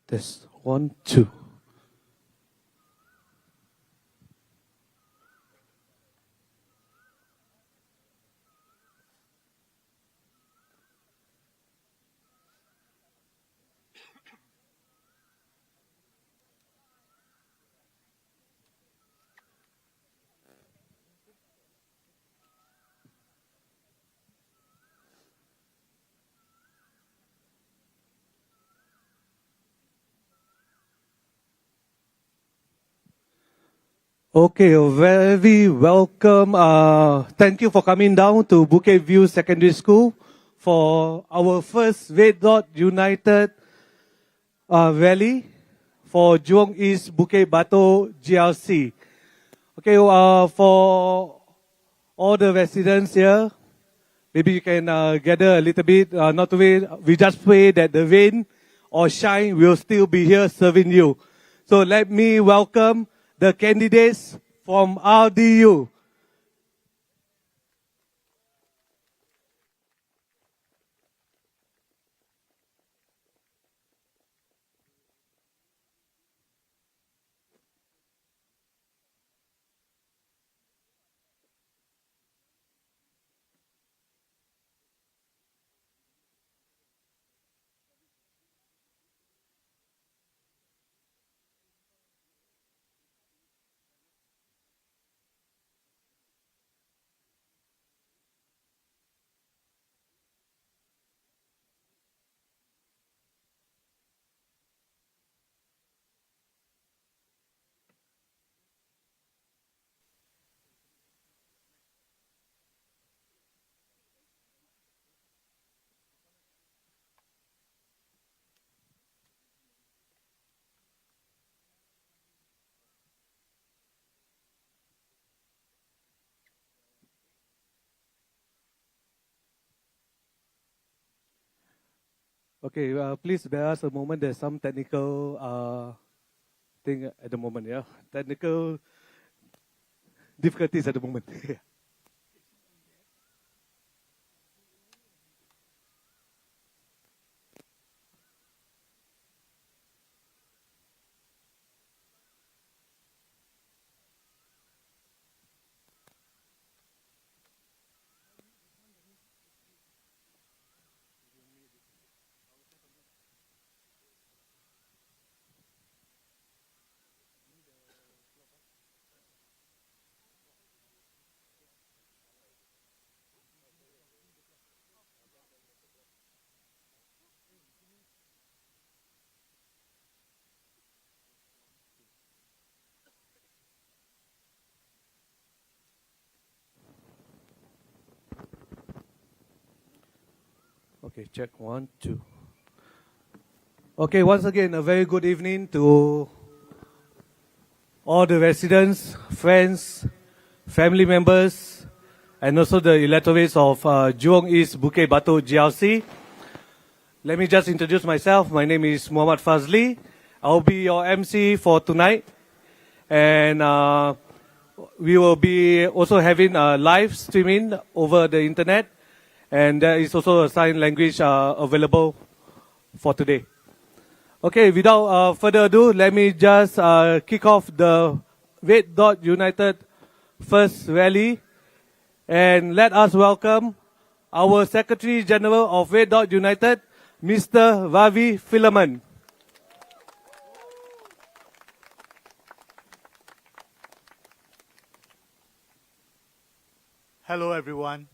Test 1, 2. Okay, very welcome. Thank you for coming down to Bukit View Secondary School for our first Red Dot United rally for Jurong East Bukit Batok GRC. Okay, for all the residents here, maybe you can gather a little bit. Not to wait, we just pray that the rain or shine will still be here serving you. So let me welcome the candidates from RDU. Okay, please bear us a moment. There's some technical thing at the moment, yeah? Technical difficulties at the moment. Okay, check 1, 2. Okay, once again, a very good evening to all the residents, friends, family members, and also the electorates of Jurong East Bukit Batok GRC. Let me just introduce myself. My name is Muhammad Fazli. I'll be your MC for tonight. And we will be also having a live streaming over the internet. And there is also a sign language available for today. Okay, without further ado, let me just kick off the Red Dot United first rally. And let us welcome our Secretary General of Red Dot United, Mr. Ravi Philaman. Hello everyone.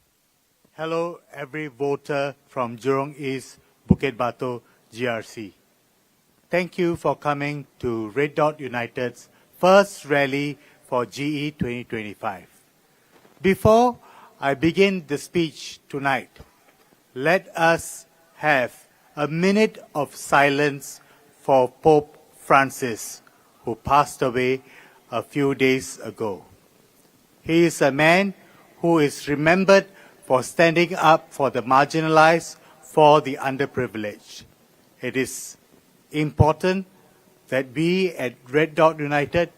Hello every voter from Jurong East Bukit Batok GRC. Thank you for coming to Red Dot United's first rally for GE2025. Before I begin the speech tonight, let us have a minute of silence for Pope Francis, who passed away a few days ago. He is a man who is remembered for standing up for the marginalized, for the underprivileged. It is important that we at Red Dot United,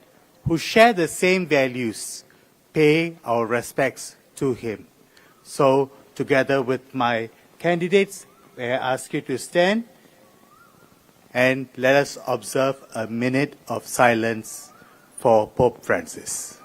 who share the same values, pay our respects to him. So, together with my candidates, may I ask you to stand and let us observe a minute of silence for Pope Francis.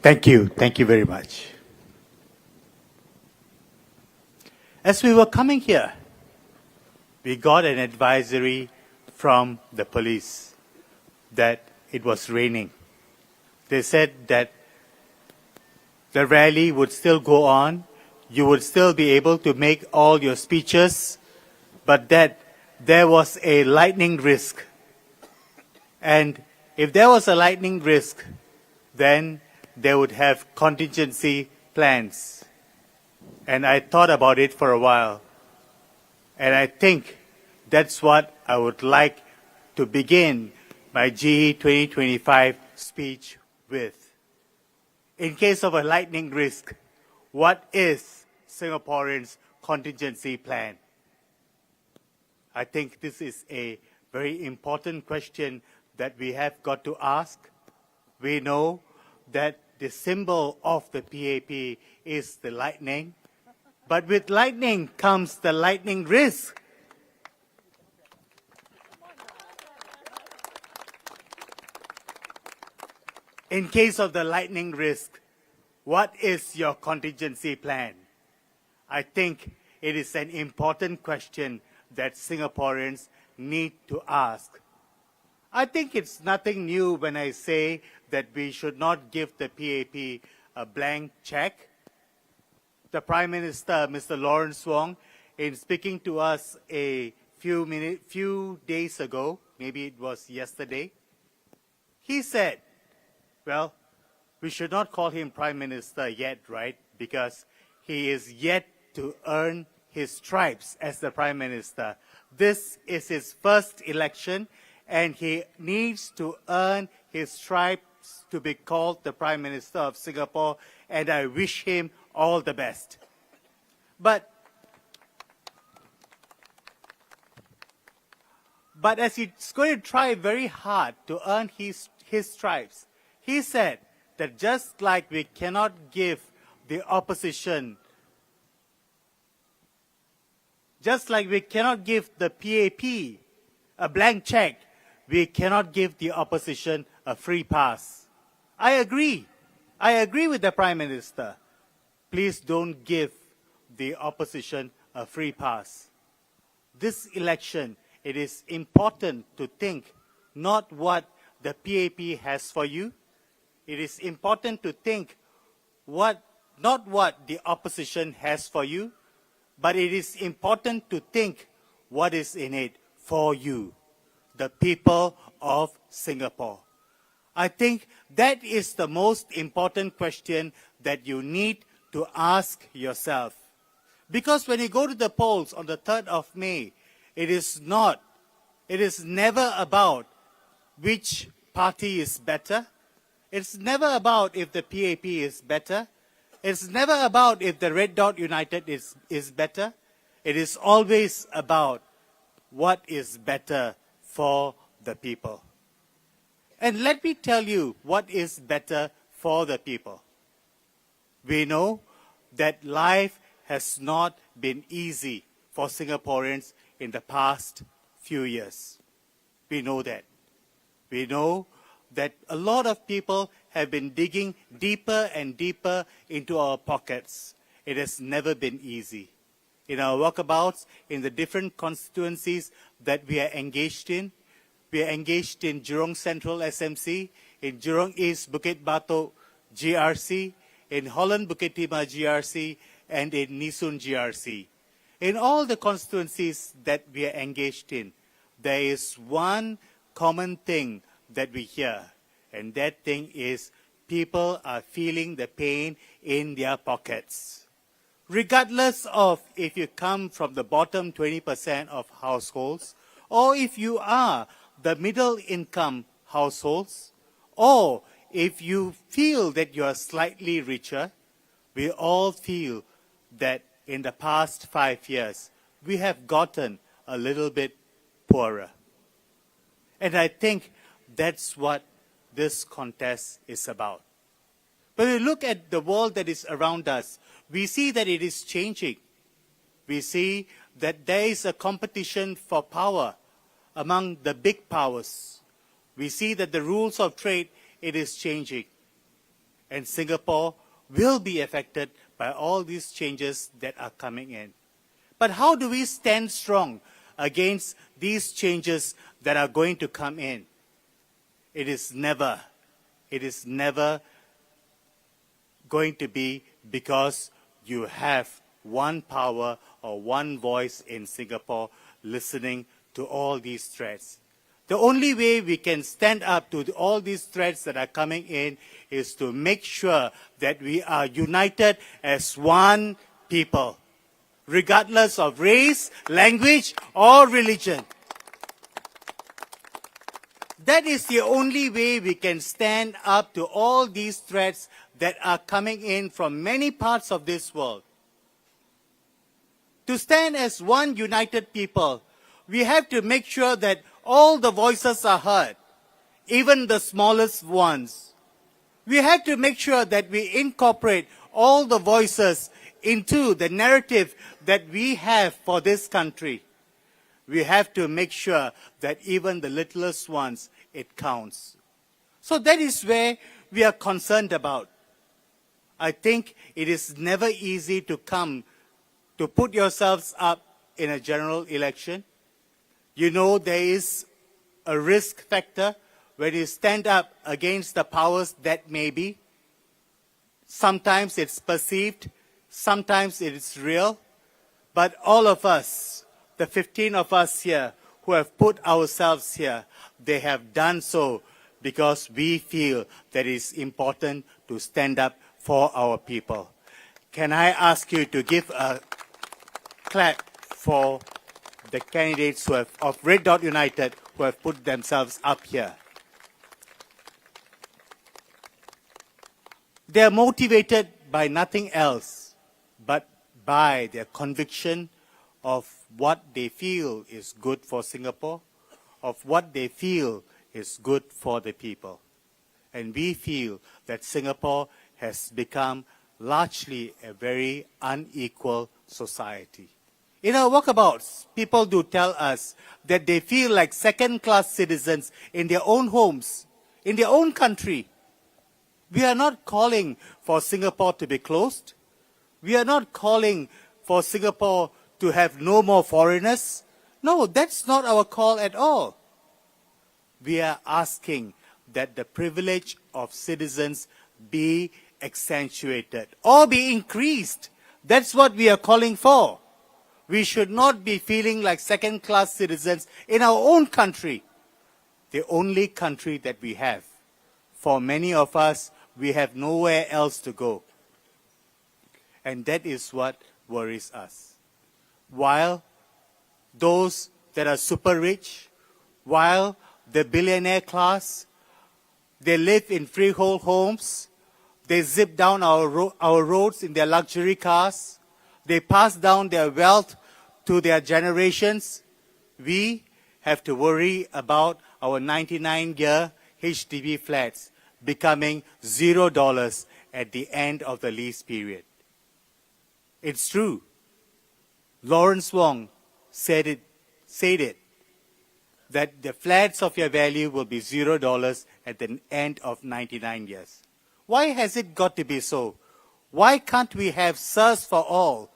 Thank you. Thank you very much. As we were coming here, we got an advisory from the police that it was raining. They said that the rally would still go on, you would still be able to make all your speeches, but that there was a lightning risk. And if there was a lightning risk, then they would have contingency plans. And I thought about it for a while. And I think that's what I would like to begin my GE2025 speech with. In case of a lightning risk, what is Singaporeans' contingency plan? I think this is a very important question that we have got to ask. We know that the symbol of the PAP is the lightning, but with lightning comes the lightning risk. In case of the lightning risk, what is your contingency plan? I think it is an important question that Singaporeans need to ask. I think it's nothing new when I say that we should not give the PAP a blank check. The Prime Minister, Mr. Lawrence Wong, in speaking to us a few days ago, maybe it was yesterday, he said, well, we should not call him Prime Minister yet, right? Because he is yet to earn his stripes as the Prime Minister. This is his first election, and he needs to earn his stripes to be called the Prime Minister of Singapore, and I wish him all the best. But as he's going to try very hard to earn his stripes, he said that just like we cannot give the opposition, just like we cannot give the PAP a blank check, we cannot give the opposition a free pass. I agree. I agree with the Prime Minister. Please don't give the opposition a free pass. This election, it is important to think not what the PAP has for you. It is important to think not what the opposition has for you, but it is important to think what is in it for you, the people of Singapore. I think that is the most important question that you need to ask yourself. Because when you go to the polls on the 3rd of May, it is never about which party is better. It's never about if the PAP is better. It's never about if the Red Dot United is better. It is always about what is better for the people. And let me tell you what is better for the people. We know that life has not been easy for Singaporeans in the past few years. We know that. We know that a lot of people have been digging deeper and deeper into our pockets. It has never been easy. In our walkabouts, in the different constituencies that we are engaged in Jurong Central SMC, in Jurong East Bukit Batok GRC, in Holland Bukit Timah GRC, and in Nisun GRC. In all the constituencies that we are engaged in, there is one common thing that we hear, and that thing is people are feeling the pain in their pockets. Regardless of if you come from the bottom 20% of households, or if you are the middle income households, Or if you feel that you are slightly richer, we all feel that in the past 5 years, we have gotten a little bit poorer. And I think that's what this contest is about. But we look at the world that is around us, we see that it is changing. We see that there is a competition for power among the big powers. We see that the rules of trade, it is changing. And Singapore will be affected by all these changes that are coming in. But how do we stand strong against these changes that are going to come in? It is never going to be because you have one power or one voice in Singapore listening to all these threats. The only way we can stand up to all these threats that are coming in is to make sure that we are united as one people, regardless of race, language, or religion. That is the only way we can stand up to all these threats that are coming in from many parts of this world. To stand as one united people, we have to make sure that all the voices are heard, even the smallest ones. We have to make sure that we incorporate all the voices into the narrative that we have for this country. We have to make sure that even the littlest ones, it counts. So that is where we are concerned about. I think it is never easy to put yourselves up in a general election. You know there is a risk factor when you stand up against the powers that may be. Sometimes it's perceived, sometimes it is real, but all of us, the 15 of us here who have put ourselves here, they have done so because we feel that it is important to stand up for our people. Can I ask you to give a clap for the candidates who have, of Red Dot United who have put themselves up here? They are motivated by nothing else but by their conviction of what they feel is good for Singapore, of what they feel is good for the people. And we feel that Singapore has become largely a very unequal society. In our walkabouts, people do tell us that they feel like second-class citizens in their own homes, in their own country. We are not calling for Singapore to be closed. We are not calling for Singapore to have no more foreigners. No, that's not our call at all. We are asking that the privilege of citizens be accentuated or be increased. That's what we are calling for. We should not be feeling like second-class citizens in our own country, the only country that we have. For many of us, we have nowhere else to go. And that is what worries us. While those that are super rich, while the billionaire class, they live in freehold homes, they zip down our roads in their luxury cars, they pass down their wealth to their generations, we have to worry about our 99-year HDB flats becoming $0 at the end of the lease period. It's true. Lawrence Wong said it, that the flats of your value will be $0 at the end of 99 years. Why has it got to be so? Why can't we have SIRS for all?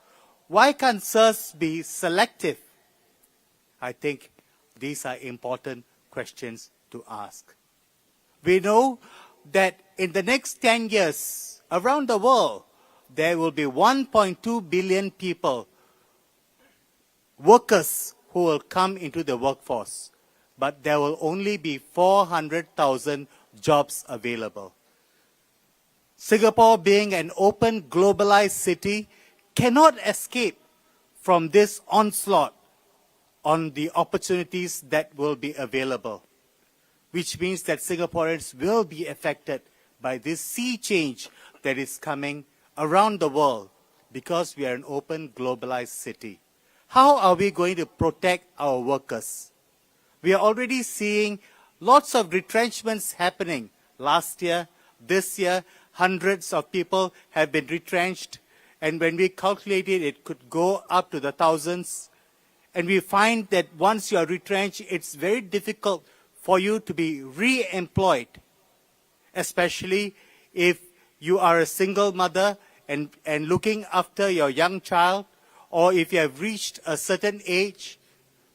Why can't SIRS be selective? I think these are important questions to ask. We know that in the next 10 years, around the world, there will be 1.2 billion people, workers who will come into the workforce, but there will only be 400,000 jobs available. Singapore, being an open, globalized city, cannot escape from this onslaught on the opportunities that will be available. which means that Singaporeans will be affected by this sea change that is coming around the world because we are an open, globalized city. How are we going to protect our workers? We are already seeing lots of retrenchments happening. Last year, this year, hundreds of people have been retrenched. And when we calculate it, it could go up to the thousands. And we find that once you are retrenched, it's very difficult for you to be re-employed, especially if you are a single mother and looking after your young child, or if you have reached a certain age.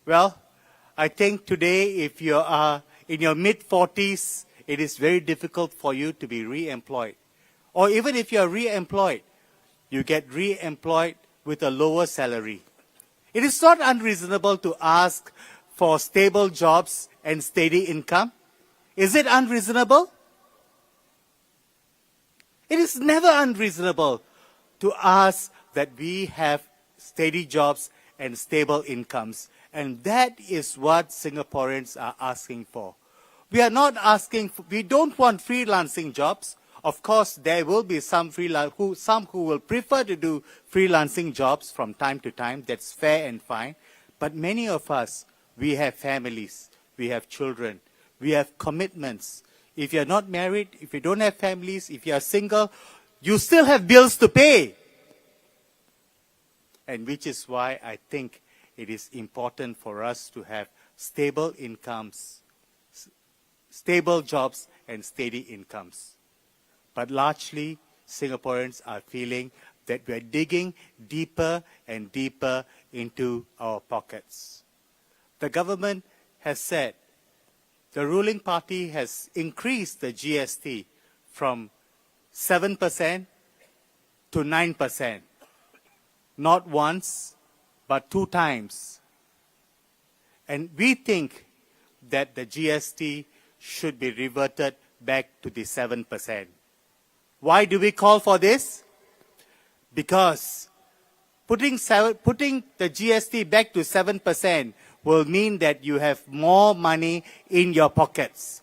Well, I think today, if you are in your mid-40s, it is very difficult for you to be re-employed. Or even if you are re-employed, you get re-employed with a lower salary. It is not unreasonable to ask for stable jobs and steady income. Is it unreasonable? It is never unreasonable to ask that we have steady jobs and stable incomes. And that is what Singaporeans are asking for. We are not asking, we don't want freelancing jobs. Of course, there will be some who will prefer to do freelancing jobs from time to time. That's fair and fine. But many of us, we have families, we have children, we have commitments. If you're not married, if you don't have families, if you are single, you still have bills to pay. And which is why I think it is important for us to have stable incomes, stable jobs and steady incomes. But largely, Singaporeans are feeling that we're digging deeper and deeper into our pockets. The government has said, the ruling party has increased the GST from 7% to 9%. Not once, but 2 times. And we think that the GST should be reverted back to the 7%. Why do we call for this? Because putting the GST back to 7% will mean that you have more money in your pockets.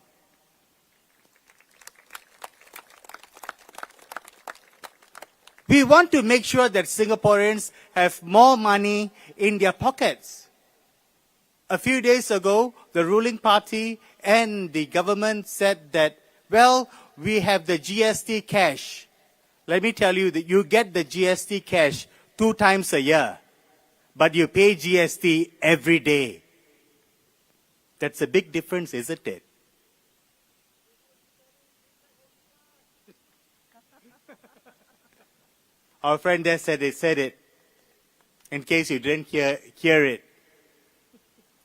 We want to make sure that Singaporeans have more money in their pockets. A few days ago, the ruling party and the government said that, well, we have the GST cash. Let me tell you that you get the GST cash 2 times a year, but you pay GST every day. That's a big difference, isn't it? Our friend there said it. In case you didn't hear it.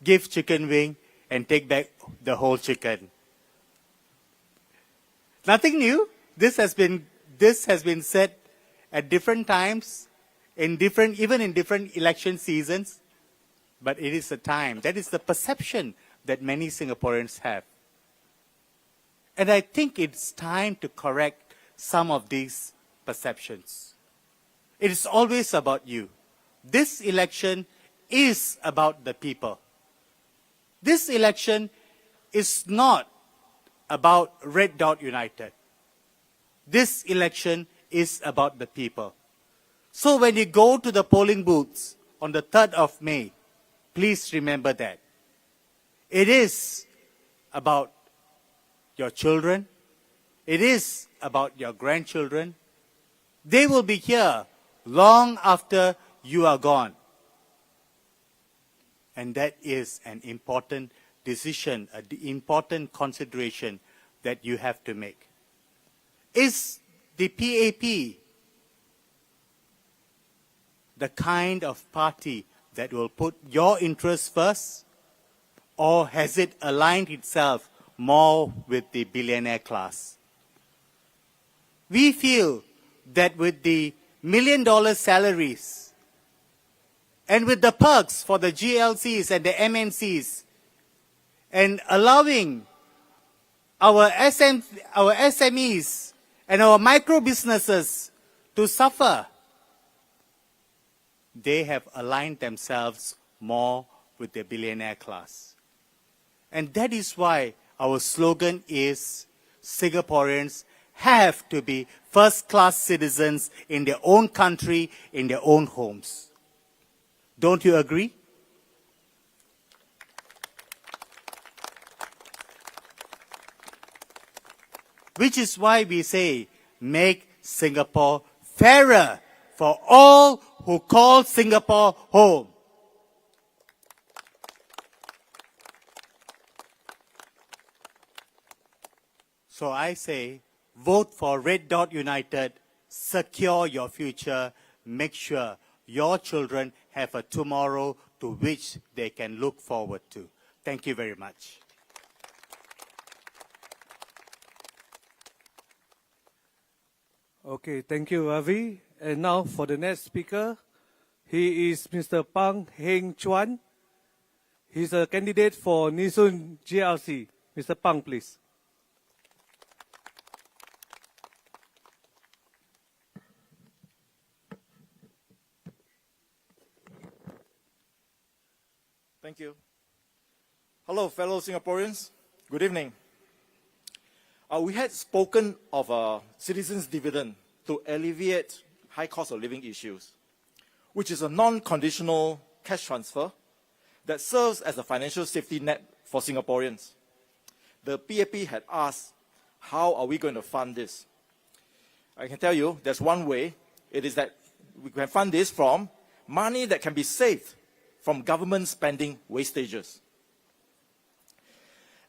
Give chicken wing and take back the whole chicken. Nothing new. This has been said at different times, even in different election seasons. But it is a time. That is the perception that many Singaporeans have. And I think it's time to correct some of these perceptions. It is always about you. This election is about the people. This election is not about Red Dot United. This election is about the people. So when you go to the polling booths on the 3rd of May, please remember that. It is about your children. It is about your grandchildren. They will be here long after you are gone. And that is an important decision, an important consideration that you have to make. Is the PAP the kind of party that will put your interests first? Or has it aligned itself more with the billionaire class? We feel that with the $1 million salaries and with the perks for the GLCs and the MNCs and allowing our SMEs and our micro businesses to suffer, they have aligned themselves more with the billionaire class. And that is why our slogan is Singaporeans have to be first-class citizens in their own country, in their own homes. Don't you agree? Which is why we say, make Singapore fairer for all who call Singapore home. So I say, vote for Red Dot United, secure your future, make sure your children have a tomorrow to which they can look forward to. Thank you very much. Okay, thank you, Ravi. And now for the next speaker, he is Mr. Pang Heng Chuan. He's a candidate for Nee-Soon GLC. Mr. Pang, please. Thank you. Hello, fellow Singaporeans. Good evening. We had spoken of a citizens' dividend to alleviate high cost of living issues, which is a non-conditional cash transfer that serves as a financial safety net for Singaporeans. The PAP had asked, how are we going to fund this? I can tell you, there's one way. It is that we can fund this from money that can be saved from government spending wastages.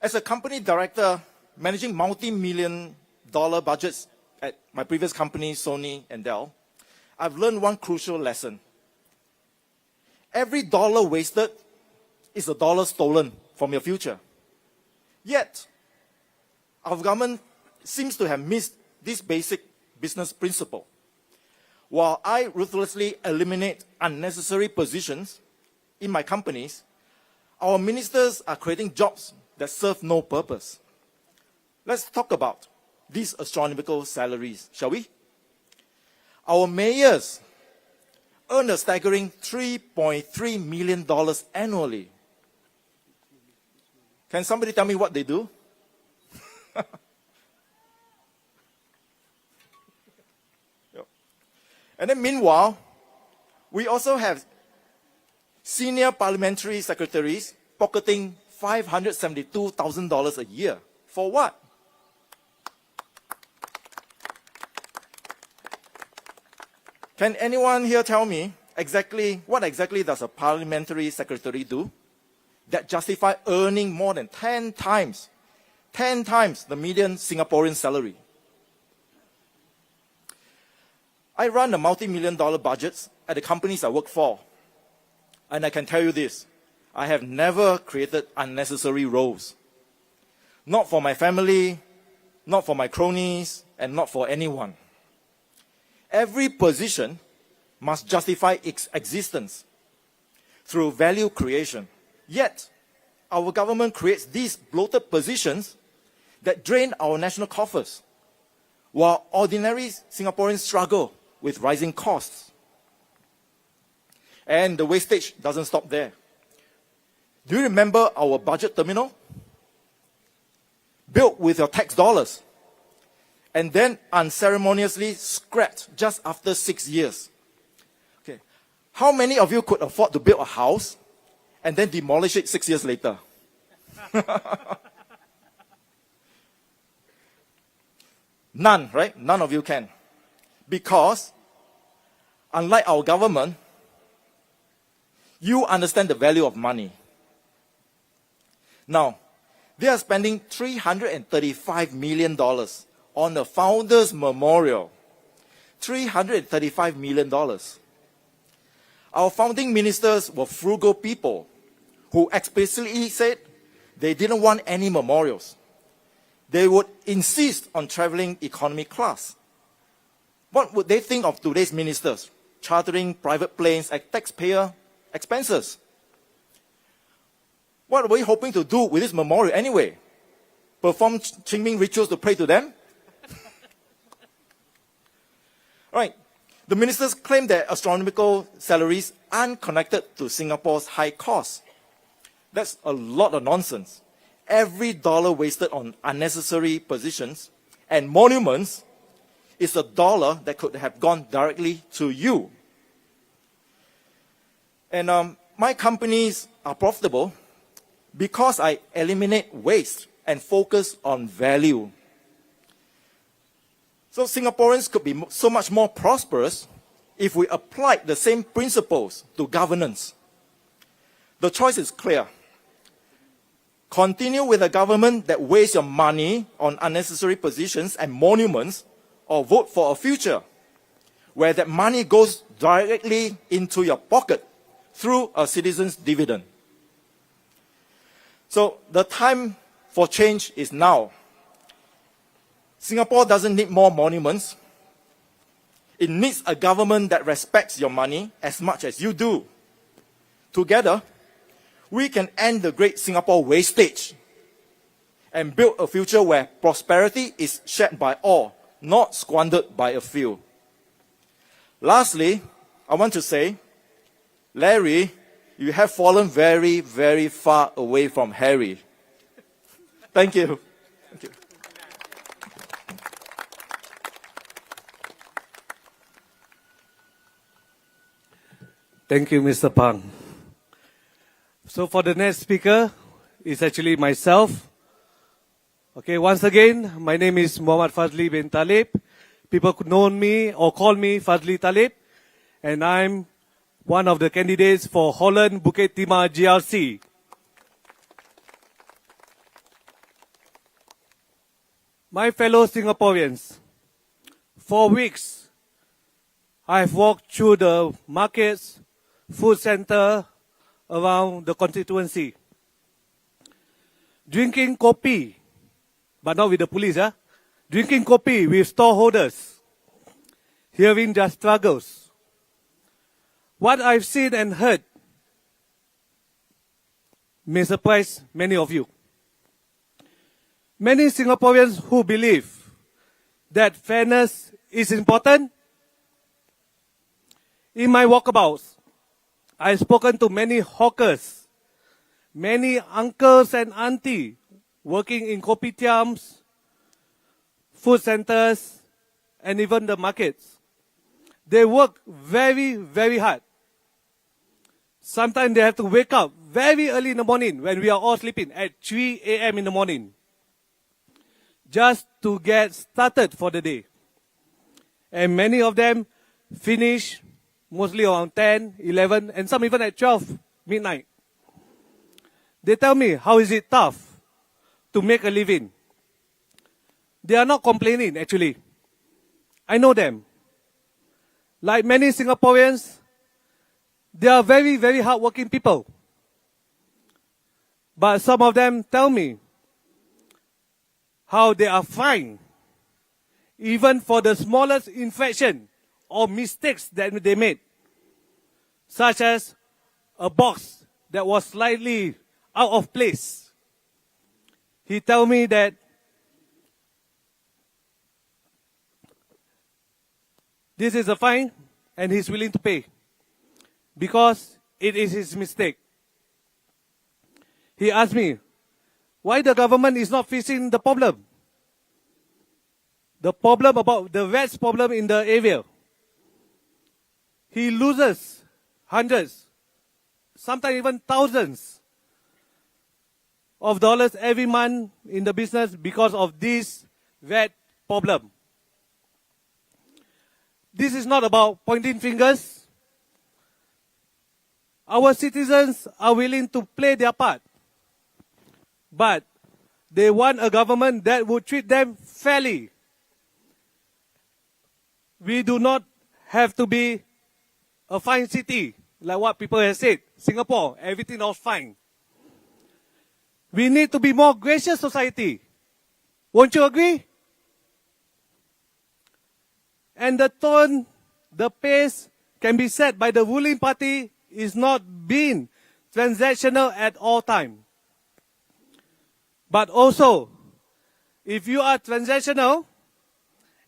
As a company director managing multi-million-dollar budgets at my previous company, Sony and Dell, I've learned one crucial lesson. Every dollar wasted is a dollar stolen from your future. Yet, our government seems to have missed this basic business principle. While I ruthlessly eliminate unnecessary positions in my companies, our ministers are creating jobs that serve no purpose. Let's talk about these astronomical salaries, shall we? Our mayors earn a staggering $3.3 million annually. Can somebody tell me what they do? And then meanwhile, we also have senior parliamentary secretaries pocketing $572,000 a year. For what? Can anyone here tell me what exactly does a parliamentary secretary do that justify earning more than 10 times the median Singaporean salary? I run a multi-million-dollar budgets at the companies I work for. And I can tell you this, I have never created unnecessary roles. Not for my family, not for my cronies, and not for anyone. Every position must justify its existence through value creation. Yet, our government creates these bloated positions that drain our national coffers, while ordinary Singaporeans struggle with rising costs. And the wastage doesn't stop there. Do you remember our budget terminal? Built with your tax dollars, and then unceremoniously scrapped just after 6 years. Okay. How many of you could afford to build a house and then demolish it 6 years later? None, right? None of you can. Because, unlike our government, you understand the value of money. Now, they are spending $335 million on a founder's memorial. $335 million. Our founding ministers were frugal people who explicitly said they didn't want any memorials. They would insist on traveling economy class. What would they think of today's ministers chartering private planes at taxpayer expenses? What are we hoping to do with this memorial anyway? Perform Qingming rituals to pray to them? Right. The ministers claim that astronomical salaries aren't connected to Singapore's high costs. That's a lot of nonsense. every dollar wasted on unnecessary positions and monuments is a dollar that could have gone directly to you. And my companies are profitable because I eliminate waste and focus on value. So Singaporeans could be so much more prosperous if we applied the same principles to governance. The choice is clear. Continue with a government that wastes your money on unnecessary positions and monuments, or vote for a future where that money goes directly into your pocket through a citizen's dividend. So the time for change is now. Singapore doesn't need more monuments. It needs a government that respects your money as much as you do. Together, we can end the great Singapore wastage and build a future where prosperity is shared by all, not squandered by a few. Lastly, I want to say, Larry, you have fallen very, very far away from Harry. Thank you. Thank you. Thank you, Mr. Pang. So for the next speaker, it's actually myself. Okay, once again, my name is Muhammad Fazli bin Talib. People could know me or call me Fazli Talib. And I'm one of the candidates for Holland Bukit Timah GRC. My fellow Singaporeans, for weeks, I've walked through the markets, food center around the constituency, drinking kopi, but not with the police, drinking kopi with storeholders, hearing their struggles. What I've seen and heard may surprise many of you. Many Singaporeans who believe that fairness is important. In my walkabouts, I've spoken to many hawkers, many uncles and aunties working in kopitiams, food centers, and even the markets. They work very, very hard. Sometimes they have to wake up very early in the morning when we are all sleeping at 3 a.m. in the morning just to get started for the day. And many of them finish mostly around 10, 11, and some even at 12 midnight. They tell me, how is it tough to make a living? They are not complaining, actually. I know them. Like many Singaporeans, they are very, very hardworking people. But some of them tell me how they are fined, even for the smallest infraction or mistakes that they made, such as a box that was slightly out of place. He told me that this is a fine and he's willing to pay because it is his mistake. He asked me why the government is not fixing the problem. The problem about the rats problem in the area. He loses hundreds, sometimes even thousands of dollars every month in the business because of this rat problem. This is not about pointing fingers. Our citizens are willing to play their part, but they want a government that would treat them fairly. We do not have to be a fine city, like what people have said. Singapore, everything else fine. We need to be more gracious society. Won't you agree? And the tone, the pace can be set by the ruling party is not being transactional at all time. But also, if you are transactional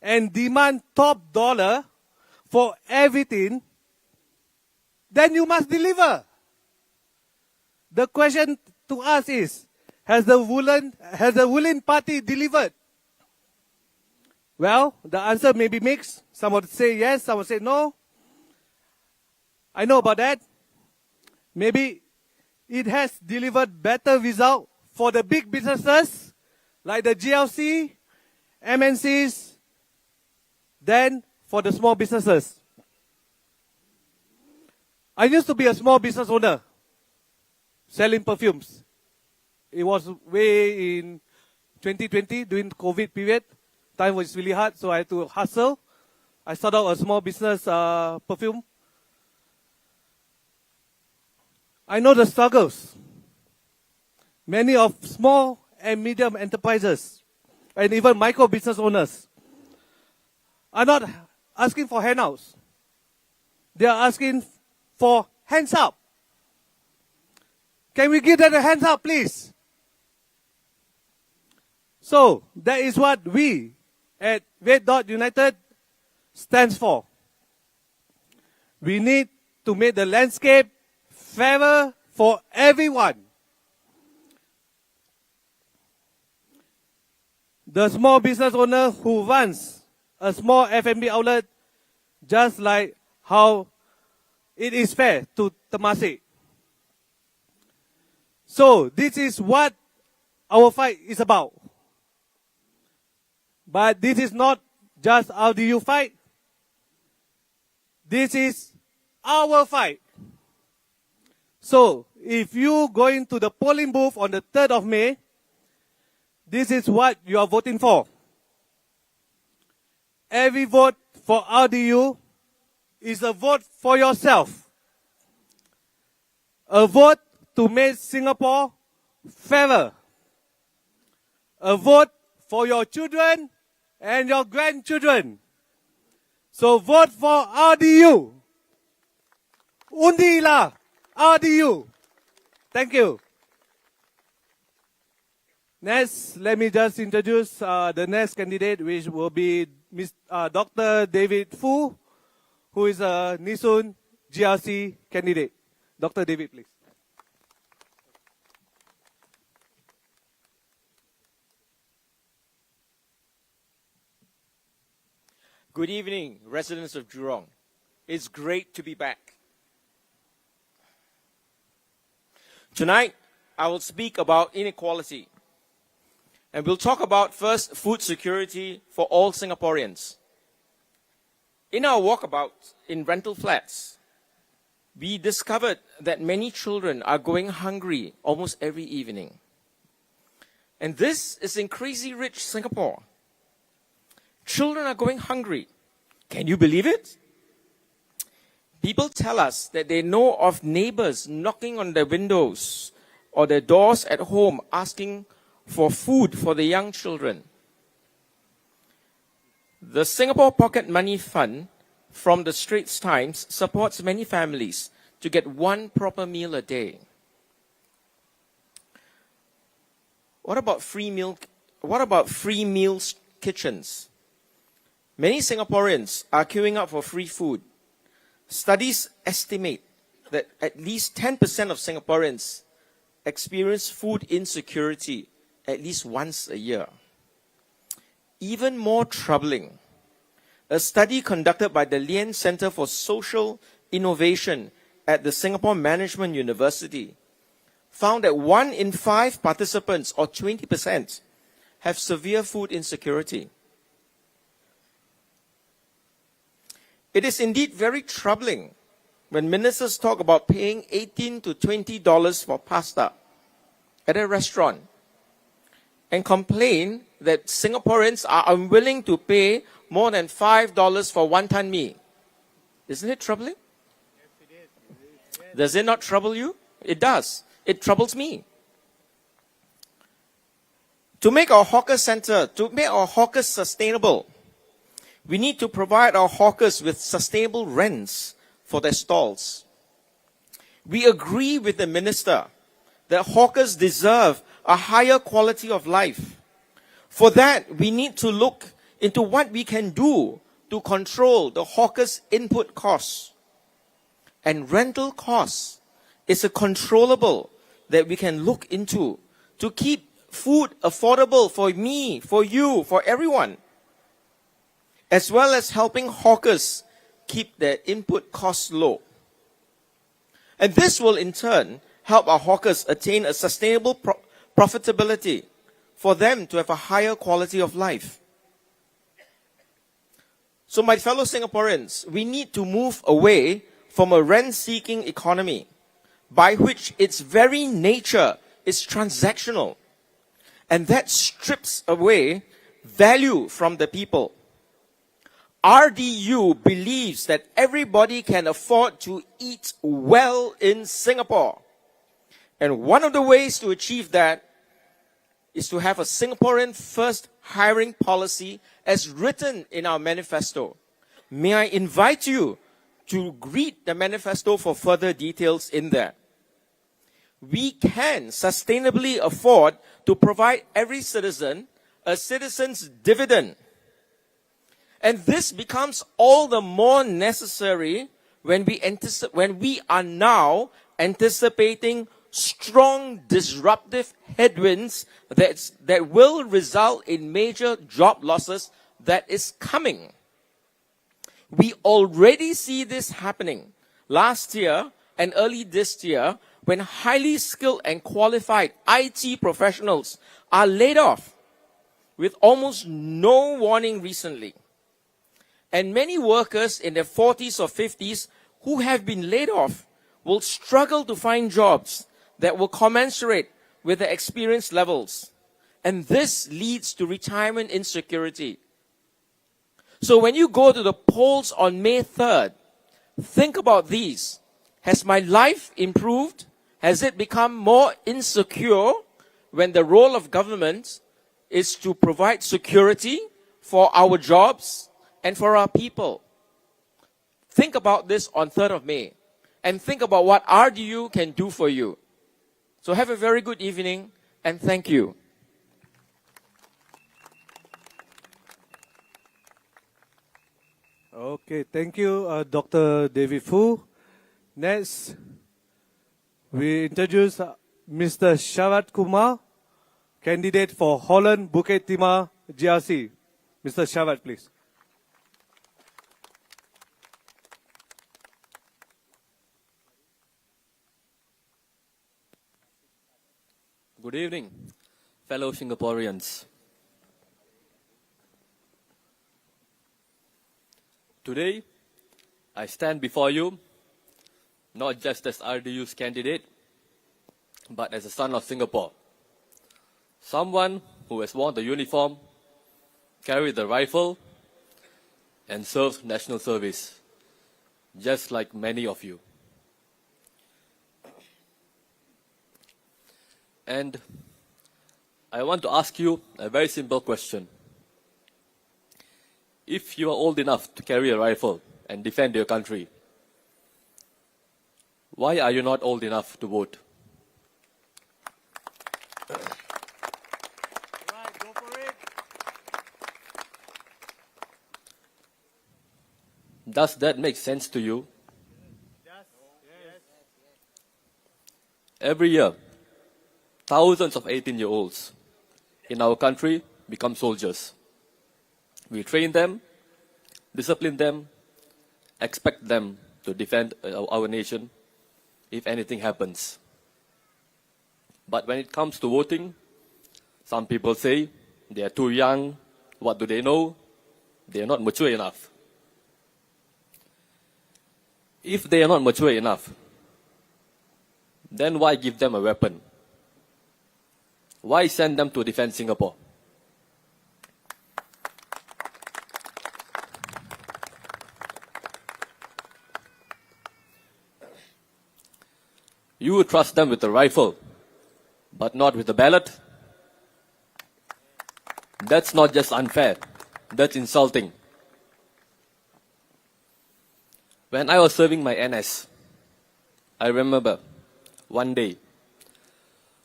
and demand top dollar for everything, then you must deliver. The question to us is, Has the ruling party delivered? Well, the answer may be mixed. Some would say yes, some would say no. I know about that. Maybe it has delivered better result for the big businesses like the GLC, MNCs, than for the small businesses. I used to be a small business owner selling perfumes. It was way in 2020 during the COVID period. Time was really hard, so I had to hustle. I started out a small business perfume. I know the struggles. Many of small and medium enterprises and even micro business owners are not asking for handouts. They are asking for hands up. Can we give them a hands up, please? So, that is what we at Red Dot United stands for. We need to make the landscape fairer for everyone. The small business owner who runs a small F&B outlet, just like how it is fair to Temasek. So, this is what our fight is about. But this is not just RDU fight. This is our fight. So, if you go into the polling booth on the 3rd of May, this is what you are voting for. Every vote for RDU is a vote for yourself. A vote to make Singapore fairer. A vote for your children and your grandchildren. So vote for RDU. Undilah RDU. Thank you. Next, let me just introduce the next candidate, which will be Dr. David Fu, who is a Nee-Soon GRC candidate. Dr. David, please. Good evening, residents of Jurong. It's great to be back. Tonight, I will speak about inequality. And we'll talk about first food security for all Singaporeans. In our walkabout in rental flats, we discovered that many children are going hungry almost every evening. And this is in crazy rich Singapore. Children are going hungry. Can you believe it? People tell us that they know of neighbors knocking on their windows or their doors at home asking for food for the young children. The Singapore Pocket Money Fund from the Straits Times supports many families to get one proper meal a day. What about free meals kitchens? Many Singaporeans are queuing up for free food. Studies estimate that at least 10% of Singaporeans experience food insecurity at least once a year. Even more troubling, a study conducted by the Lien Center for Social Innovation at the Singapore Management University found that 1 in 5 participants, or 20%, have severe food insecurity. It is indeed very troubling when ministers talk about paying $18 to $20 for pasta at a restaurant and complain that Singaporeans are unwilling to pay more than $5 for wonton mee. Isn't it troubling? Yes, it is. Yes. Does it not trouble you? It does. It troubles me. To make our hawker hawkers sustainable, we need to provide our hawkers with sustainable rents for their stalls. We agree with the minister that hawkers deserve a higher quality of life. For that, we need to look into what we can do to control the hawkers' input costs. And rental costs is a controllable that we can look into to keep food affordable for me, for you, for everyone, as well as helping hawkers keep their input costs low. And this will in turn help our hawkers attain a sustainable profitability for them to have a higher quality of life. So my fellow Singaporeans, we need to move away from a rent-seeking economy by which its very nature is transactional, and that strips away value from the people. RDU believes that everybody can afford to eat well in Singapore. And one of the ways to achieve that is to have a Singaporean first hiring policy as written in our manifesto. May I invite you to read the manifesto for further details in there. We can sustainably afford to provide every citizen a citizen's dividend. And this becomes all the more necessary when we are now anticipating strong disruptive headwinds that will result in major job losses that is coming. We already see this happening last year and early this year when highly skilled and qualified IT professionals are laid off with almost no warning recently. And many workers in their 40s or 50s who have been laid off will struggle to find jobs that will commensurate with their experience levels. And this leads to retirement insecurity. So when you go to the polls on May 3rd, think about these. Has my life improved? Has it become more insecure when the role of government is to provide security for our jobs and for our people? Think about this on 3rd of May and think about what RDU can do for you. So have a very good evening and thank you. Okay, thank you, Dr. David Fu. Next, we introduce Mr. Sharat Kumar, candidate for Holland Bukit Timah GRC. Mr. Sharat, please. Good evening, fellow Singaporeans. Today, I stand before you not just as RDU's candidate, but as a son of Singapore. Someone who has worn the uniform, carried the rifle, and served national service, just like many of you. And I want to ask you a very simple question. If you are old enough to carry a rifle and defend your country, why are you not old enough to vote? Right, go for it. Does that make sense to you? Yes. Every year, thousands of 18-year-olds in our country become soldiers. We train them, discipline them, expect them to defend our nation if anything happens. But when it comes to voting, some people say they are too young. What do they know? They are not mature enough. If they are not mature enough, then why give them a weapon? Why send them to defend Singapore? You would trust them with a rifle, but not with a ballot? That's not just unfair, that's insulting. When I was serving my NS, I remember one day,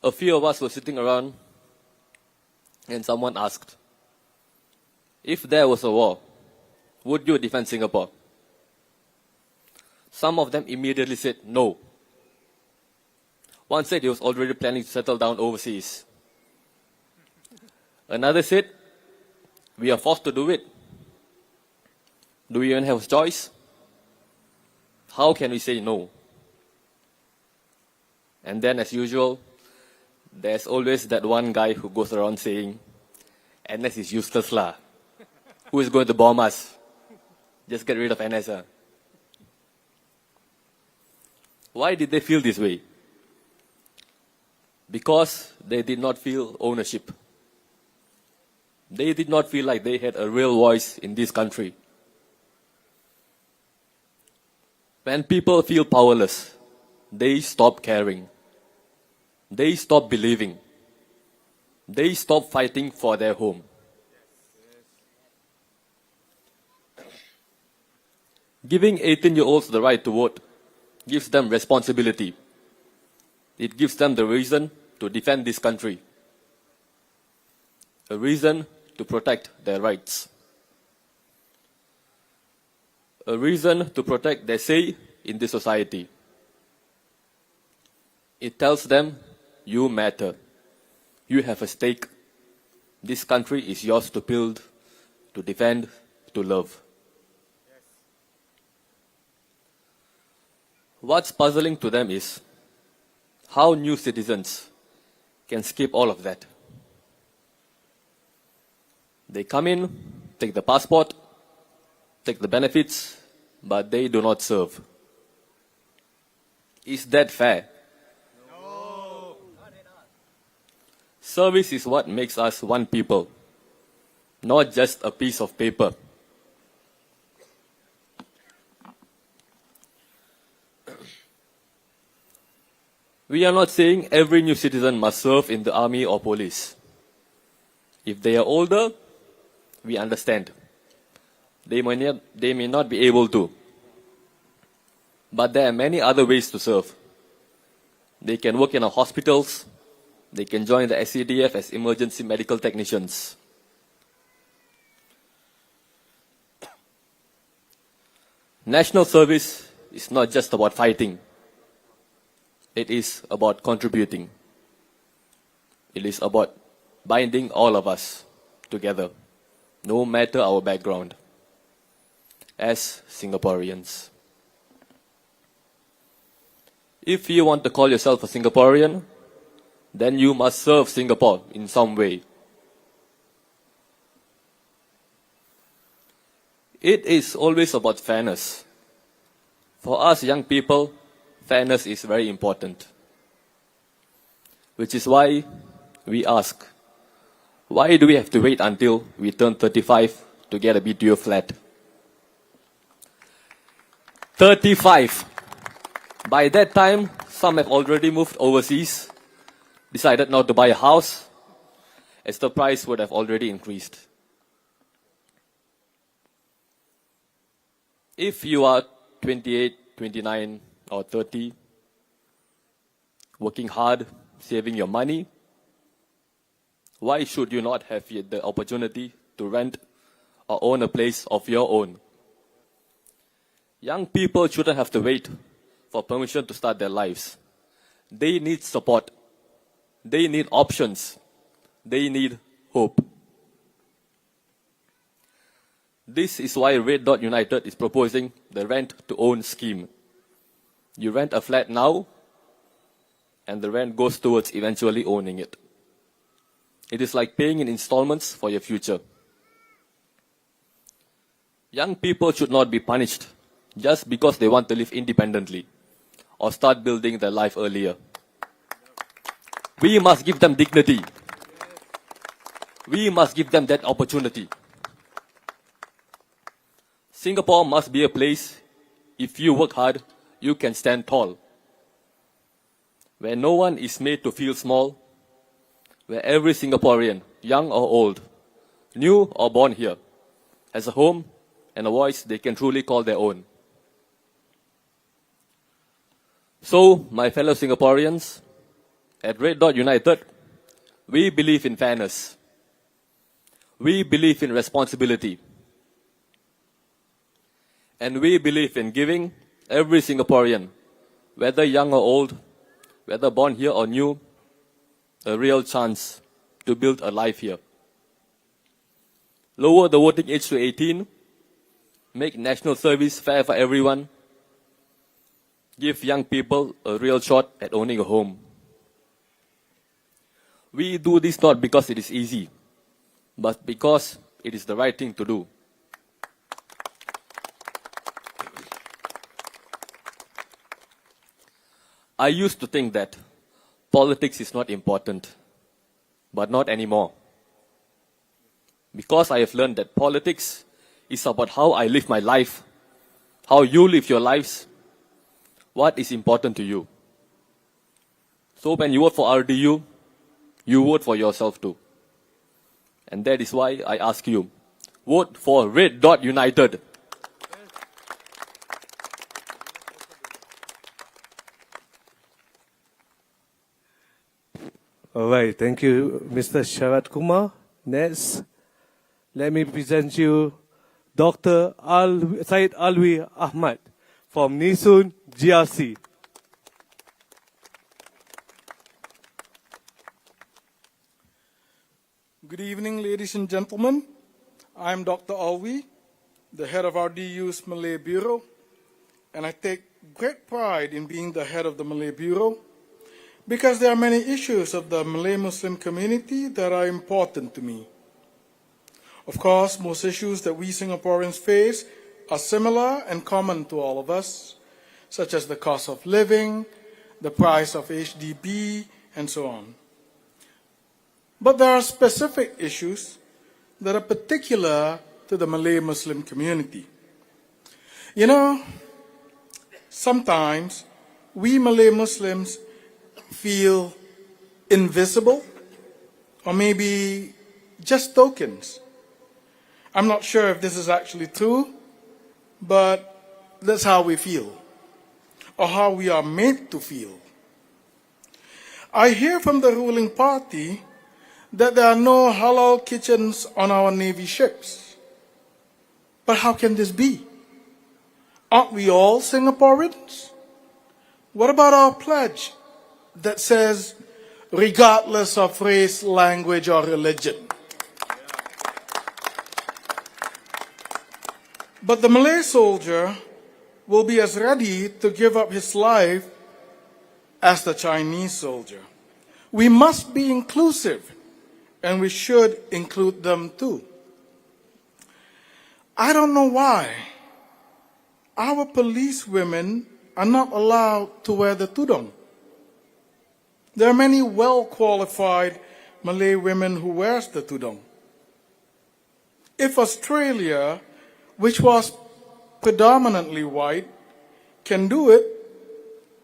a few of us were sitting around and someone asked, if there was a war, would you defend Singapore? Some of them immediately said no. One said he was already planning to settle down overseas Another said, we are forced to do it. Do we even have a choice? How can we say no? And then, as usual, there's always that one guy who goes around saying, NS is useless lah. Who is going to bomb us? Just get rid of NS. Why did they feel this way? Because they did not feel ownership. They did not feel like they had a real voice in this country. When people feel powerless, they stop caring. They stop believing. They stop fighting for their home. Giving 18-year-olds the right to vote gives them responsibility. It gives them the reason to defend this country. A reason to protect their rights. A reason to protect their say in this society. It tells them, you matter. You have a stake. This country is yours to build, to defend, to love. What's puzzling to them is how new citizens can skip all of that. They come in, take the passport, take the benefits, but they do not serve. Is that fair? No. Service is what makes us one people, not just a piece of paper. We are not saying every new citizen must serve in the army or police. If they are older, we understand. They may not be able to. But there are many other ways to serve. They can work in our hospitals. They can join the SCDF as emergency medical technicians. National service is not just about fighting. It is about contributing. It is about binding all of us together, no matter our background, as Singaporeans. If you want to call yourself a Singaporean, then you must serve Singapore in some way. It is always about fairness. For us young people, fairness is very important. Which is why we ask, why do we have to wait until we turn 35 to get a BTO flat? 35. By that time, some have already moved overseas, decided not to buy a house, as the price would have already increased. If you are 28, 29, or 30, working hard, saving your money, why should you not have the opportunity to rent or own a place of your own? Young people shouldn't have to wait for permission to start their lives. They need support. They need options. They need hope. This is why Red Dot United is proposing the rent-to-own scheme. You rent a flat now, and the rent goes towards eventually owning it. It is like paying in installments for your future. Young people should not be punished just because they want to live independently or start building their life earlier. We must give them dignity. We must give them that opportunity. Singapore must be a place, if you work hard, you can stand tall. Where no one is made to feel small, where every Singaporean, young or old, new or born here, has a home and a voice they can truly call their own. So, my fellow Singaporeans, at Red Dot United, we believe in fairness. We believe in responsibility. And we believe in giving every Singaporean, whether young or old, whether born here or new, a real chance to build a life here. lower the voting age to 18, make national service fair for everyone, give young people a real shot at owning a home. We do this not because it is easy, but because it is the right thing to do. I used to think that politics is not important, but not anymore. Because I have learned that politics is about how I live my life, how you live your lives, what is important to you. So when you vote for RDU, you vote for yourself too. And that is why I ask you, vote for Red Dot United. All right, thank you, Mr. Sharat Kumar. Next, let me present you Dr. Syed Alwi Ahmad from Nisun, GRC. Good evening, ladies and gentlemen. I'm Dr. Alwi, the head of RDU's Malay Bureau, and I take great pride in being the head of the Malay Bureau because there are many issues of the Malay Muslim community that are important to me. Of course, most issues that we Singaporeans face are similar and common to all of us, such as the cost of living, the price of HDB, and so on. But there are specific issues that are particular to the Malay Muslim community. You know, sometimes we Malay Muslims feel invisible or maybe just tokens. I'm not sure if this is actually true, but that's how we feel or how we are made to feel. I hear from the ruling party that there are no halal kitchens on our Navy ships. But how can this be? Aren't we all Singaporeans? What about our pledge that says, regardless of race, language, or religion? But the Malay soldier will be as ready to give up his life as the Chinese soldier. We must be inclusive, and we should include them too. I don't know why our police women are not allowed to wear the tudung. There are many well-qualified Malay women who wear the tudung. If Australia, which was predominantly white, can do it,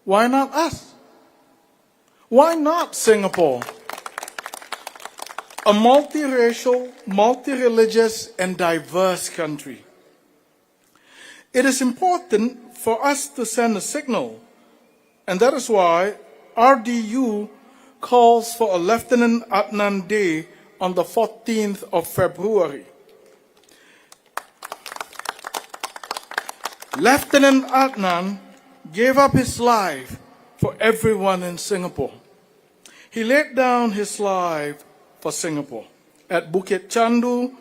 why not us? Why not Singapore? A multiracial, multi-religious, and diverse country. It is important for us to send a signal, and that is why RDU calls for a Lieutenant Adnan Day on the 14th of February. Lieutenant Adnan gave up his life for everyone in Singapore. He laid down his life for Singapore. At Bukit Chandu,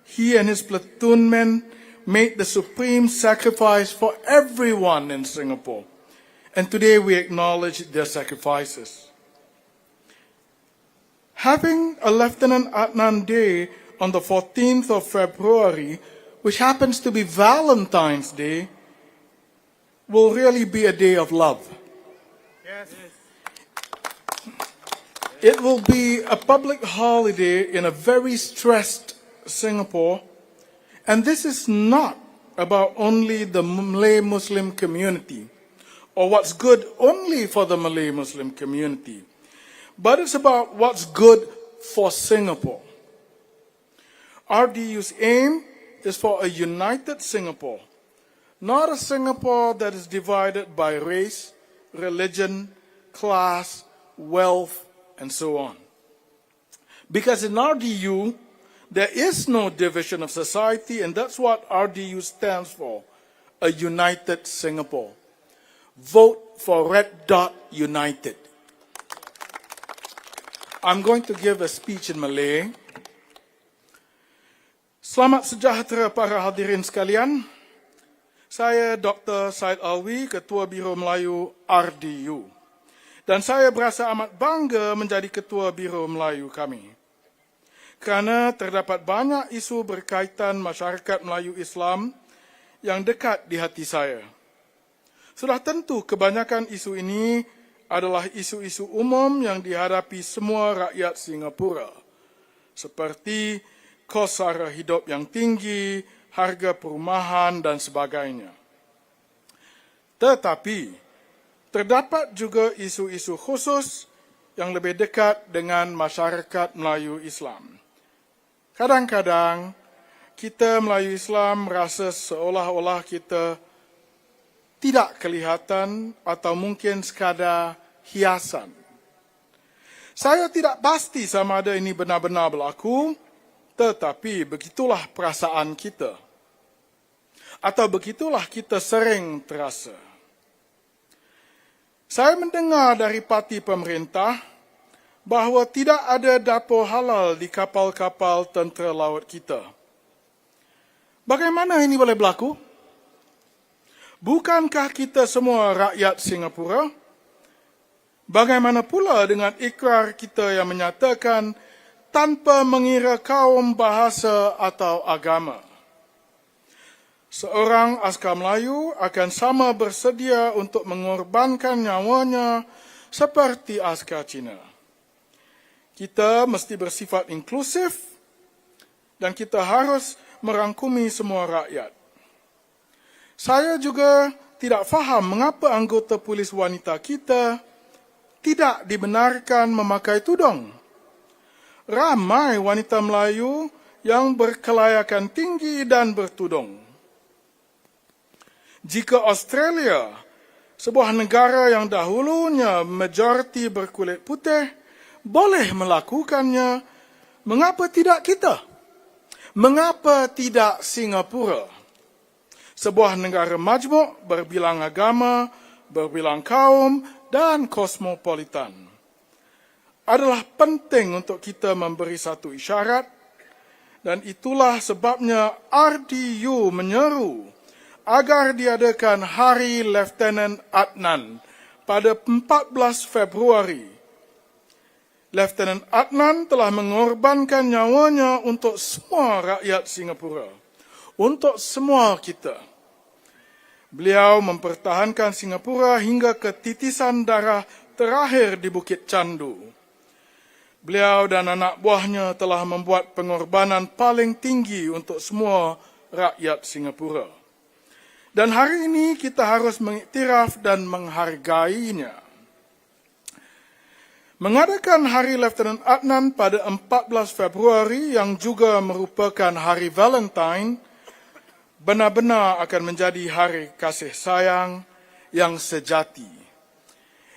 he and his platoon men made the supreme sacrifice for everyone in Singapore. And today we acknowledge their sacrifices. Having a Lieutenant Adnan Day on the 14th of February, which happens to be Valentine's Day, will really be a day of love. Yes. It will be a public holiday in a very stressed Singapore, and this is not about only the Malay Muslim community or what's good only for the Malay Muslim community, but it's about what's good for Singapore. RDU's aim is for a united Singapore, not a Singapore that is divided by race, religion, class, wealth, and so on. Because in RDU, there is no division of society, and that's what RDU stands for, a united Singapore. Vote for Red Dot United. I'm going to give a speech in Malay. Selamat sejahtera para hadirin sekalian. Saya Dr. Said Alwi, Ketua Biro Melayu RDU. Dan saya berasa amat bangga menjadi Ketua Biro Melayu kami. Kerana terdapat banyak isu berkaitan masyarakat Melayu Islam yang dekat di hati saya. Sudah tentu kebanyakan isu ini adalah isu-isu umum yang dihadapi semua rakyat Singapura. Seperti kos sara hidup yang tinggi, harga perumahan dan sebagainya. Tetapi, terdapat juga isu-isu khusus yang lebih dekat dengan masyarakat Melayu Islam. Kadang-kadang, kita Melayu Islam rasa seolah-olah kita tidak kelihatan atau mungkin sekadar hiasan. Saya tidak pasti sama ada ini benar-benar berlaku, tetapi begitulah perasaan kita. Atau begitulah kita sering terasa. Saya mendengar dari parti pemerintah bahawa tidak ada dapur halal di kapal-kapal tentera laut kita. Bagaimana ini boleh berlaku? Bukankah kita semua rakyat Singapura? Bagaimana pula dengan ikrar kita yang menyatakan tanpa mengira kaum, bahasa atau agama? Seorang askar Melayu akan sama bersedia untuk mengorbankan nyawanya seperti askar Cina. Kita mesti bersifat inklusif dan kita harus merangkumi semua rakyat. Saya juga tidak faham mengapa anggota polis wanita kita tidak dibenarkan memakai tudung. Ramai wanita Melayu yang berkelayakan tinggi dan bertudung. Jika Australia, sebuah negara yang dahulunya majoriti berkulit putih, boleh melakukannya, mengapa tidak kita? Mengapa tidak Singapura? Sebuah negara majmuk berbilang agama, berbilang kaum dan kosmopolitan. Adalah penting untuk kita memberi satu isyarat dan itulah sebabnya RDU menyeru agar diadakan Hari Lieutenant Adnan pada 14 Februari. Lieutenant Adnan telah mengorbankan nyawanya untuk semua rakyat Singapura, untuk semua kita. Beliau mempertahankan Singapura hingga ke titisan darah terakhir di Bukit Candu. Beliau dan anak buahnya telah membuat pengorbanan paling tinggi untuk semua rakyat Singapura. Dan hari ini kita harus mengiktiraf dan menghargainya. Mengadakan Hari Lieutenant Adnan pada 14 Februari yang juga merupakan Hari Valentine, benar-benar akan menjadi hari kasih sayang yang sejati.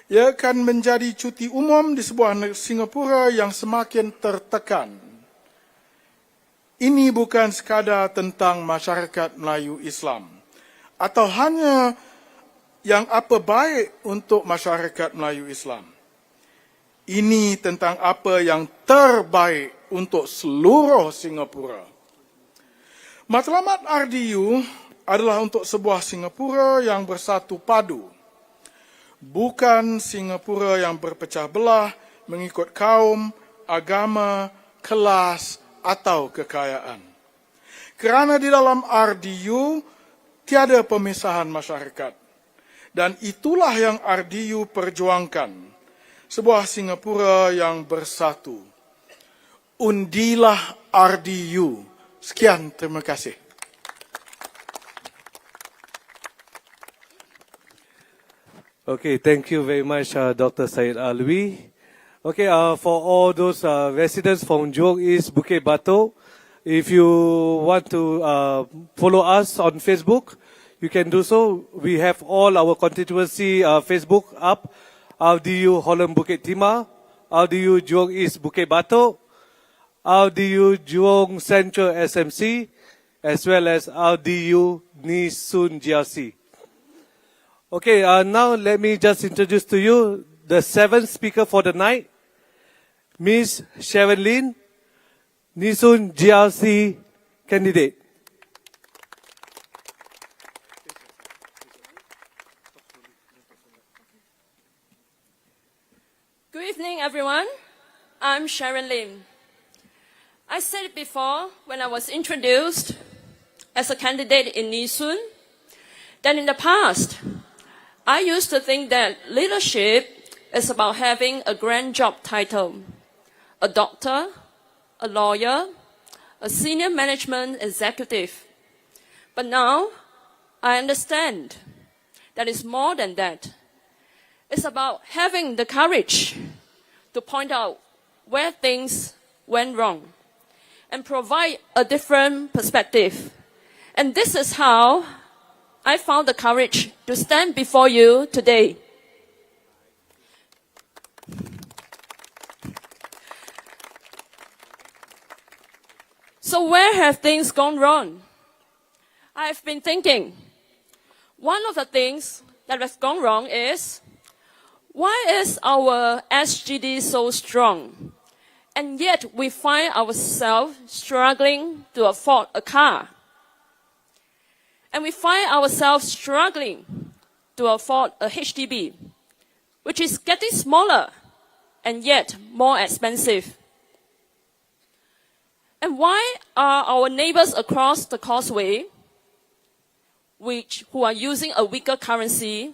Ia akan menjadi cuti umum di sebuah Singapura yang semakin tertekan. Ini bukan sekadar tentang masyarakat Melayu Islam atau hanya yang apa baik untuk masyarakat Melayu Islam. Ini tentang apa yang terbaik untuk seluruh Singapura. Matlamat RDU adalah untuk sebuah Singapura yang bersatu padu. Bukan Singapura yang berpecah belah mengikut kaum, agama, kelas atau kekayaan. Kerana di dalam RDU tiada pemisahan masyarakat. Dan itulah yang RDU perjuangkan. Sebuah Singapura yang bersatu. Undilah RDU. Sekian, terima kasih. Okay, thank you very much, Dr. Said Alwi. Okay, for all those residents from Jurong East, Bukit Batok, if you want to follow us on Facebook, you can do so. We have all our constituency Facebook up, RDU Holland Bukit Timah, RDU Jurong East Bukit Batok, RDU Jurong Central SMC, as well as RDU Nisun GRC. Okay, now let me just introduce to you the seventh speaker for the night, Miss Sharon Lin, Nisun GRC candidate. Good evening, everyone. I'm Sharon Lim. I said it before when I was introduced as a candidate in Nisun, that in the past, I used to think that leadership is about having a grand job title, a doctor, a lawyer, a senior management executive. But now, I understand that it's more than that. It's about having the courage to point out where things went wrong and provide a different perspective. And this is how I found the courage to stand before you today. So where have things gone wrong? I've been thinking, one of the things that has gone wrong is, why is our SGD so strong? And yet we find ourselves struggling to afford a car. And we find ourselves struggling to afford a HDB, which is getting smaller and yet more expensive. And why are our neighbors across the causeway, who are using a weaker currency,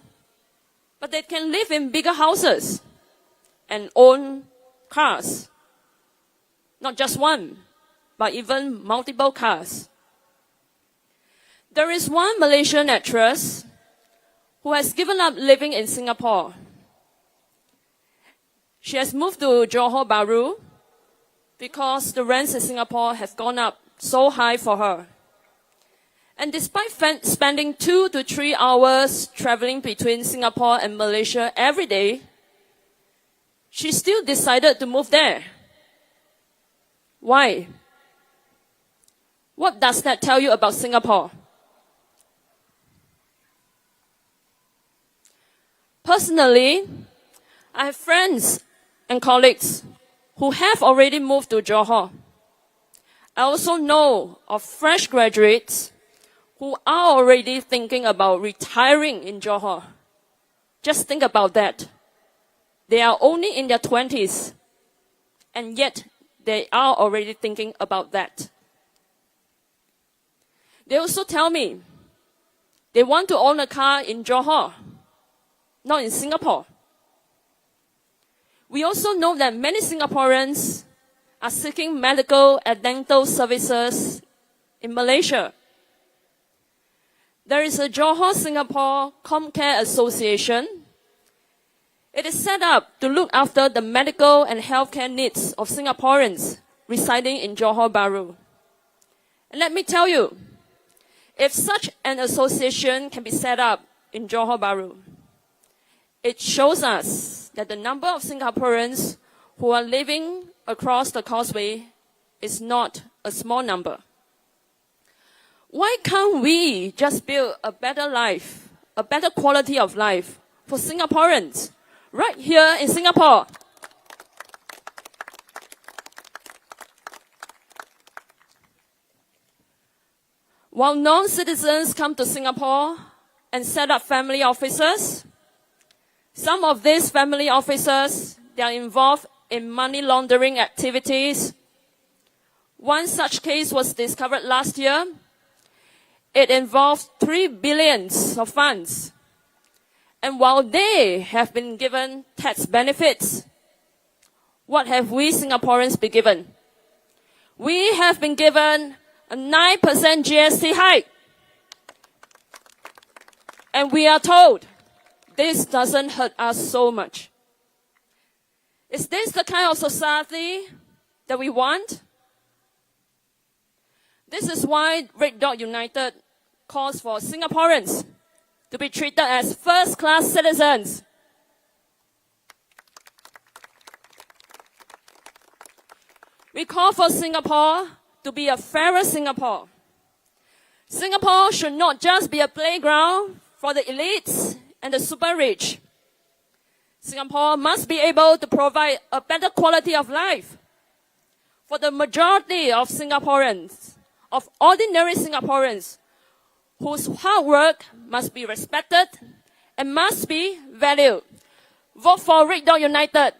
but they can live in bigger houses and own cars? Not just one, but even multiple cars. There is one Malaysian actress who has given up living in Singapore. She has moved to Johor Bahru because the rents in Singapore have gone up so high for her. And despite spending 2 to 3 hours traveling between Singapore and Malaysia every day, she still decided to move there. Why? What does that tell you about Singapore? Personally, I have friends and colleagues who have already moved to Johor. I also know of fresh graduates who are already thinking about retiring in Johor. Just think about that. They are only in their 20s, and yet they are already thinking about that. They also tell me they want to own a car in Johor, not in Singapore. We also know that many Singaporeans are seeking medical and dental services in Malaysia. There is a Johor-Singapore Comcare Association. It is set up to look after the medical and healthcare needs of Singaporeans residing in Johor Bahru. And let me tell you, if such an association can be set up in Johor Bahru, it shows us that the number of Singaporeans who are living across the causeway is not a small number. Why can't we just build a better life, a better quality of life for Singaporeans right here in Singapore? While non-citizens come to Singapore and set up family offices, some of these family officers, they are involved in money laundering activities. One such case was discovered last year. It involved 3 billion of funds. And while they have been given tax benefits, what have we Singaporeans been given? We have been given a 9% GST hike. And we are told this doesn't hurt us so much. Is this the kind of society that we want? This is why Red Dot United calls for Singaporeans to be treated as first-class citizens. We call for Singapore to be a fairer Singapore. Singapore should not just be a playground for the elites and the super rich. Singapore must be able to provide a better quality of life for the majority of Singaporeans of ordinary Singaporeans whose hard work must be respected and must be valued. Vote for Red Dot United.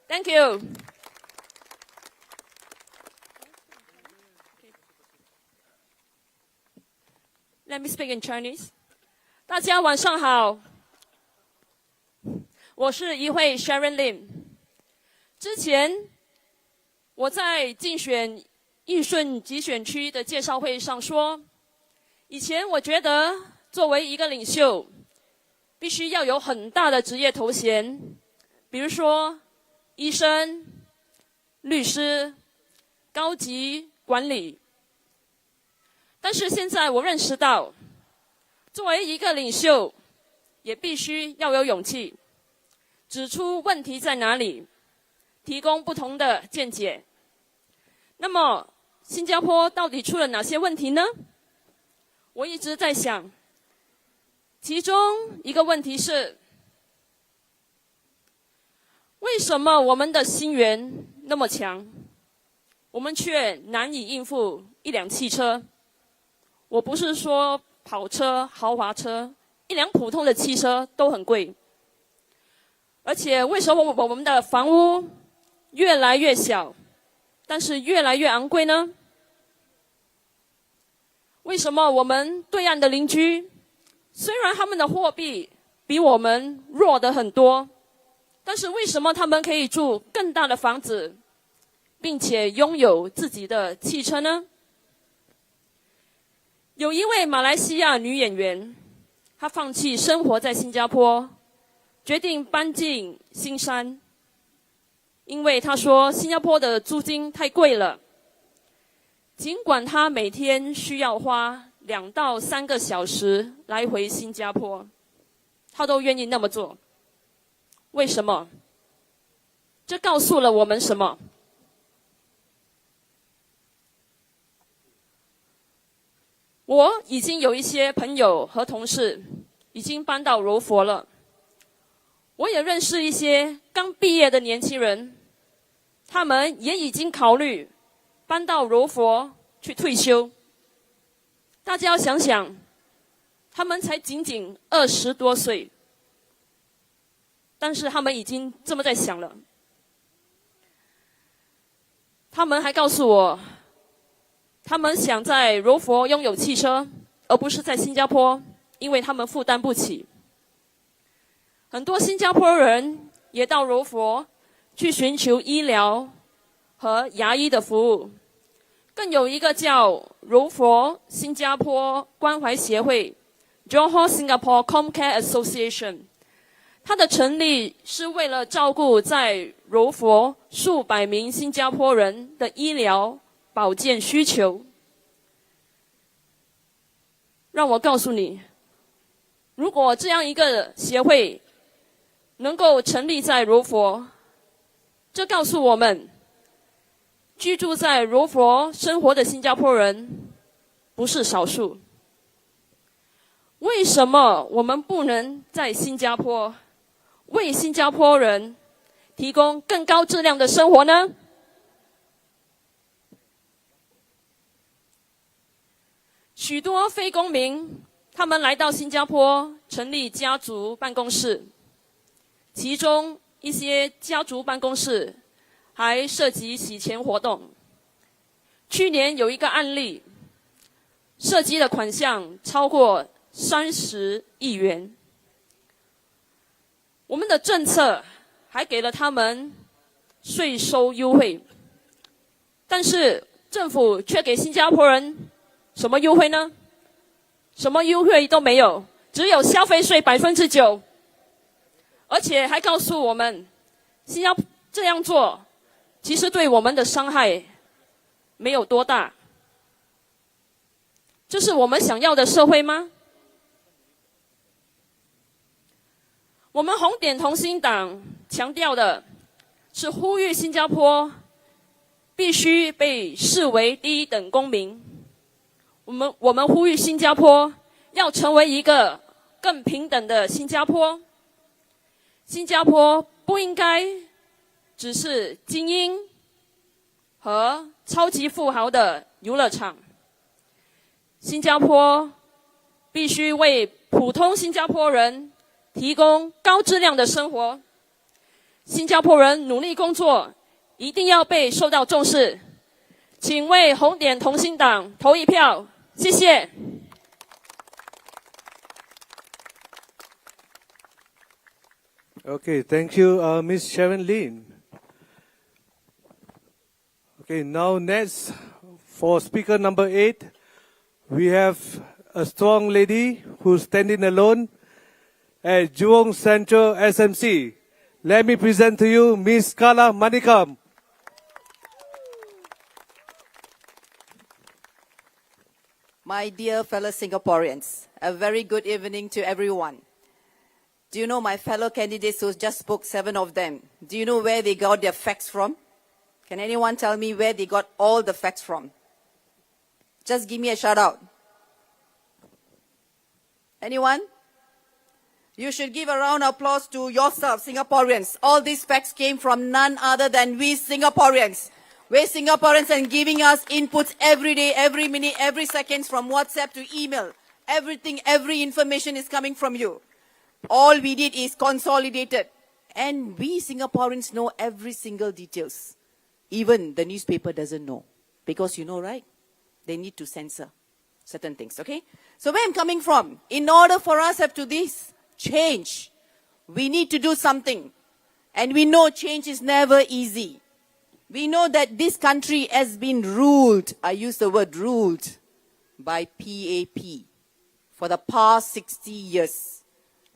Thank you. Let me speak in Chinese. 大家晚上好，我是议会 Sharon Lim。之前我在竞选义顺集选区的介绍会上说，以前我觉得作为一个领袖，必须要有很大的职业头衔，比如说医生、律师、高级管理。但是现在我认识到，作为一个领袖，也必须要有勇气，指出问题在哪里，提供不同的见解。那么，新加坡到底出了哪些问题呢？我一直在想，其中一个问题是，为什么我们的新援那么强，我们却难以应付一辆汽车？我不是说跑车、豪华车，一辆普通的汽车都很贵。而且为什么我们的房屋越来越小，但是越来越昂贵呢？为什么我们对岸的邻居，虽然他们的货币比我们弱得很多，但是为什么他们可以住更大的房子，并且拥有自己的汽车呢？有一位马来西亚女演员，她放弃生活在新加坡，决定搬进新山，因为她说新加坡的租金太贵了。尽管她每天需要花2到3个小时来回新加坡，她都愿意那么做。为什么？这告诉了我们什么？我已经有一些朋友和同事已经搬到柔佛了，我也认识一些刚毕业的年轻人，他们也已经考虑搬到柔佛去退休。大家要想想，他们才仅仅20多岁，但是他们已经这么在想了。他们还告诉我，他们想在柔佛拥有汽车，而不是在新加坡，因为他们负担不起。很多新加坡人也到柔佛去寻求医疗和牙医的服务。更有一个叫柔佛新加坡关怀协会 Johor Singapore Comcare Association， 它的成立是为了照顾在柔佛数百名新加坡人的医疗保健需求。让我告诉你，如果这样一个协会能够成立在柔佛，这告诉我们，居住在柔佛生活的新加坡人不是少数。为什么我们不能在新加坡为新加坡人提供更高质量的生活呢？许多非公民，他们来到新加坡成立家族办公室，其中一些家族办公室还涉及洗钱活动。去年有一个案例，涉及的款项超过30亿元。我们的政策还给了他们税收优惠，但是政府却给新加坡人什么优惠呢？什么优惠都没有，只有消费税9%，而且还告诉我们，新加坡这样做其实对我们的伤害没有多大。这是我们想要的社会吗？我们红点同心党强调的是呼吁新加坡必须被视为第一等公民。我们呼吁新加坡要成为一个更平等的新加坡。新加坡不应该只是精英和超级富豪的游乐场，新加坡必须为普通新加坡人提供高质量的生活。新加坡人努力工作，一定要被受到重视。请为红点同心党投一票，谢谢。Okay, thank you, Ms. Sharon Lin. Okay, now next, for speaker number 8, we have a strong lady who's standing alone at Jurong Central SMC. Let me present to you Ms. Kala Manikam. My dear fellow Singaporeans, a very good evening to everyone. Do you know my fellow candidates who just spoke, 7 of them? Do you know where they got their facts from? Can anyone tell me where they got all the facts from? Just give me a shout out. Anyone? You should give a round of applause to yourself, Singaporeans. All these facts came from none other than we Singaporeans. We're Singaporeans and giving us inputs every day, every minute, every second, from WhatsApp to email. Everything, every information is coming from you. All we did is consolidated. And we Singaporeans know every single details. Even the newspaper doesn't know. Because you know, right? They need to censor certain things, okay? So where I'm coming from, in order for us to have to this change, we need to do something. And we know change is never easy. We know that this country has been ruled, I use the word ruled, by PAP for the past 60 years.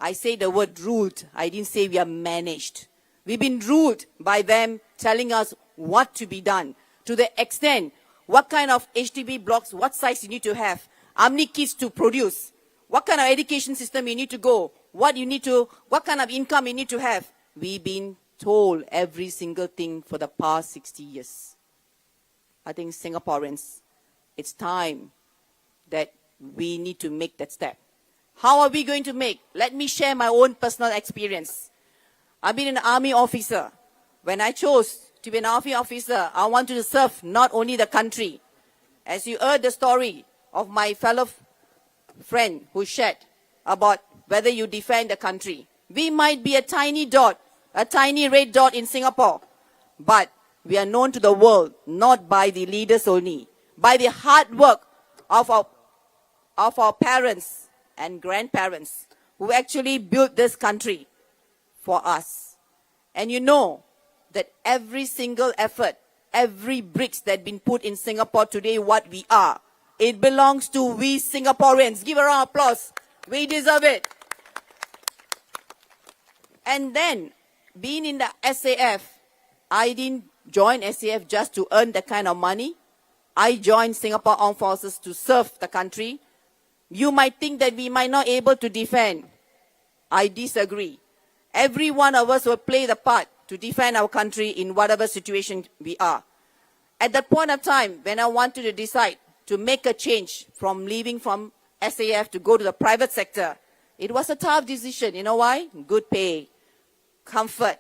I say the word ruled, I didn't say we are managed. We've been ruled by them, telling us what to be done, to the extent what kind of HDB blocks, what size you need to have, how many kids to produce, what kind of education system you need to go, what kind of income you need to have. We've been told every single thing for the past 60 years. I think Singaporeans, it's time that we need to make that step. How are we going to make? Let me share my own personal experience. I've been an army officer. When I chose to be an army officer, I wanted to serve not only the country. As you heard the story of my fellow friend who shared about whether you defend the country. We might be a tiny dot, a tiny red dot in Singapore, but we are known to the world not by the leaders only, by the hard work of our parents and grandparents who actually built this country for us. And you know that every single effort, every bricks that been put in Singapore today, what we are, it belongs to we Singaporeans. Give a round of applause. We deserve it. And then, being in the SAF, I didn't join SAF just to earn that kind of money. I joined Singapore Armed Forces to serve the country. You might think that we might not be able to defend. I disagree. Every one of us will play the part to defend our country in whatever situation we are. At that point of time, when I wanted to decide to make a change from leaving from SAF to go to the private sector, it was a tough decision. You know why? Good pay, comfort,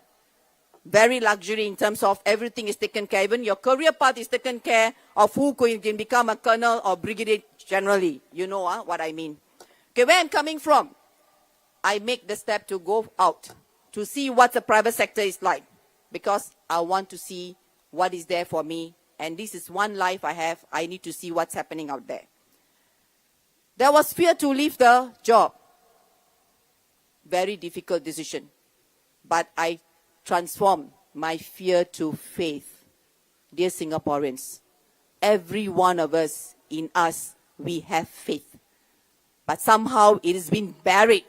very luxury in terms of everything is taken care. Even your career path is taken care of, who can become a colonel or brigadier generally. You know what I mean. Okay, where I'm coming from, I make the step to go out to see what the private sector is like, because I want to see what is there for me. And this is one life I have. I need to see what's happening out there. There was fear to leave the job. Very difficult decision. But I transformed my fear to faith. Dear Singaporeans, every one of us, in us, we have faith. But somehow it has been buried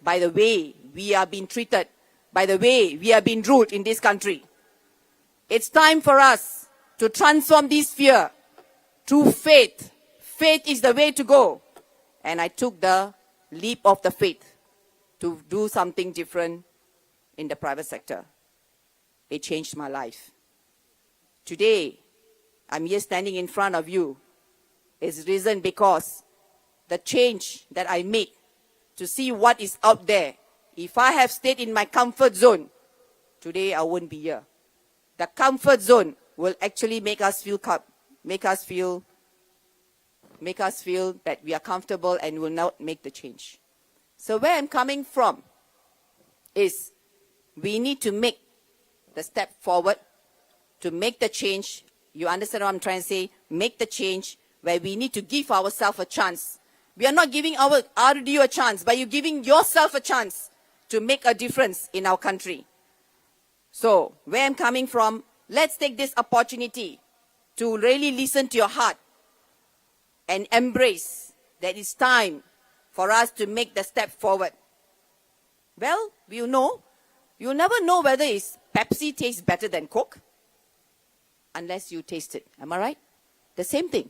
by the way we are being treated, by the way we are being ruled in this country. It's time for us to transform this fear to faith. Faith is the way to go. And I took the leap of the faith to do something different in the private sector. It changed my life. Today, I'm here standing in front of you. It's reason because the change that I made to see what is out there. If I have stayed in my comfort zone, today I wouldn't be here. The comfort zone will actually make us feel make us feel that we are comfortable and will not make the change. So where I'm coming from is we need to make the step forward to make the change. You understand what I'm trying to say? Make the change where we need to give ourselves a chance. We are not giving our RDU a chance, but you're giving yourself a chance to make a difference in our country. So, where I'm coming from, let's take this opportunity to really listen to your heart and embrace that it's time for us to make the step forward. Well, you'll never know whether Pepsi tastes better than Coke unless you taste it. Am I right? The same thing.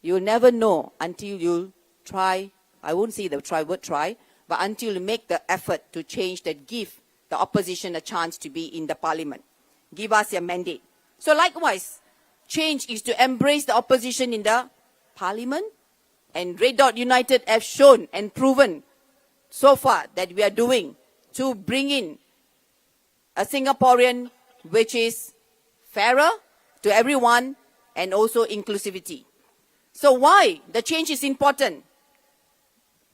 You'll never know until you try. I won't say the word try, but until you make the effort to change that, give the opposition a chance to be in the parliament. Give us your mandate. So likewise, change is to embrace the opposition in the parliament, and Red Dot United have shown and proven so far that we are doing to bring in a Singaporean which is fairer to everyone and also inclusivity. So why the change is important?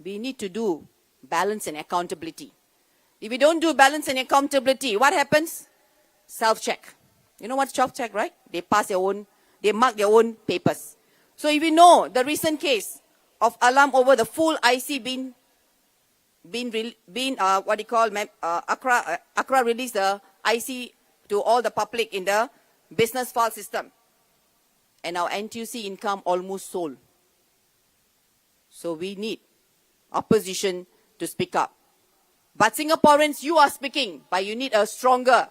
We need to do balance and accountability. If we don't do balance and accountability, what happens? Self-check. You know what's self-check, right? They mark their own papers. So if you know the recent case of alarm over the full IC Accra released the IC to all the public in the business file system. And our NTUC income almost sold. So we need opposition to speak up. But Singaporeans, you are speaking, but you need a stronger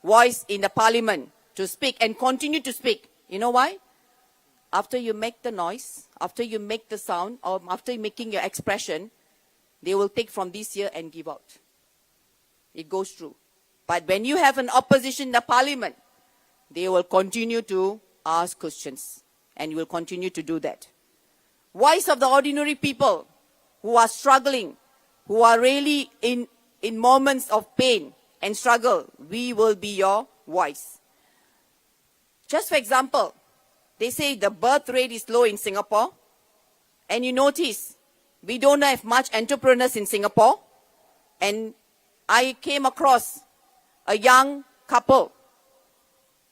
voice in the parliament to speak and continue to speak. You know why? After you make the noise, after you make the sound, or after making your expression, they will take from this year and give out. It goes through. But when you have an opposition in the parliament, they will continue to ask questions, and you will continue to do that. Voice of the ordinary people who are struggling, who are really in moments of pain and struggle, we will be your voice. Just for example, they say the birth rate is low in Singapore, and you notice we don't have much entrepreneurs in Singapore. And I came across a young couple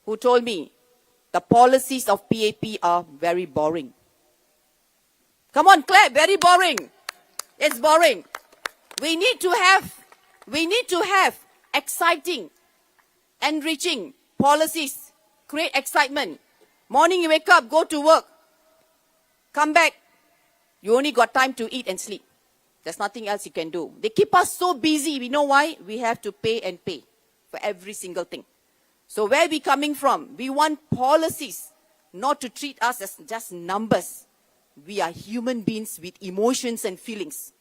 who told me the policies of PAP are very boring. Come on, Claire, very boring. It's boring. We need to have exciting, enriching policies, create excitement. Morning you wake up, go to work, come back, you only got time to eat and sleep. There's nothing else you can do. They keep us so busy. We know why? We have to pay and pay for every single thing. So where are we coming from? We want policies not to treat us as just numbers. We are human beings with emotions and feelings.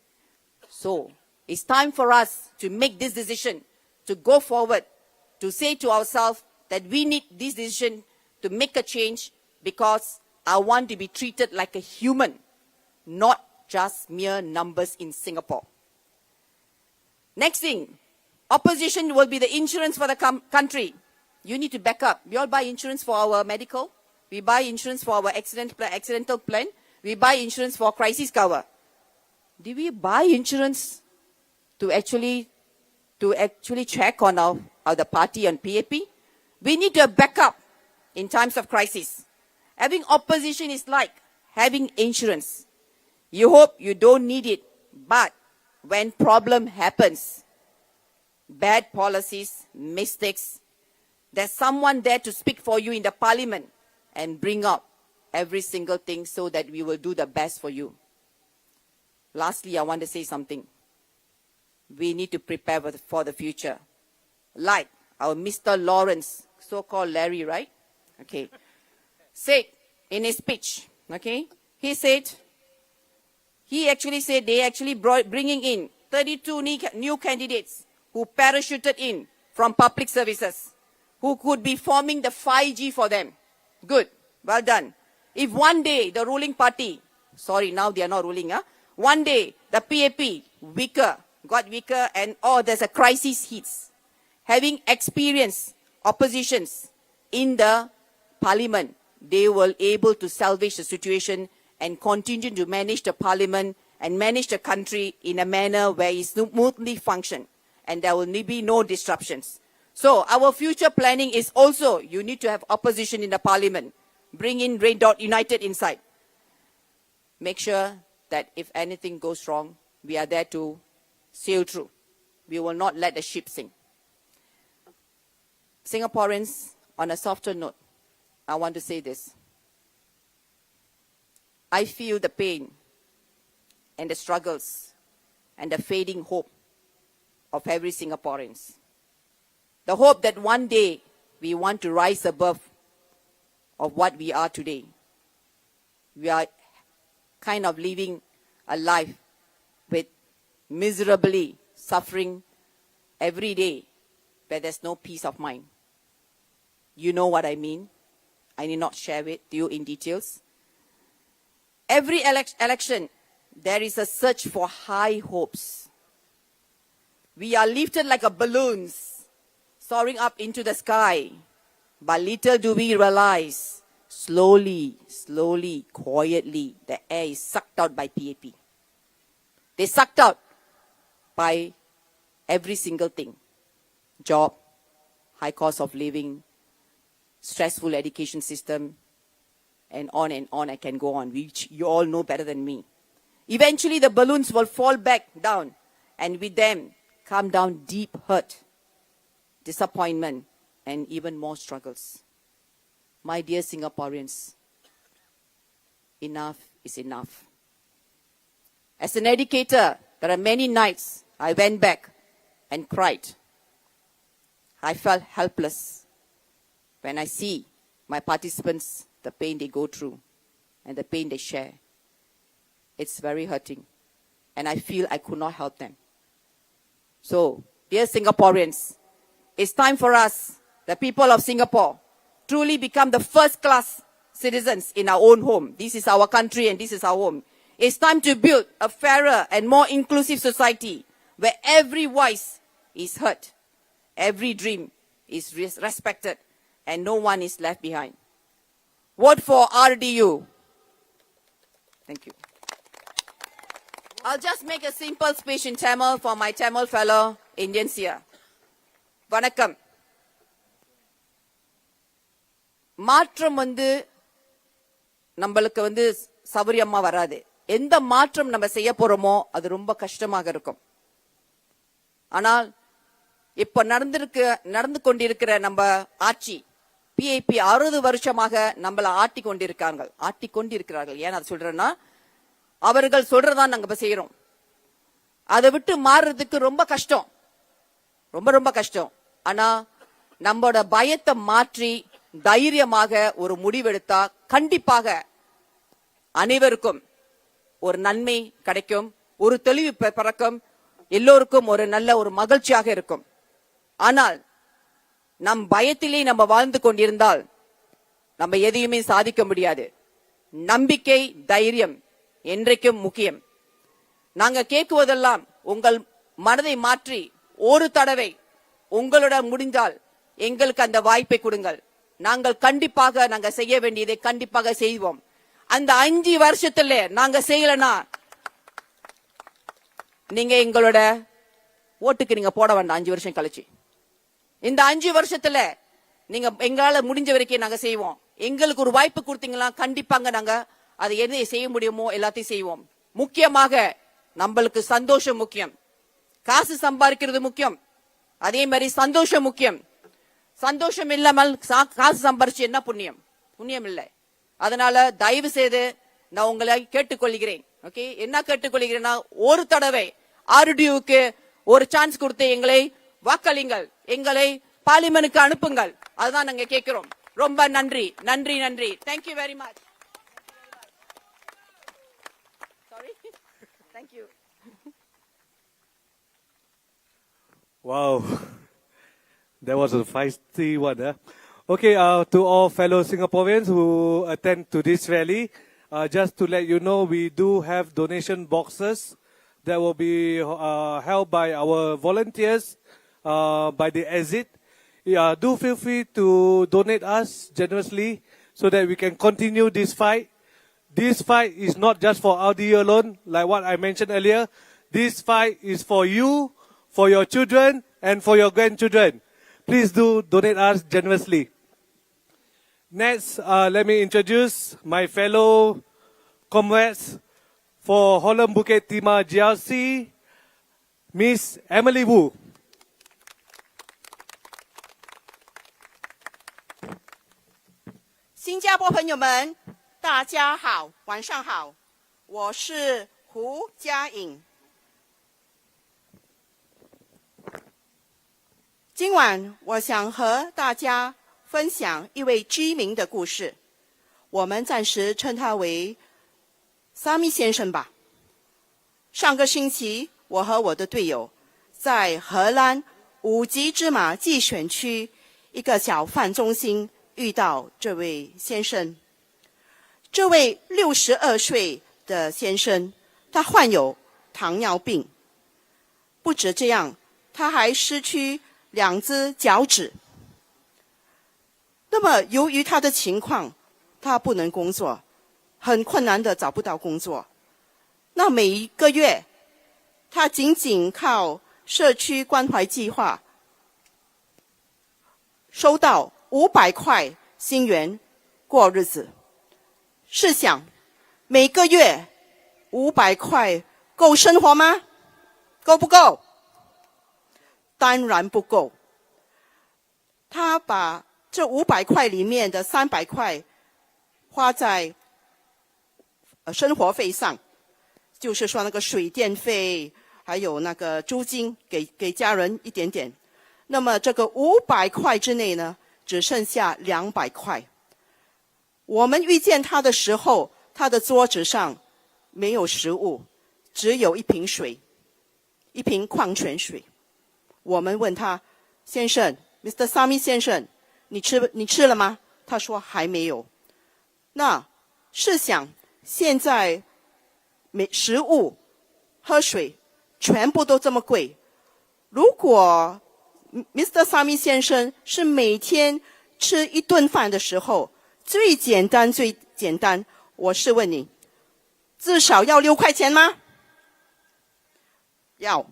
So it's time for us to make this decision, to go forward, to say to ourselves that we need this decision to make a change, because I want to be treated like a human, not just mere numbers in Singapore. Next thing, opposition will be the insurance for the country. You need to back up. We all buy insurance for our medical. We buy insurance for our accidental plan. We buy insurance for crisis cover. Do we buy insurance to actually check on the party on PAP? We need to back up in times of crisis. Having opposition is like having insurance. You hope you don't need it, but when problem happens, bad policies, mistakes, there's someone there to speak for you in the parliament and bring up every single thing so that we will do the best for you. Lastly, I want to say something. We need to prepare for the future. Like our Mr. Lawrence, so-called Larry, right? Okay. Said in his speech, okay, he actually said they actually bringing in 32 new candidates who parachuted in from public services, who could be forming the 5G for them. Good. Well done. If one day the ruling party, sorry, now they are not ruling, one day the PAP got weaker and there's a crisis hits, having experienced oppositions in the parliament, they will able to salvage the situation and continue to manage the parliament and manage the country in a manner where it smoothly function and there will be no disruptions. So our future planning is also, you need to have opposition in the parliament. Bring in Red Dot United inside. Make sure that if anything goes wrong, we are there to sail through. We will not let the ship sink. Singaporeans, on a softer note, I want to say this. I feel the pain and the struggles and the fading hope of every Singaporean. The hope that one day we want to rise above of what we are today. We are kind of living a life with miserably suffering every day where there's no peace of mind. You know what I mean. I need not share with you in details. Every election, there is a search for high hopes. We are lifted like a balloons, soaring up into the sky. But little do we realize, slowly, quietly, the air is sucked out by PAP. They sucked out by every single thing. Job, high cost of living, stressful education system, and on I can go on, which you all know better than me. Eventually the balloons will fall back down, and with them come down deep hurt, disappointment, and even more struggles. My dear Singaporeans, enough is enough. As an educator, there are many nights I went back and cried. I felt helpless when I see my participants, the pain they go through and the pain they share. It's very hurting, and I feel I could not help them. So, dear Singaporeans, it's time for us, the people of Singapore, truly become the first-class citizens in our own home. This is our country and this is our home. It's time to build a fairer and more inclusive society where every voice is heard, every dream is respected, and no one is left behind. Vote for RDU. Thank you. I'll just make a simple speech in Tamil for my Tamil fellow Indians here. Vanakkam. மாற்றம் நம்மளுக்கு சௌரியமா வராது. எந்த மாற்றம் நம்ம செய்ய போறோமோ அது ரொம்ப கஷ்டமாக இருக்கும். ஆனால் இப்ப நடந்து கொண்டிருக்கிற நம்ம ஆட்சி PAP 60 வருஷமாக நம்மள ஆட்டிக்கொண்டிருக்கிறார்கள். ஏன் அதை சொல்றேன்னா, அவர்கள் சொல்றதான் நாங்க இப்ப செய்யறோம். அதை விட்டு மாறுறதுக்கு ரொம்ப கஷ்டம், ரொம்ப கஷ்டம். ஆனா நம்மளோட பயத்தை மாற்றி தைரியமாக ஒரு முடிவெடுத்தா கண்டிப்பாக அனைவருக்கும் ஒரு நன்மை கிடைக்கும், ஒரு தெளிவு பிறக்கும், எல்லோருக்கும் ஒரு நல்ல ஒரு மகிழ்ச்சியாக இருக்கும். ஆனால் நம் பயத்திலே நம்ம வாழ்ந்து கொண்டிருந்தால் நம்ம எதையுமே சாதிக்க முடியாது. நம்பிக்கை, தைரியம் என்றைக்கும் முக்கியம். நாங்க கேட்குவதெல்லாம் உங்கள் மனதை மாற்றி ஒரு தடவை உங்களோட முடிந்தால் எங்களுக்கு அந்த வாய்ப்பை கொடுங்கள். நாங்கள் கண்டிப்பாக நாங்க செய்ய வேண்டியதை கண்டிப்பாக செய்வோம். அந்த 5 வருஷத்துல நாங்க செய்யலனா நீங்க எங்களோட ஓட்டுக்கு நீங்க போட வேண்டாம். 5 வருஷம் கழிச்சு இந்த 5 வருஷத்துல நீங்க எங்களால முடிஞ்ச வரைக்கும் நாங்க செய்வோம். எங்களுக்கு ஒரு வாய்ப்பு கொடுத்தீங்களா கண்டிப்பாங்க நாங்க அதை எதை செய்ய முடியுமோ எல்லாத்தையும் செய்வோம். முக்கியமாக நம்மளுக்கு சந்தோஷம் முக்கியம். காசு சம்பாதிக்கிறது முக்கியம், அதே மாதிரி சந்தோஷம் முக்கியம். சந்தோஷம் இல்லாமல் காசு சம்பாரிச்சு என்ன புண்ணியம்? புண்ணியம் இல்லை. அதனால தயவு செய்து நான் உங்களை கேட்டுக்கொள்கிறேன். ஓகே, என்ன கேட்டுக்கொள்கிறேன்னா, ஒரு தடவை RDUக்கு ஒரு சான்ஸ் கொடுத்து எங்களை வாக்களிங்கள், எங்களை பார்லிமென்ட்க்கு அனுப்புங்கள். அதுதான் நாங்க கேட்கிறோம். ரொம்ப நன்றி. Thank you very much. Sorry. Thank you. Wow. That was a feisty one. Okay, to all fellow Singaporeans who attend to this rally, just to let you know, we do have donation boxes that will be held by our volunteers by the exit. Do feel free to donate us generously so that we can continue this fight. this fight is not just for RDU alone, like what I mentioned earlier. This fight is for you, for your children, and for your grandchildren. Please do donate us generously. Next, let me introduce my fellow comrades for Holland Bukit Timah GRC, Miss Emily Wu. 新加坡朋友们，大家好，晚上好，我是胡佳颖。今晚我想和大家分享一位居民的故事，我们暂时称他为沙米先生吧。上个星期，我和我的队友在荷兰5级芝麻季选区一个小贩中心遇到这位先生。这位62岁的先生，他患有糖尿病。不止这样，他还失去2只脚趾。那么由于他的情况，他不能工作，很困难的找不到工作。那每一个月，他仅仅靠社区关怀计划收到500块新元过日子。试想，每个月500块够生活吗？够不够？当然不够。他把这500块里面的300块花在生活费上，就是说那个水电费，还有那个租金，给家人一点点。那么这个500块之内呢，只剩下200块。我们遇见他的时候，他的桌子上没有食物，只有一瓶水，一瓶矿泉水。我们问他，先生 ，Mr. Sami 先生，你吃了吗？他说还没有。那试想，现在食物、喝水全部都这么贵，如果 Mr. Sami 先生是每天吃1顿饭的时候，最简单，我是问你，至少要6块钱吗？要。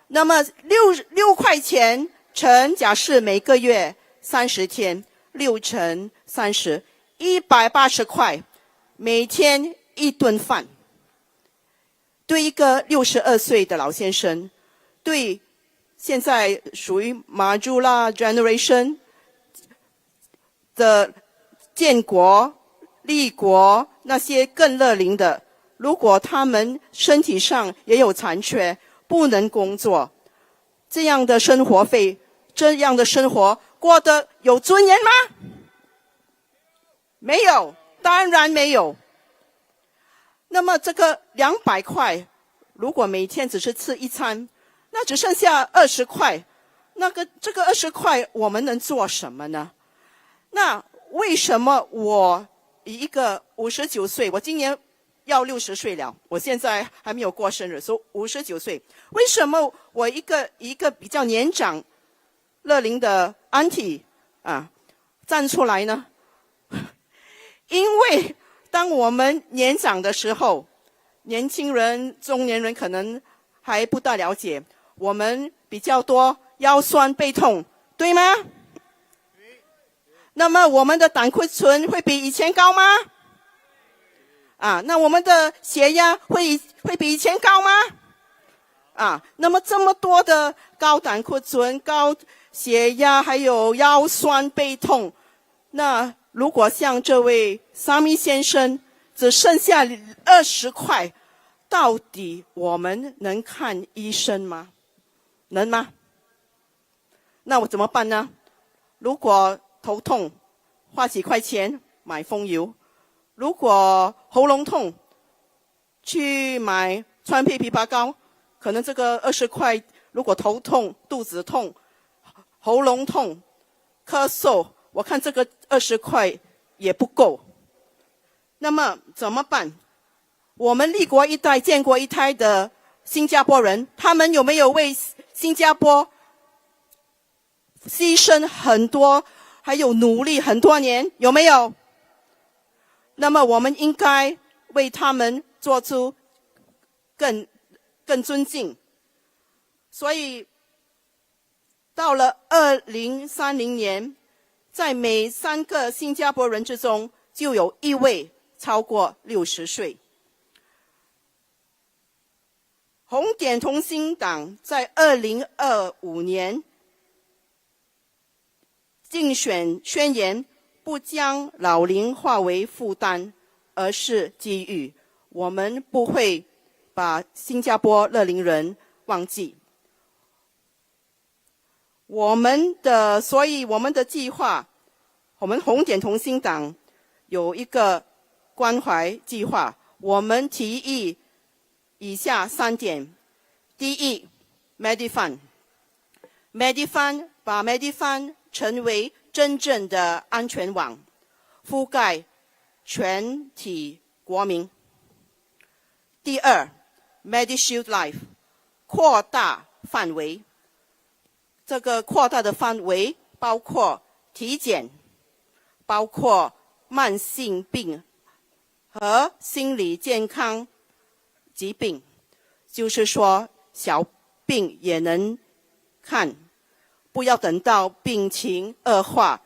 那么6块钱乘假设每个月30天，6乘30，180块，每天1顿饭。对一个62岁的老先生，对现在属于 Majula Generation 的建国、立国那些更乐龄的，如果他们身体上也有残缺，不能工作，这样的生活费，这样的生活过得有尊严吗？没有，当然没有。那么这个200块，如果每天只是吃1餐，那只剩下20块。这个20块我们能做什么呢？那为什么我一个59岁，我今年要60岁了，我现在还没有过生日，所以59岁。为什么我一个比较年长乐龄的 auntie 站出来呢？因为当我们年长的时候，年轻人、中年人可能还不大了解，我们比较多腰酸背痛，对吗？那么我们的胆固醇会比以前高吗？那我们的血压会比以前高吗？那么这么多的高胆固醇、高血压，还有腰酸背痛，那如果像这位沙米先生只剩下20块，到底我们能看医生吗？能吗？那我怎么办呢？如果头痛，花几块钱买风油；如果喉咙痛，去买川贝枇杷膏。可能这个20块，如果头痛、肚子痛、喉咙痛、咳嗽，我看这个20块也不够。那么怎么办？我们立国一代、建国一代的新加坡人，他们有没有为新加坡牺牲很多，还有努力很多年？有没有？那么我们应该为他们做出更尊敬。所以到了2030年，在每3个新加坡人之中就有1位超过60岁。红点同心党在2025年竞选宣言，不将老龄化为负担，而是机遇。我们不会把新加坡乐龄人忘记。所以我们的计划，我们红点同心党有一个关怀计划，我们提议以下3点。第一 ，Medifund， 把 Medifund 成为真正的安全网，覆盖全体国民。第二 ，Medishield Life， 扩大范围。这个扩大的范围包括体检，包括慢性病和心理健康疾病，就是说小病也能看，不要等到病情恶化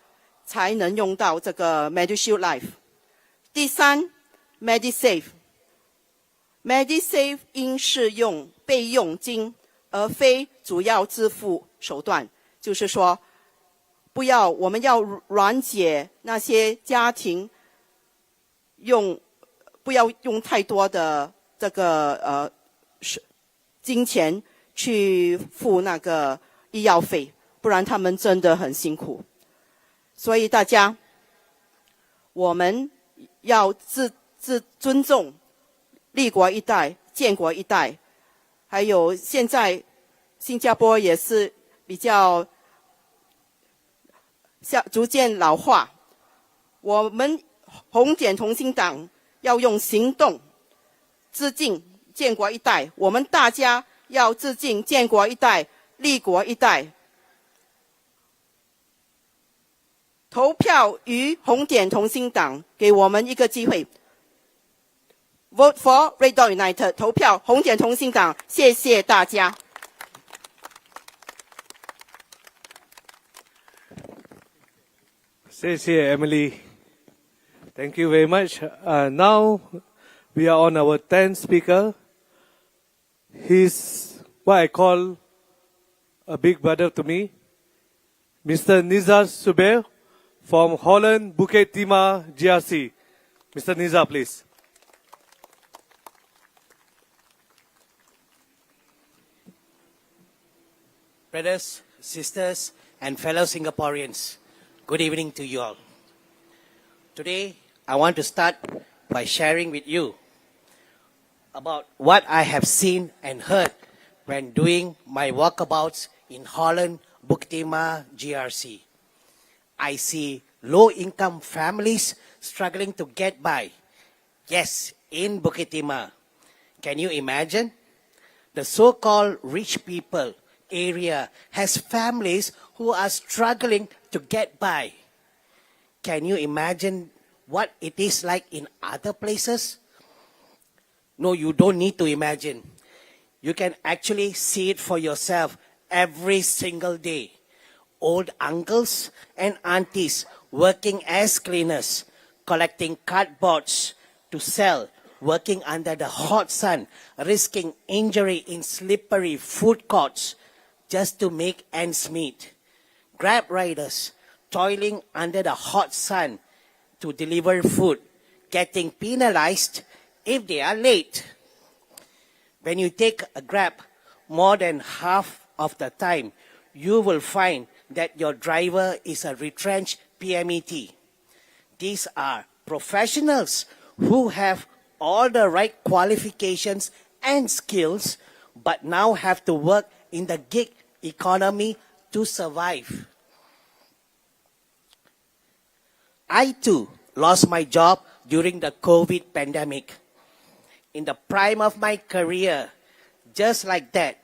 才能用到这个 Medishield Life。第三 ，MediSave 应适用备用金，而非主要支付手段，就是说，我们要缓解那些家庭不要用太多的这个金钱去付那个医药费，不然他们真的很辛苦。所以大家，我们要尊重立国一代、建国一代，还有现在新加坡也是比较逐渐老化，我们红点同心党要用行动致敬建国一代，我们大家要致敬建国一代、立国一代。投票于红点同心党，给我们一个机会。Vote for Red Dot United， 投票红点同心党，谢谢大家。谢谢 Emily. Thank you very much. Now we are on our 10th speaker. He's what I call a big brother to me, Mr. Nizar Subair from Holland, Bukit, GRC. Mr. Nizar, please. Brothers, sisters, and fellow Singaporeans, good evening to you all. Today, I want to start by sharing with you about what I have seen and heard when doing my walkabouts in Holland, Bukit, GRC. I see low-income families struggling to get by. Yes, in Bukit. Can you imagine? The so-called rich people area has families who are struggling to get by. Can you imagine what it is like in other places? No, you don't need to imagine. You can actually see it for yourself every single day. Old uncles and aunties working as cleaners, collecting cardboards to sell, working under the hot sun, risking injury in slippery food courts just to make ends meet. Grab riders toiling under the hot sun to deliver food, getting penalized if they are late. When you take a Grab, more than half of the time, you will find that your driver is a retrenched PMET. These are professionals who have all the right qualifications and skills, but now have to work in the gig economy to survive. I too lost my job during the COVID pandemic. In the prime of my career, just like that,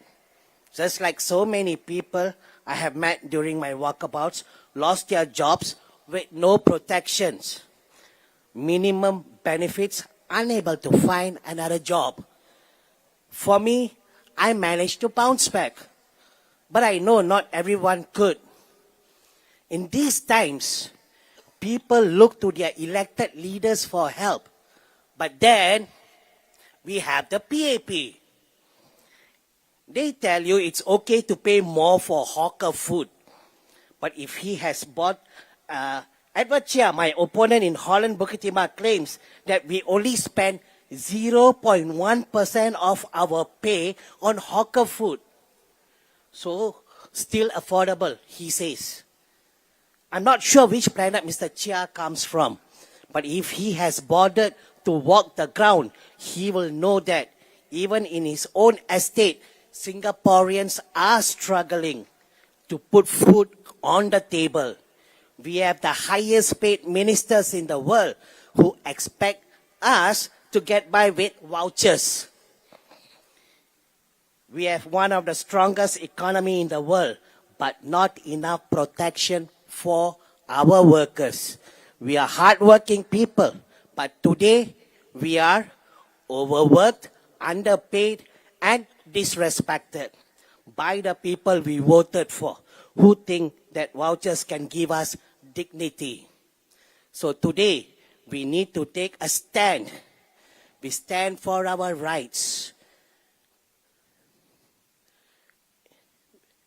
just like so many people I have met during my walkabouts, lost their jobs with no protections. Minimum benefits unable to find another job. For me, I managed to bounce back. But I know not everyone could. In these times, people look to their elected leaders for help. But then, we have the PAP. They tell you it's okay to pay more for hawker food. But if he has bought, Edward Chia, my opponent in Holland, Bukit, claims that we only spend 0.1% of our pay on hawker food. So, still affordable, he says. I'm not sure which planet Mr. Chia comes from, but if he has bothered to walk the ground, he will know that even in his own estate, Singaporeans are struggling to put food on the table. We have the highest paid ministers in the world who expect us to get by with vouchers. We have one of the strongest economy in the world, but not enough protection for our workers. We are hardworking people, but today we are overworked, underpaid, and disrespected by the people we voted for, who think that vouchers can give us dignity. So today, we need to take a stand. We stand for our rights.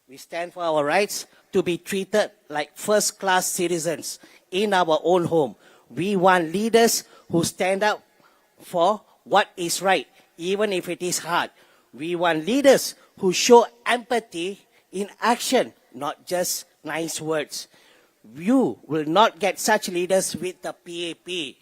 We stand for our rights to be treated like first-class citizens in our own home. We want leaders who stand up for what is right, even if it is hard. We want leaders who show empathy in action, not just nice words. You will not get such leaders with the PAP.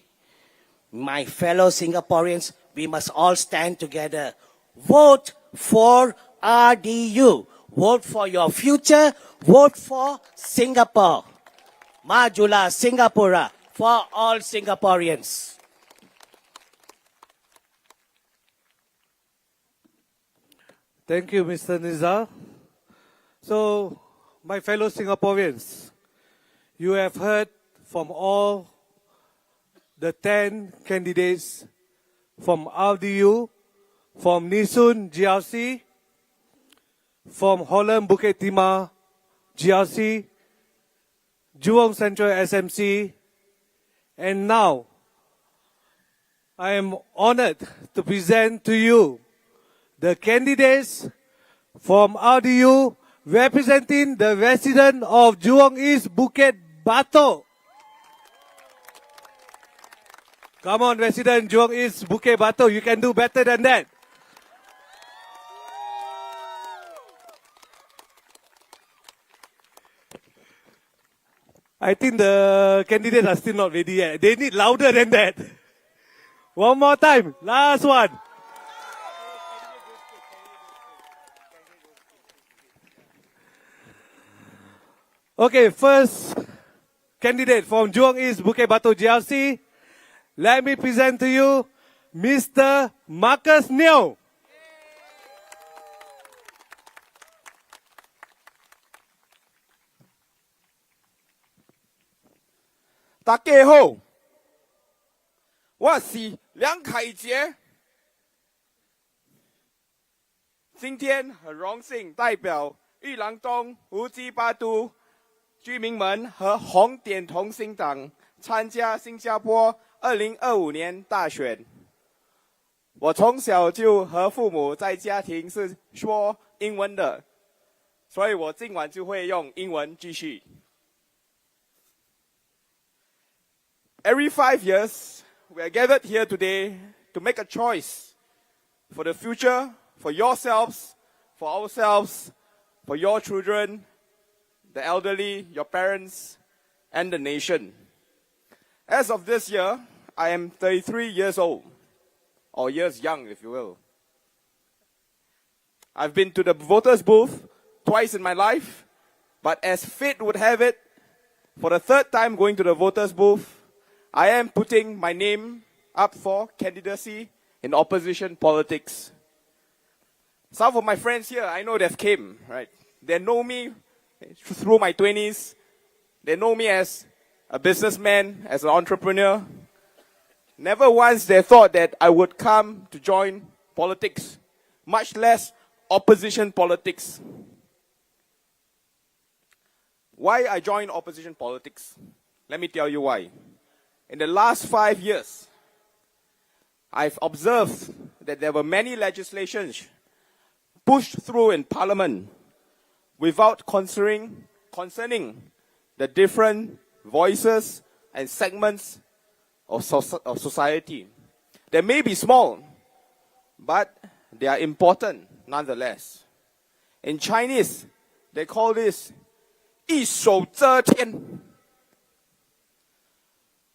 My fellow Singaporeans, we must all stand together. Vote for RDU. Vote for your future. Vote for Singapore. Majulah Singapura for all Singaporeans. Thank you, Mr. Nizar. So, my fellow Singaporeans, you have heard from all the 10 candidates from RDU, from Nisun GRC, from Holland Bukit Timah GRC, Jurong Central SMC, and now I am honored to present to you the candidates from RDU representing the resident of Jurong East Bukit Batok. Come on, resident Jurong East Bukit Batok, you can do better than that. I think the candidates are still not ready yet. They need louder than that. One more time, last one. Okay, first candidate from Jurong East Bukit Batok GRC. Let me present to you Mr. Marcus Neo. Đại家好，我是梁凯杰。今天很荣幸代表玉兰东、胡基巴都居民们和红点同心党参加新加坡2025年大选。我从小就和父母在家庭是说英文的，所以我今晚就会用英文继续。Every 5 years, we are gathered here today to make a choice for the future, for yourselves, for ourselves, for your children, the elderly, your parents, and the nation. As of this year, I am 33 years old, or years young, if you will. I've been to the voters' booth twice in my life, but as fate would have it, for the third time going to the voters' booth, I am putting my name up for candidacy in opposition politics. Some of my friends here, I know they've came, right? They know me through my 20s. They know me as a businessman, as an entrepreneur. Never once they thought that I would come to join politics, much less opposition politics. Why I joined opposition politics? Let me tell you why. In the last 5 years, I've observed that there were many legislations pushed through in Parliament without concerning the different voices and segments of society. They may be small, but they are important nonetheless. In Chinese, they call this 一手遮天.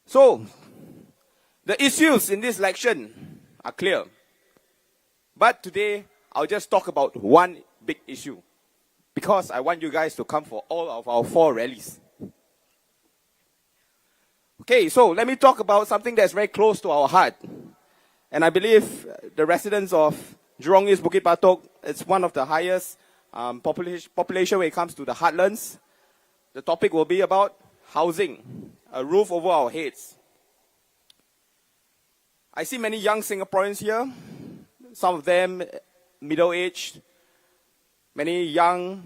So, the issues in this election are clear. But today, I'll just talk about one big issue, because I want you guys to come for all of our 4 rallies. Okay, so let me talk about something that's very close to our heart. And I believe the residents of Jurong East, Bukit Batok, it's one of the highest population when it comes to the heartlands. The topic will be about housing, a roof over our heads. I see many young Singaporeans here, some of them middle-aged, many young,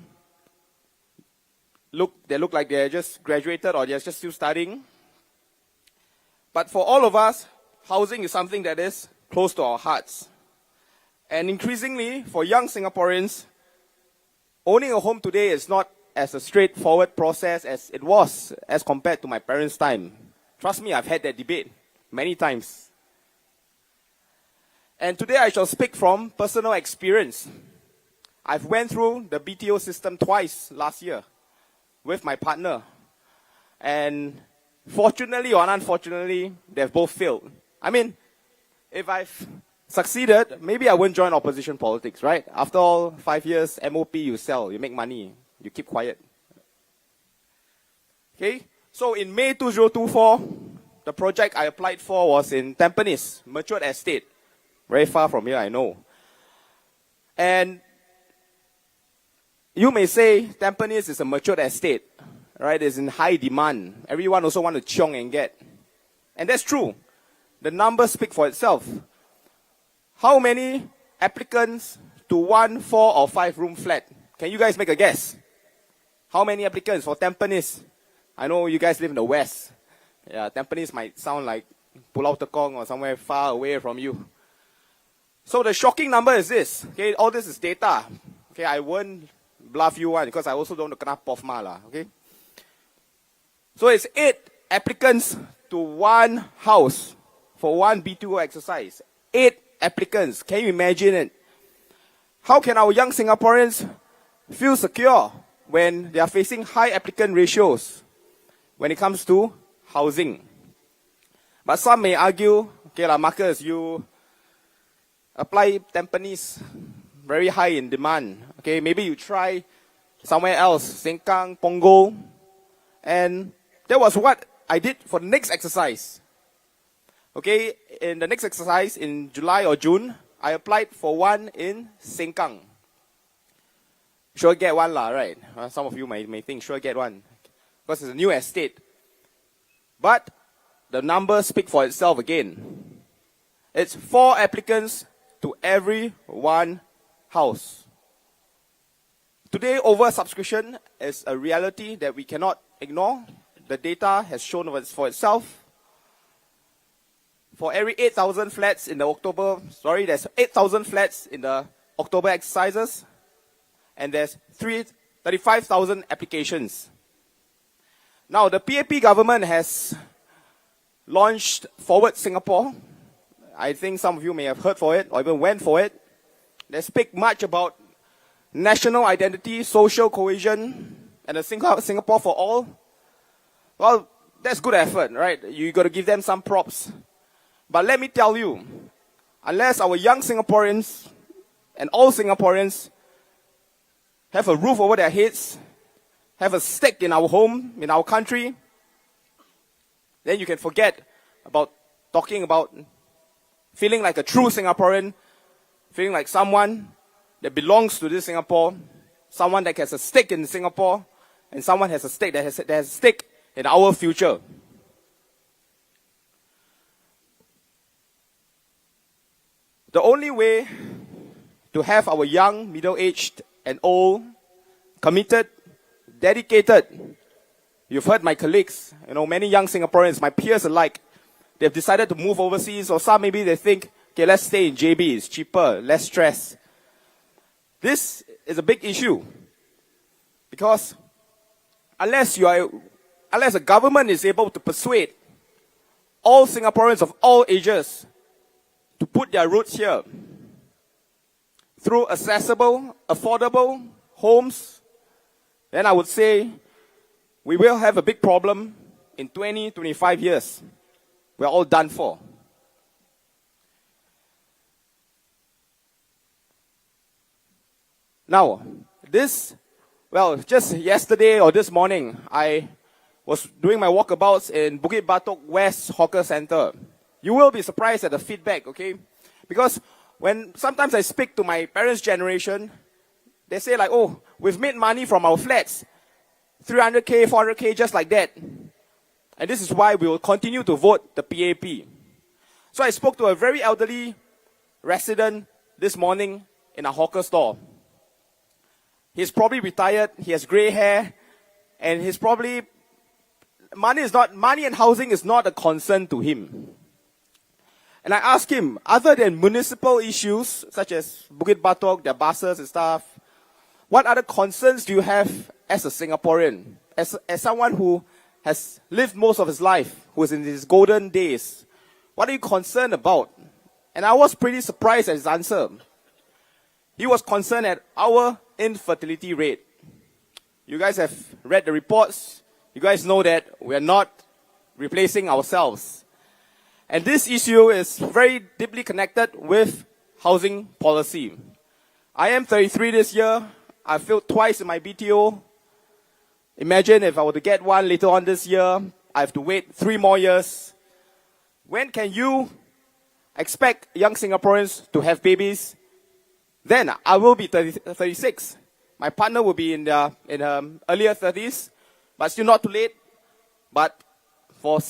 they look like they're just graduated or they're just still studying. But for all of us, housing is something that is close to our hearts. And increasingly, for young Singaporeans, owning a home today is not as a straightforward process as it was as compared to my parents' time. Trust me, I've had that debate many times. And today I shall speak from personal experience. I've went through the BTO system twice last year with my partner. And fortunately or unfortunately, they've both failed. I mean, if I've succeeded, maybe I wouldn't join opposition politics, right? After all, 5 years, MOP, you sell, you make money, you keep quiet. Okay, so in May 2024, the project I applied for was in Tampines, matured estate. Very far from here, I know. And you may say Tampines is a matured estate, right? It's in high demand. Everyone also want to chiong and get. And that's true. The numbers speak for itself. How many applicants to 1, 4 or 5 room flat? Can you guys make a guess? How many applicants for Tampines? I know you guys live in the west. Yeah, Tampines might sound like Pulau Tekong or somewhere far away from you. So the shocking number is this. Okay, all this is data. Okay, I won't bluff you one because I also don't want to kena POFMA lah. Okay. So it's 8 applicants to 1 house for 1 B2O exercise. 8 applicants. Can you imagine it? How can our young Singaporeans feel secure when they are facing high applicant ratios when it comes to housing? But some may argue, okay lah, Marcus, you apply Tampines, very high in demand. Okay, maybe you try somewhere else, Sengkang, Punggol. And that was what I did for the next exercise. Okay, in the next exercise in July or June, I applied for one in Sengkang. Sure get one lah, right? Some of you may think sure get one. Because it's a new estate. But the numbers speak for itself again. It's 4 applicants to every 1 house. Today, oversubscription is a reality that we cannot ignore. The data has shown for itself. For every 8,000 flats in the there's 8,000 flats in the October exercises, and there's 35,000 applications. Now, the PAP government has launched Forward Singapore. I think some of you may have heard for it or even went for it. They speak much about national identity, social cohesion, and a Singapore for all. Well, that's good effort, right? You got to give them some props. But let me tell you, unless our young Singaporeans and all Singaporeans have a roof over their heads, have a stake in our home, in our country, then you can forget about talking about feeling like a true Singaporean, feeling like someone that belongs to this Singapore, someone that has a stake in Singapore, and someone has a stake that has a stake in our future. The only way to have our young, middle-aged, and old, committed, dedicated, you've heard my colleagues, many young Singaporeans, my peers alike, they've decided to move overseas, or some maybe they think, okay, let's stay in JB, it's cheaper, less stress. This is a big issue, because unless a government is able to persuade all Singaporeans of all ages to put their roots here through accessible, affordable homes, then I would say we will have a big problem in 20, 25 years. We're all done for. Now, just yesterday or this morning, I was doing my walkabouts in Bukit Batok West Hawker Center. You will be surprised at the feedback, okay? Because when sometimes I speak to my parents' generation, they say like, oh, we've made money from our flats. 300K, 400K, just like that. And this is why we will continue to vote the PAP. So I spoke to a very elderly resident this morning in a hawker store. He's probably retired, he has grey hair, and he's probably, money and housing is not a concern to him. And I asked him, other than municipal issues, such as Bukit Batok, their buses and stuff, what other concerns do you have as a Singaporean? As someone who has lived most of his life, who is in his golden days, what are you concerned about? And I was pretty surprised at his answer. He was concerned at our infertility rate. You guys have read the reports. You guys know that we are not replacing ourselves. And this issue is very deeply connected with housing policy. I am 33 this year. I failed twice in my BTO. Imagine if I were to get one later on this year, I have to wait 3 more years. When can you expect young Singaporeans to have babies? Then I will be 36. My partner will be in her earlier 30s, but still not too late. But for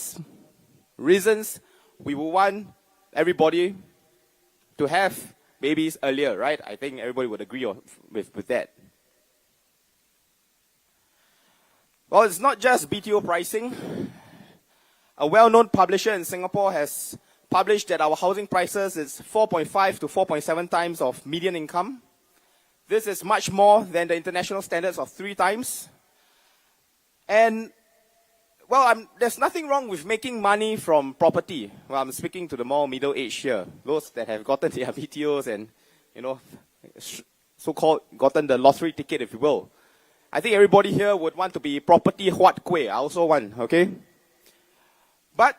reasons, we will want everybody to have babies earlier, right? I think everybody would agree with that. Well, it's not just BTO pricing. A well-known publisher in Singapore has published that our housing prices is 4.5 to 4.7 times of median income. This is much more than the international standards of 3 times. And, well, there's nothing wrong with making money from property. Well, I'm speaking to the more middle-aged here, those that have gotten their BTOs and, so-called gotten the lottery ticket, if you will. I think everybody here would want to be property huat kueh. I also want, okay? But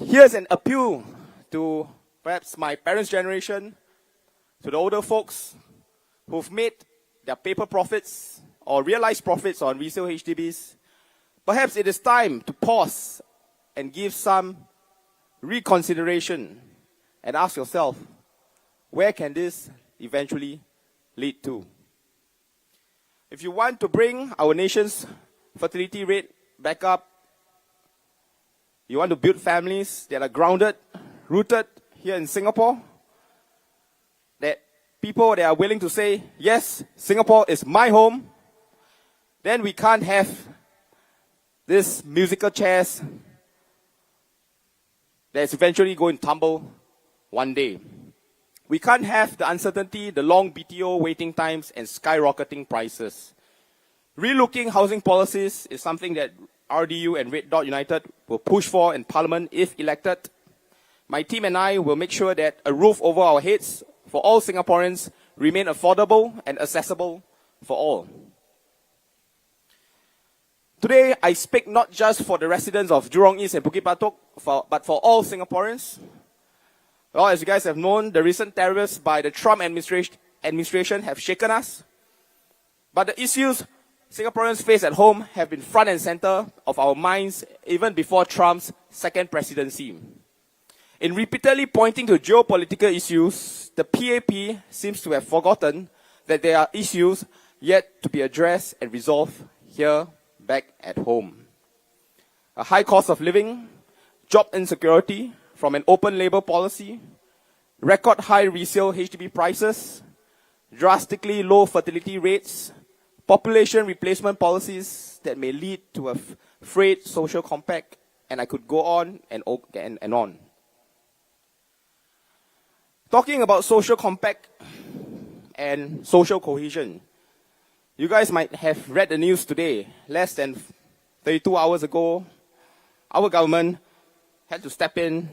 here's an appeal to perhaps my parents' generation, to the older folks who've made their paper profits or realized profits on resale HDBs. Perhaps it is time to pause and give some reconsideration and ask yourself, where can this eventually lead to? If you want to bring our nation's fertility rate back up, you want to build families that are grounded, rooted here in Singapore, that people that are willing to say, yes, Singapore is my home, then we can't have this musical chairs that's eventually going to tumble one day. We can't have the uncertainty, the long BTO waiting times, and skyrocketing prices. Relooking housing policies is something that RDU and Red Dot United will push for in Parliament if elected. My team and I will make sure that a roof over our heads for all Singaporeans remain affordable and accessible for all. Today, I speak not just for the residents of Jurong East and Bukit Batok, but for all Singaporeans. Well, as you guys have known, the recent tariffs by the Trump administration have shaken us. But the issues Singaporeans face at home have been front and center of our minds even before Trump's second presidency. In repeatedly pointing to geopolitical issues, the PAP seems to have forgotten that there are issues yet to be addressed and resolved here back at home. A high cost of living, job insecurity from an open labour policy, record high resale HDB prices, drastically low fertility rates, population replacement policies that may lead to a frayed social compact, and I could go on and on. Talking about social compact and social cohesion, you guys might have read the news today. Less than 32 hours ago, our government had to step in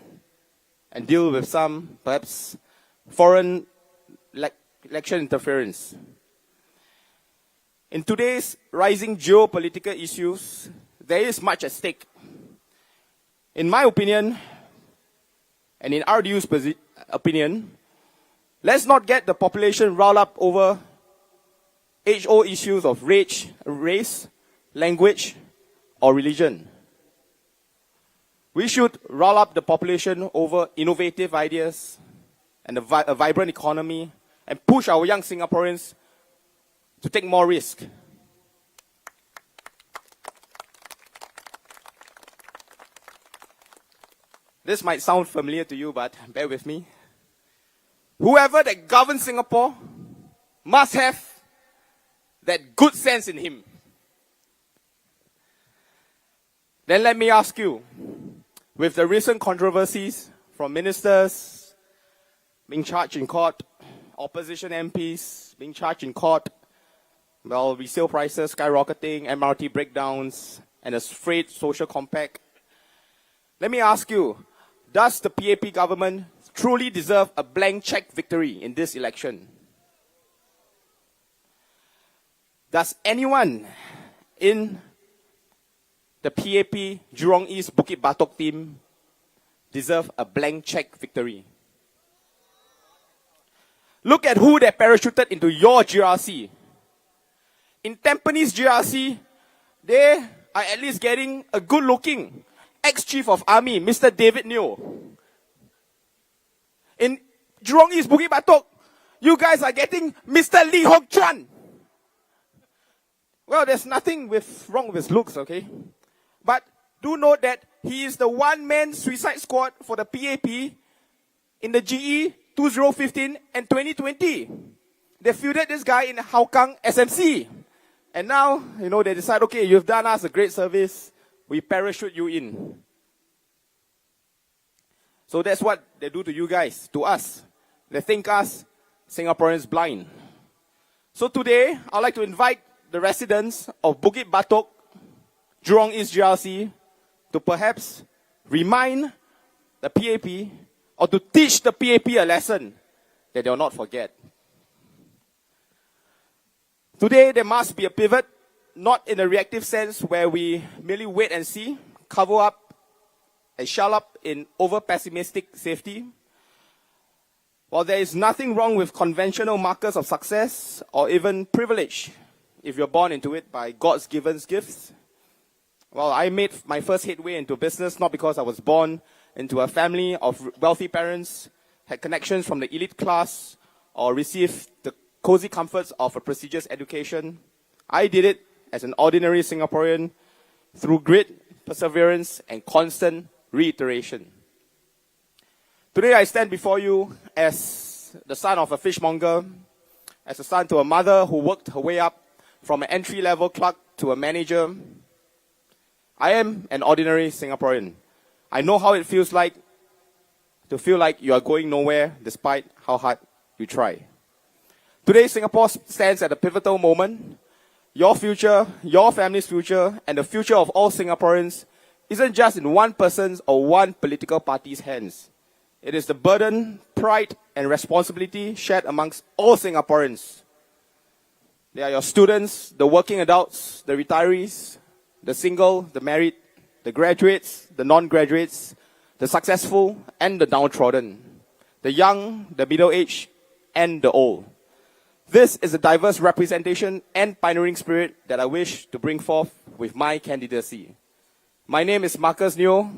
and deal with some, perhaps, foreign election interference. In today's rising geopolitical issues, there is much at stake. In my opinion, and in RDU's opinion, let's not get the population riled up over age-old issues of race, language, or religion. We should rile up the population over innovative ideas and a vibrant economy and push our young Singaporeans to take more risk. This might sound familiar to you, but bear with me. Whoever that governs Singapore must have that good sense in him. Then let me ask you, with the recent controversies from ministers being charged in court, opposition MPs being charged in court, well, resale prices skyrocketing, MRT breakdowns, and a frayed social compact, let me ask you, does the PAP government truly deserve a blank check victory in this election? Does anyone in the PAP Jurong East Bukit Batok team deserve a blank check victory? Look at who they parachuted into your GRC. In Tampines GRC, they are at least getting a good-looking ex-chief of army, Mr. David Neo. In Jurong East Bukit Batok, you guys are getting Mr. Lee Hock Chuan. Well, there's nothing wrong with his looks, okay? But do note that he is the one-man suicide squad for the PAP in the GE2015 and 2020. They fielded this guy in Hougang SMC. And now, they decide, okay, you've done us a great service. We parachute you in. So that's what they do to you guys, to us. They think us Singaporeans blind. So today, I'd like to invite the residents of Bukit Batok, Jurong East GRC, to perhaps remind the PAP or to teach the PAP a lesson that they will not forget. Today, there must be a pivot, not in a reactive sense where we merely wait and see, cover up and shell up in over-pessimistic safety. While there is nothing wrong with conventional markers of success or even privilege, if you're born into it by God's given gifts. Well, I made my first headway into business not because I was born into a family of wealthy parents, had connections from the elite class, or received the cozy comforts of a prestigious education. I did it as an ordinary Singaporean through grit, perseverance, and constant reiteration. Today I stand before you as the son of a fishmonger, as a son to a mother who worked her way up from an entry-level clerk to a manager. I am an ordinary Singaporean. I know how it feels like to feel like you are going nowhere despite how hard you try. Today, Singapore stands at a pivotal moment. Your future, your family's future, and the future of all Singaporeans isn't just in one person's or one political party's hands. It is the burden, pride, and responsibility shared amongst all Singaporeans. They are your students, the working adults, the retirees, the single, the married, the graduates, the non-graduates, the successful and the downtrodden, the young, the middle-aged, and the old. This is a diverse representation and pioneering spirit that I wish to bring forth with my candidacy. My name is Marcus Neo.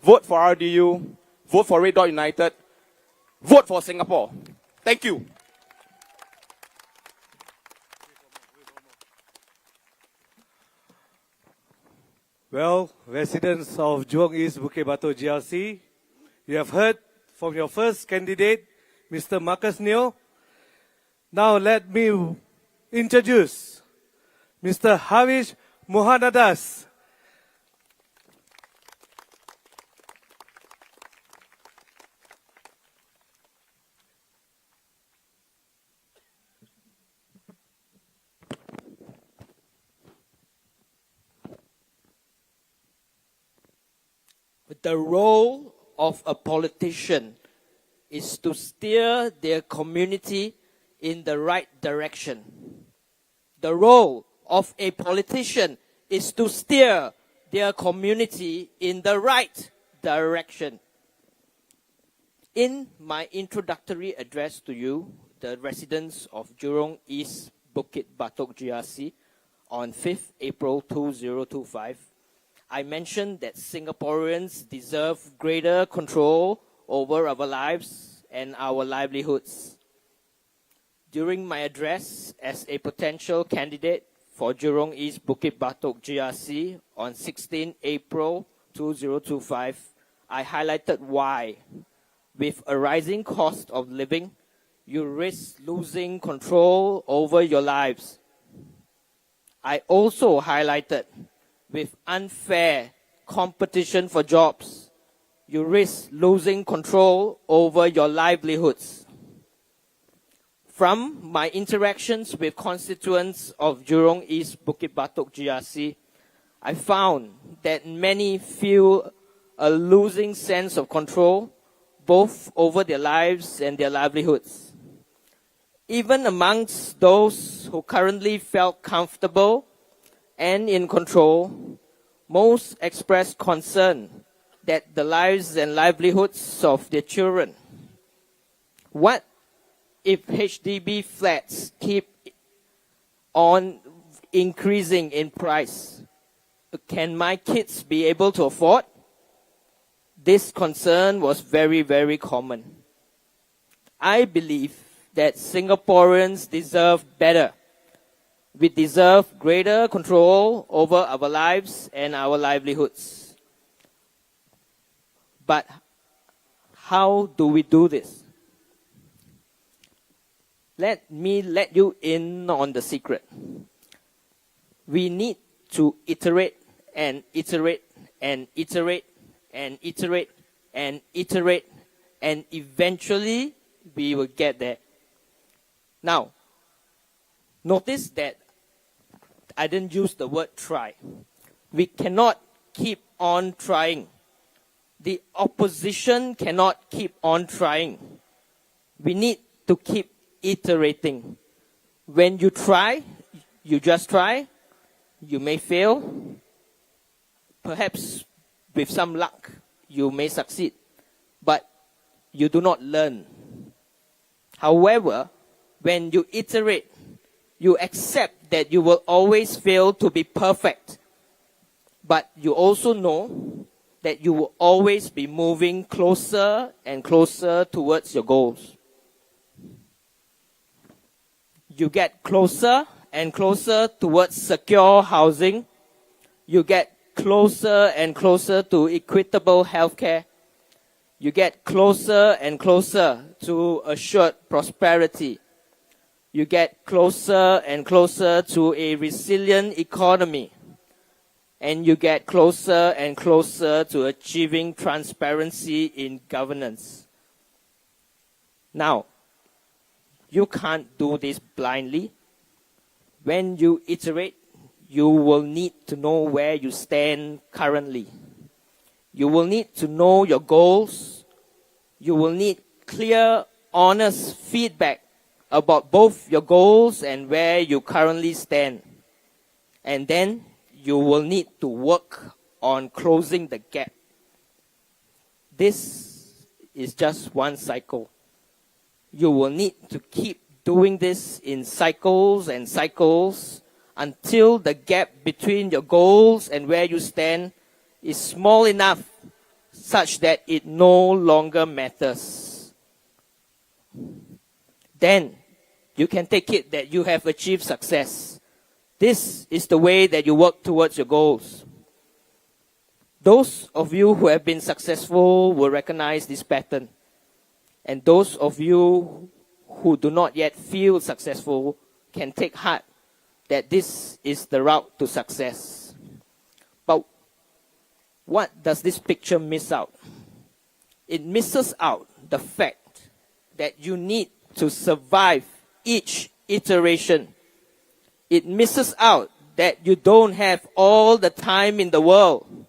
Vote for RDU. Vote for Red Dot United. Vote for Singapore. Thank you. Well, residents of Jurong East Bukit Batok GRC, you have heard from your first candidate Mr. Marcus Neo. Now let me introduce Mr. Havish Mohanadas. The role of a politician is to steer their community in the right direction. The role of a politician is to steer their community in the right direction. In my introductory address to you, the residents of Jurong East, Bukit Batok GRC, on 5th April 2025, I mentioned that Singaporeans deserve greater control over our lives and our livelihoods. During my address as a potential candidate for Jurong East Bukit Batok GRC on 16 April 2025, I highlighted why, with a rising cost of living, you risk losing control over your lives. I also highlighted, with unfair competition for jobs, you risk losing control over your livelihoods. From my interactions with constituents of Jurong East Bukit Batok GRC, I found that many feel a losing sense of control, both over their lives and their livelihoods. Even amongst those who currently felt comfortable and in control, most express concern that the lives and livelihoods of their children. What if HDB flats keep on increasing in price? Can my kids be able to afford? This concern was very, very common. I believe that Singaporeans deserve better. We deserve greater control over our lives and our livelihoods. But how do we do this? Let me let you in on the secret. We need to iterate and iterate and iterate and iterate and iterate, and eventually we will get there. Now, notice that I didn't use the word try. We cannot keep on trying. The opposition cannot keep on trying. We need to keep iterating. When you try, you just try. You may fail. Perhaps with some luck, you may succeed. But you do not learn. However, when you iterate, you accept that you will always fail to be perfect. But you also know that you will always be moving closer and closer towards your goals. You get closer and closer towards secure housing. You get closer and closer to equitable healthcare. You get closer and closer to assured prosperity. You get closer and closer to a resilient economy. And you get closer and closer to achieving transparency in governance. Now, you can't do this blindly. When you iterate, you will need to know where you stand currently. You will need to know your goals. You will need clear, honest feedback about both your goals and where you currently stand. And then you will need to work on closing the gap. This is just one cycle. You will need to keep doing this in cycles and cycles until the gap between your goals and where you stand is small enough such that it no longer matters. Then you can take it that you have achieved success. This is the way that you work towards your goals. Those of you who have been successful will recognize this pattern. And those of you who do not yet feel successful can take heart that this is the route to success. But what does this picture miss out? It misses out the fact that you need to survive each iteration. It misses out that you don't have all the time in the world.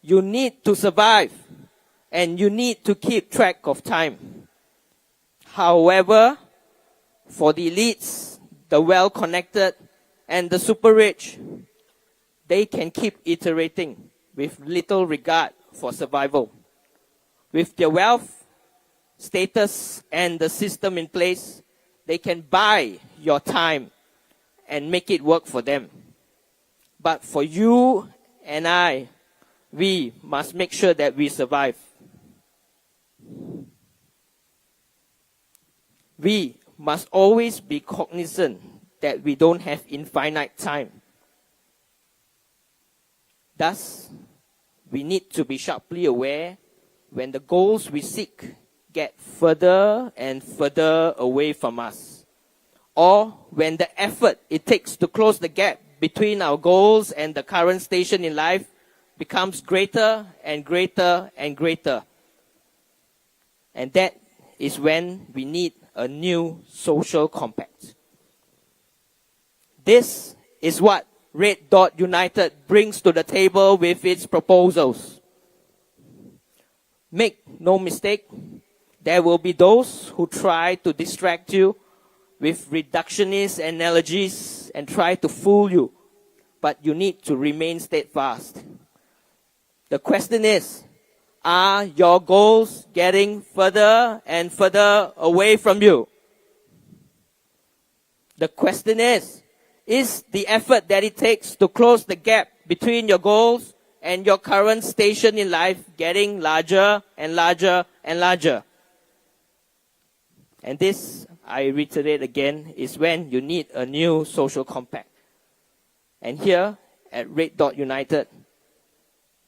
You need to survive, and you need to keep track of time. However, for the elites, the well-connected, and the super rich, they can keep iterating with little regard for survival. With their wealth, status, and the system in place, they can buy your time and make it work for them. But for you and I, we must make sure that we survive. We must always be cognizant that we don't have infinite time. Thus, we need to be sharply aware when the goals we seek get further and further away from us, or when the effort it takes to close the gap between our goals and the current station in life becomes greater and greater and greater. And that is when we need a new social compact. This is what Red Dot United brings to the table with its proposals. Make no mistake, there will be those who try to distract you with reductionist analogies and try to fool you, but you need to remain steadfast. The question is, are your goals getting further and further away from you? The question is the effort that it takes to close the gap between your goals and your current station in life getting larger and larger and larger? And this, I reiterate again, is when you need a new social compact. And here at Red Dot United,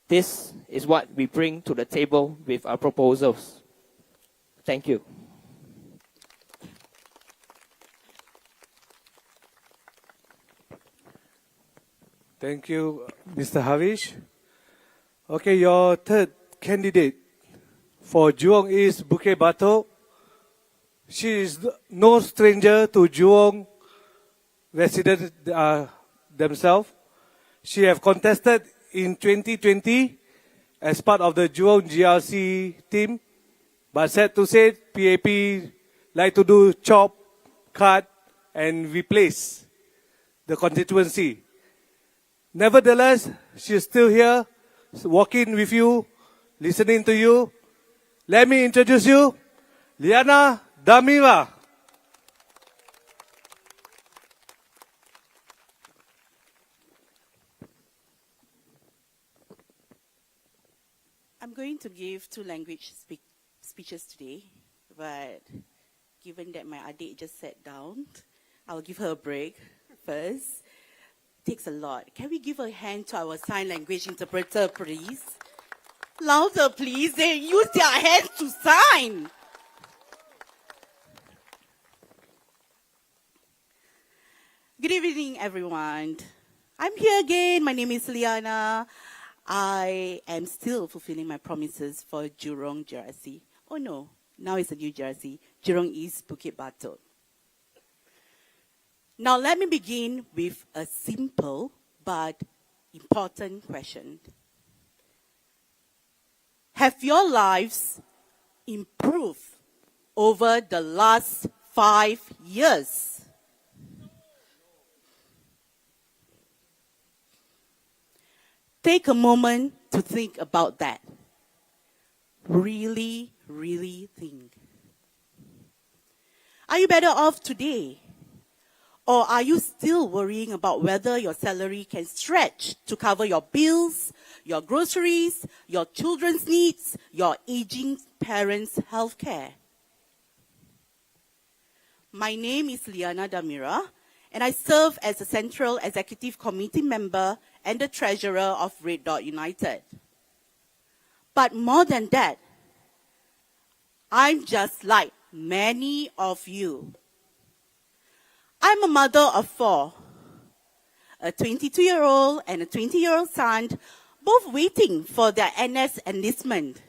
this is what we bring to the table with our proposals. Thank you. Thank you, Mr. Havish. Okay, your third candidate for Jurong East Bukit Batok. She is no stranger to Jurong residents themselves. She have contested in 2020 as part of the Jurong GRC team, but sad to say, PAP like to do chop, cut, and replace the constituency. Nevertheless, she is still here, walking with you, listening to you. Let me introduce you, Liana Damira. I'm going to give two language speeches today, but given that my adik just sat down, I'll give her a break first. Takes a lot. Can we give a hand to our sign language interpreter, please? Louder, please. They use their hands to sign. Good evening, everyone. I'm here again. My name is Liana. I am still fulfilling my promises for Jurong GRC. Oh no, now it's a new GRC, Jurong East Bukit Batok. Now let me begin with a simple but important question. Have your lives improved over the last 5 years? Take a moment to think about that. Really, really think. Are you better off today? Or are you still worrying about whether your salary can stretch to cover your bills, your groceries, your children's needs, your aging parents' health care? My name is Liana Damira, and I serve as a Central Executive Committee member and the treasurer of Red Dot United. But more than that, I'm just like many of you. I'm a mother of 4, a 22-year-old and a 20-year-old son, both waiting for their NS enlistment.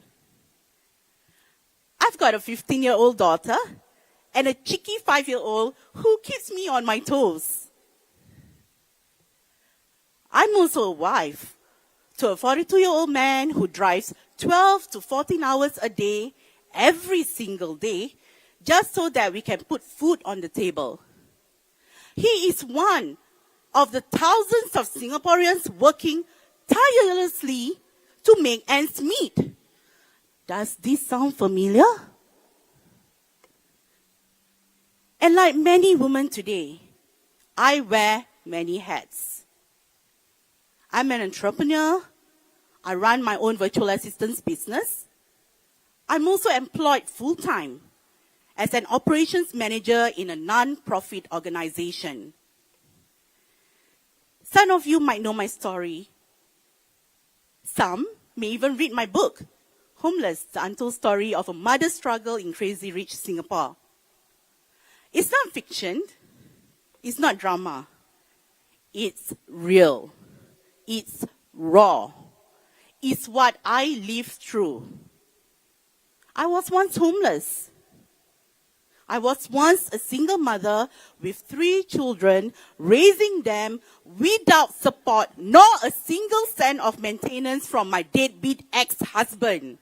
I've got a 15-year-old daughter and a cheeky 5-year-old who keeps me on my toes. I'm also a wife to a 42-year-old man who drives 12 to 14 hours a day, every single day, just so that we can put food on the table. He is one of the thousands of Singaporeans working tirelessly to make ends meet. Does this sound familiar? And like many women today, I wear many hats. I'm an entrepreneur. I run my own virtual assistance business. I'm also employed full-time as an operations manager in a non-profit organization. Some of you might know my story. Some may even read my book, Homeless, the Untold Story of a Mother's Struggle in Crazy Rich Singapore. It's not fiction. It's not drama. It's real. It's raw. It's what I lived through. I was once homeless. I was once a single mother with 3 children, raising them without support, nor a single cent of maintenance from my deadbeat ex-husband.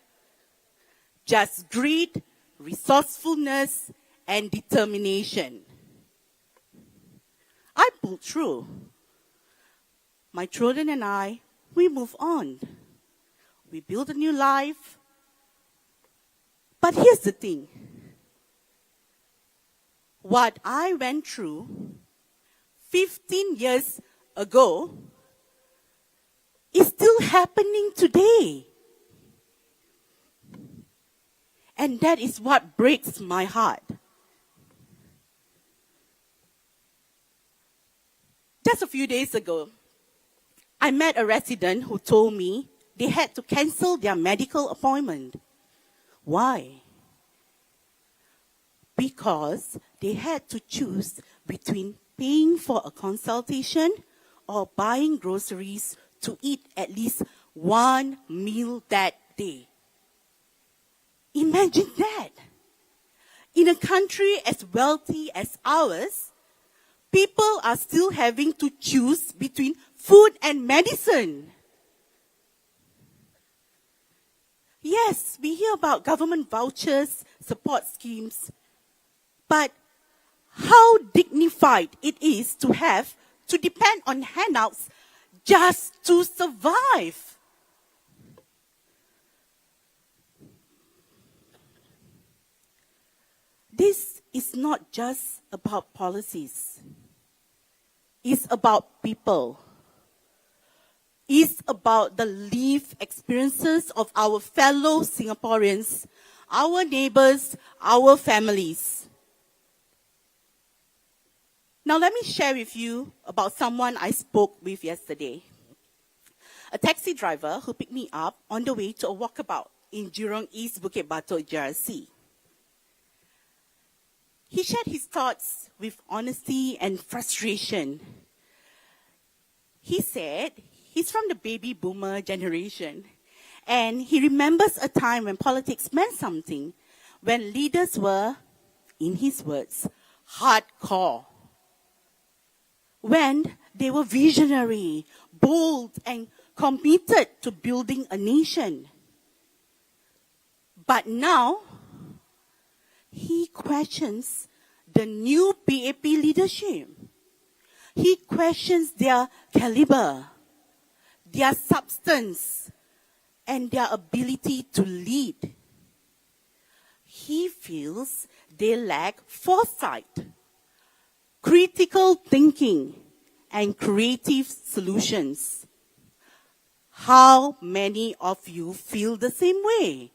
Just greed, resourcefulness, and determination. I pulled through. My children and I, we moved on. We built a new life. But here's the thing. What I went through 15 years ago is still happening today. And that is what breaks my heart. Just a few days ago, I met a resident who told me they had to cancel their medical appointment. Why? Because they had to choose between paying for a consultation or buying groceries to eat at least one meal that day. Imagine that. In a country as wealthy as ours, people are still having to choose between food and medicine. Yes, we hear about government vouchers, support schemes, but how dignified it is to have to depend on handouts just to survive. This is not just about policies. It's about people. It's about the lived experiences of our fellow Singaporeans, our neighbors, our families. Now let me share with you about someone I spoke with yesterday. A taxi driver who picked me up on the way to a walkabout in Jurong East, Bukit Batok, GRC. He shared his thoughts with honesty and frustration. He said he's from the baby boomer generation, and he remembers a time when politics meant something, when leaders were, in his words, hardcore. When they were visionary, bold, and committed to building a nation. But now, he questions the new PAP leadership. He questions their caliber, their substance, and their ability to lead. He feels they lack foresight, critical thinking, and creative solutions. How many of you feel the same way?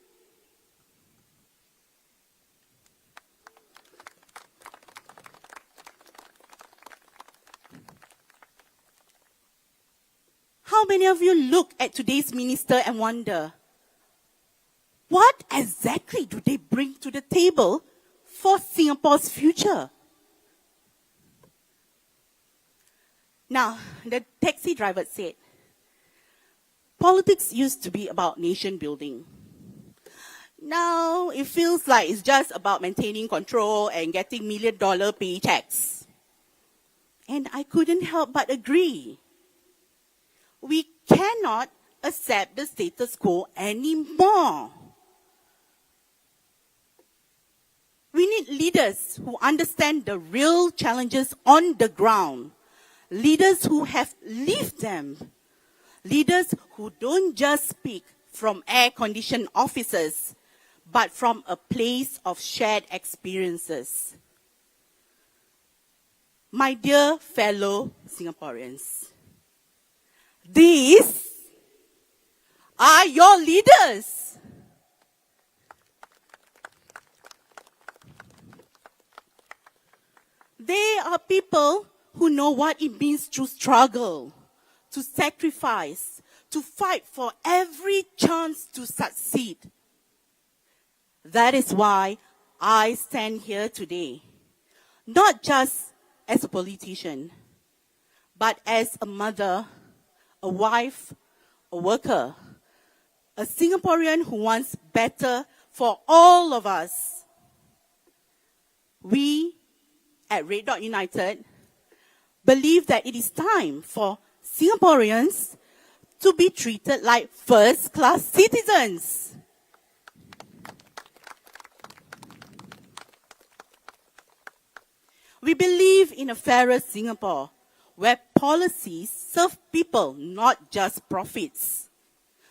How many of you look at today's minister and wonder, what what exactly do they bring to the table for Singapore's future? Now, the taxi driver said, politics used to be about nation building. Now, it feels like it's just about maintaining control and getting $1 million paychecks. And I couldn't help but agree. We cannot accept the status quo anymore. We need leaders who understand the real challenges on the ground. Leaders who have lived them. Leaders who don't just speak from air-conditioned offices, but from a place of shared experiences. My dear fellow Singaporeans, these are your leaders. They are people who know what it means to struggle, to sacrifice, to fight for every chance to succeed. That is why I stand here today, not just as a politician, but as a mother, a wife, a worker, a Singaporean who wants better for all of us. We at Red Dot United believe that it is time for Singaporeans to be treated like first-class citizens. We believe in a fairer Singapore, where policies serve people, not just profits.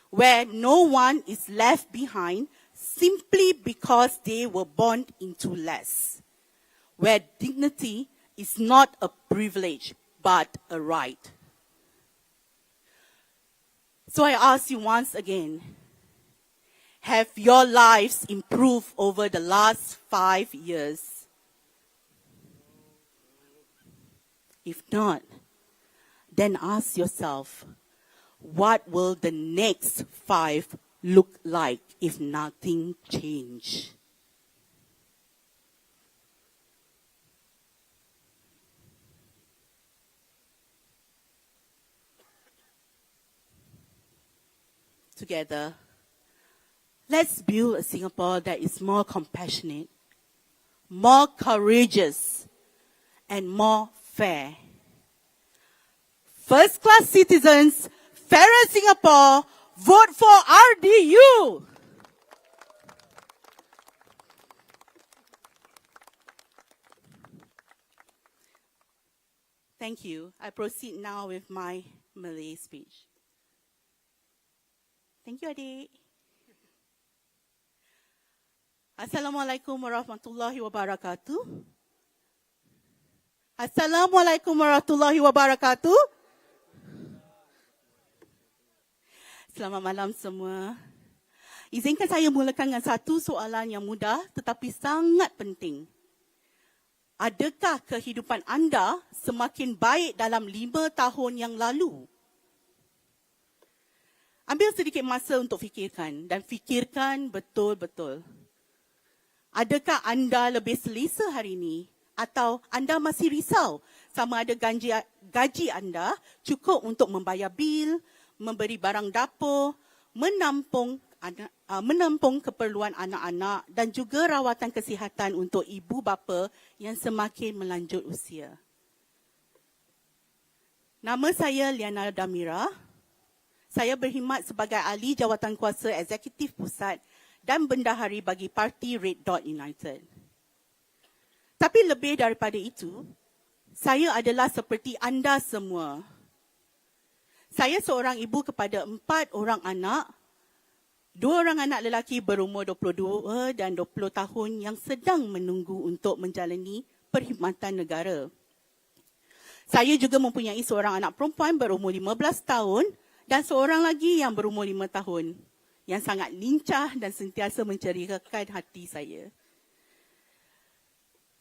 Where no one is left behind simply because they were born into less. Where dignity is not a privilege, but a right. So I ask you once again, have your lives improved over the last 5 years? If not, then ask yourself, what will the next 5 look like if nothing changes? Together, let's build a Singapore that is more compassionate, more courageous, and more fair. First-class citizens, fairer Singapore, vote for RDU. Thank you. I proceed now with my Malay speech. Thank you, adik. Assalamualaikum warahmatullahi wabarakatuh. Assalamualaikum warahmatullahi wabarakatuh. Selamat malam semua. Izinkan saya mulakan dengan satu soalan yang mudah tetapi sangat penting. Adakah kehidupan anda semakin baik dalam 5 tahun yang lalu? Ambil sedikit masa untuk fikirkan dan fikirkan betul-betul. Adakah anda lebih selesa hari ini atau anda masih risau sama ada gaji anda cukup untuk membayar bil, memberi barang dapur, menampung keperluan anak-anak dan juga rawatan kesihatan untuk ibu bapa yang semakin melanjut usia. Nama saya Liana Damira. Saya berkhidmat sebagai ahli jawatankuasa eksekutif pusat dan bendahari bagi parti Red Dot United. Tapi lebih daripada itu, saya adalah seperti anda semua. Saya seorang ibu kepada 4 orang anak, 2 orang anak lelaki berumur 22 dan 20 tahun yang sedang menunggu untuk menjalani perkhidmatan negara. Saya juga mempunyai seorang anak perempuan berumur 15 tahun dan seorang lagi yang berumur 5 tahun yang sangat lincah dan sentiasa menceriakan hati saya.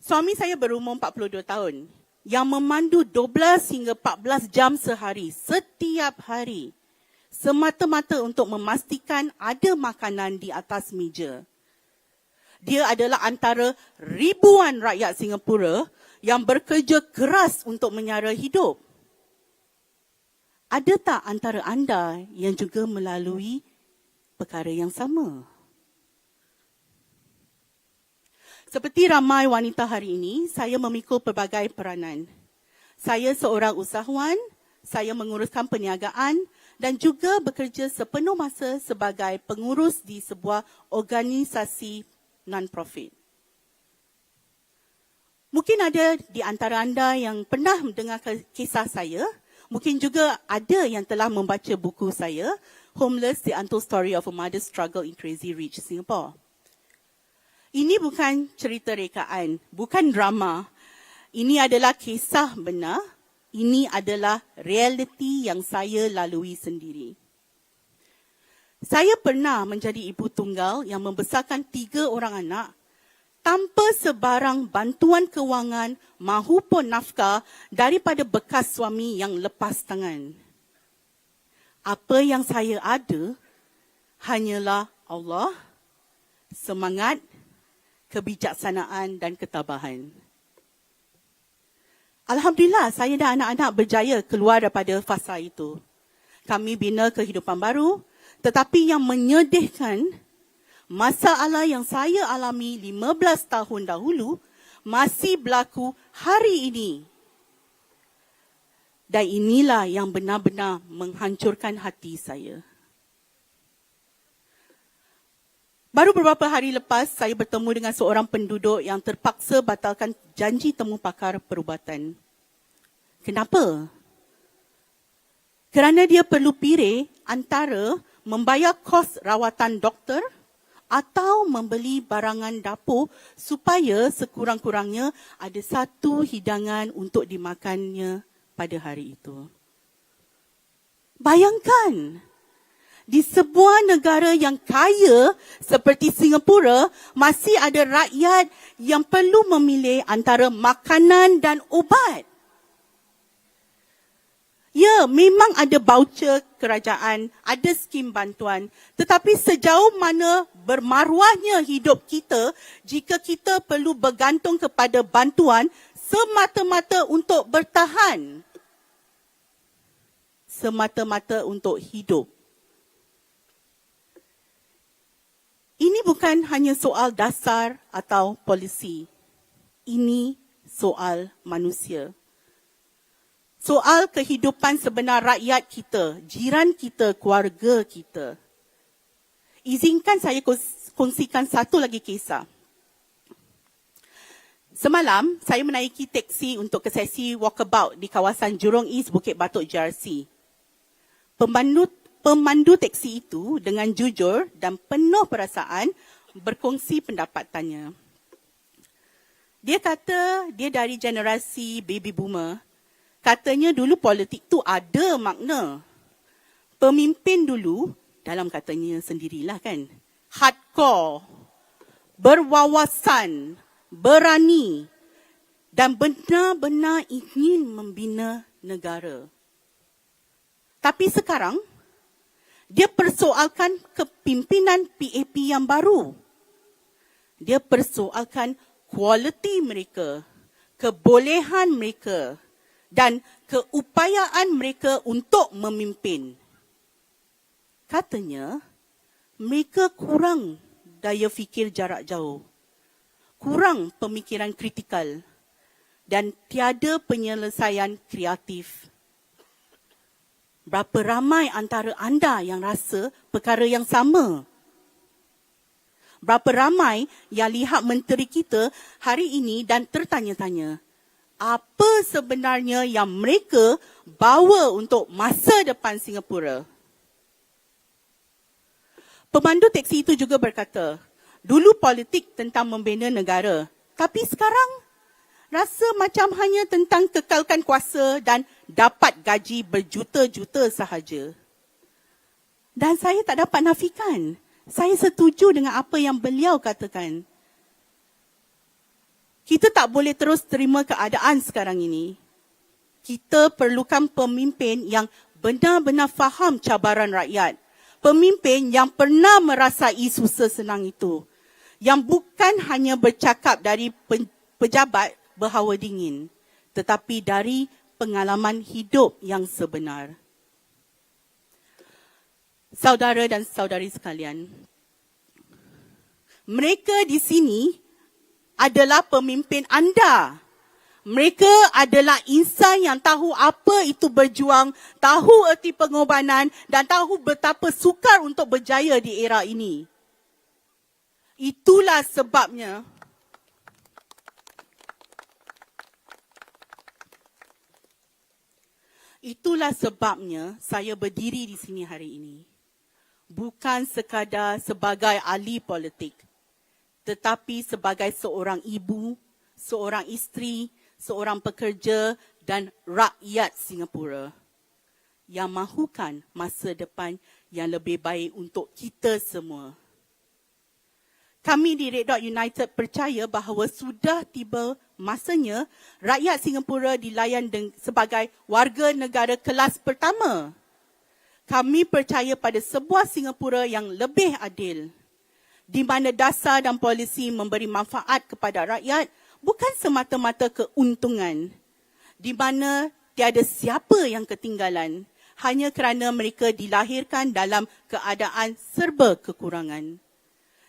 Suami saya berumur 42 tahun yang memandu 12 hingga 14 jam sehari, setiap hari. semata-mata untuk memastikan ada makanan di atas meja. Dia adalah antara ribuan rakyat Singapura yang bekerja keras untuk menyara hidup. Ada tak antara anda yang juga melalui perkara yang sama? Seperti ramai wanita hari ini, saya memikul pelbagai peranan. Saya seorang usahawan, saya menguruskan perniagaan dan juga bekerja sepenuh masa sebagai pengurus di sebuah organisasi non-profit. Mungkin ada di antara anda yang pernah mendengar kisah saya, mungkin juga ada yang telah membaca buku saya, Homeless, The Untold Story of a Mother's Struggle in Crazy Rich Singapore. Ini bukan cerita rekaan, bukan drama. Ini adalah kisah benar. Ini adalah realiti yang saya lalui sendiri. Saya pernah menjadi ibu tunggal yang membesarkan 3 orang anak tanpa sebarang bantuan kewangan mahupun nafkah daripada bekas suami yang lepas tangan. Apa yang saya ada hanyalah Allah, semangat, kebijaksanaan dan ketabahan. Alhamdulillah, saya dan anak-anak berjaya keluar daripada fasa itu. Kami bina kehidupan baru, tetapi yang menyedihkan, masalah yang saya alami 15 tahun dahulu masih berlaku hari ini. Dan inilah yang benar-benar menghancurkan hati saya. Baru beberapa hari lepas, saya bertemu dengan seorang penduduk yang terpaksa batalkan janji temu pakar perubatan. Kenapa? Kerana dia perlu pilih antara membayar kos rawatan doktor atau membeli barangan dapur supaya sekurang-kurangnya ada satu hidangan untuk dimakannya pada hari itu. Bayangkan, di sebuah negara yang kaya seperti Singapura, masih ada rakyat yang perlu memilih antara makanan dan ubat. Ya, memang ada voucher kerajaan, ada skim bantuan. Tetapi sejauh mana bermaruahnya hidup kita jika kita perlu bergantung kepada bantuan semata-mata untuk bertahan. Semata-mata untuk hidup. Ini bukan hanya soal dasar atau polisi. Ini soal manusia. Soal kehidupan sebenar rakyat kita, jiran kita, keluarga kita. Izinkan saya kongsikan satu lagi kisah. Semalam, saya menaiki teksi untuk ke sesi walkabout di kawasan Jurong East, Bukit Batok, GRC. Pemandu teksi itu dengan jujur dan penuh perasaan berkongsi pendapatannya. Dia kata dia dari generasi baby boomer. Katanya dulu politik tu ada makna. Pemimpin dulu, dalam katanya sendirilah kan, hardcore, berwawasan, berani dan benar-benar ingin membina negara. Tapi sekarang, dia persoalkan kepimpinan PAP yang baru. Dia persoalkan kualiti mereka, kebolehan mereka dan keupayaan mereka untuk memimpin. Katanya, mereka kurang daya fikir jarak jauh, kurang pemikiran kritikal dan tiada penyelesaian kreatif. Berapa ramai antara anda yang rasa perkara yang sama? Berapa ramai yang lihat menteri kita hari ini dan tertanya-tanya, apa sebenarnya yang mereka bawa untuk masa depan Singapura? Pemandu teksi itu juga berkata, dulu politik tentang membina negara, tapi sekarang rasa macam hanya tentang kekalkan kuasa dan dapat gaji berjuta-juta sahaja. Dan saya tak dapat nafikan. Saya setuju dengan apa yang beliau katakan. Kita tak boleh terus terima keadaan sekarang ini. Kita perlukan pemimpin yang benar-benar faham cabaran rakyat. Pemimpin yang pernah merasai susah senang itu. Yang bukan hanya bercakap dari pejabat berhawa dingin, tetapi dari pengalaman hidup yang sebenar. Saudara dan saudari sekalian, mereka di sini adalah pemimpin anda. Mereka adalah insan yang tahu apa itu berjuang, tahu erti pengorbanan dan tahu betapa sukar untuk berjaya di era ini. Itulah sebabnya saya berdiri di sini hari ini. Bukan sekadar sebagai ahli politik, tetapi sebagai seorang ibu, seorang isteri, seorang pekerja dan rakyat Singapura yang mahukan masa depan yang lebih baik untuk kita semua. Kami di Red Dot United percaya bahawa sudah tiba masanya rakyat Singapura dilayan sebagai warga negara kelas pertama. Kami percaya pada sebuah Singapura yang lebih adil, di mana dasar dan polisi memberi manfaat kepada rakyat bukan semata-mata keuntungan, di mana tiada siapa yang ketinggalan hanya kerana mereka dilahirkan dalam keadaan serba kekurangan,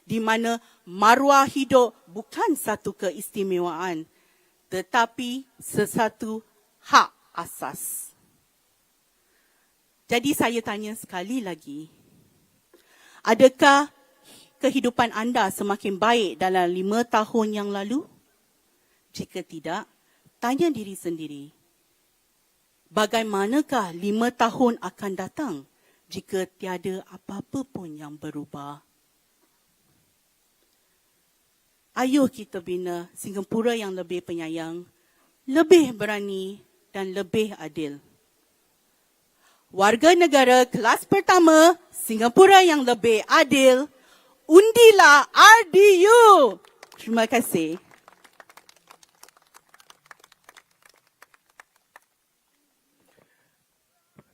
di mana maruah hidup bukan satu keistimewaan, tetapi sesuatu hak asas. Jadi saya tanya sekali lagi, adakah kehidupan anda semakin baik dalam 5 tahun yang lalu? Jika tidak, tanya diri sendiri, bagaimanakah 5 tahun akan datang jika tiada apa-apa pun yang berubah? Ayuh kita bina Singapura yang lebih penyayang, lebih berani dan lebih adil. Warga negara kelas pertama, Singapura yang lebih adil, undilah RDU. Terima kasih.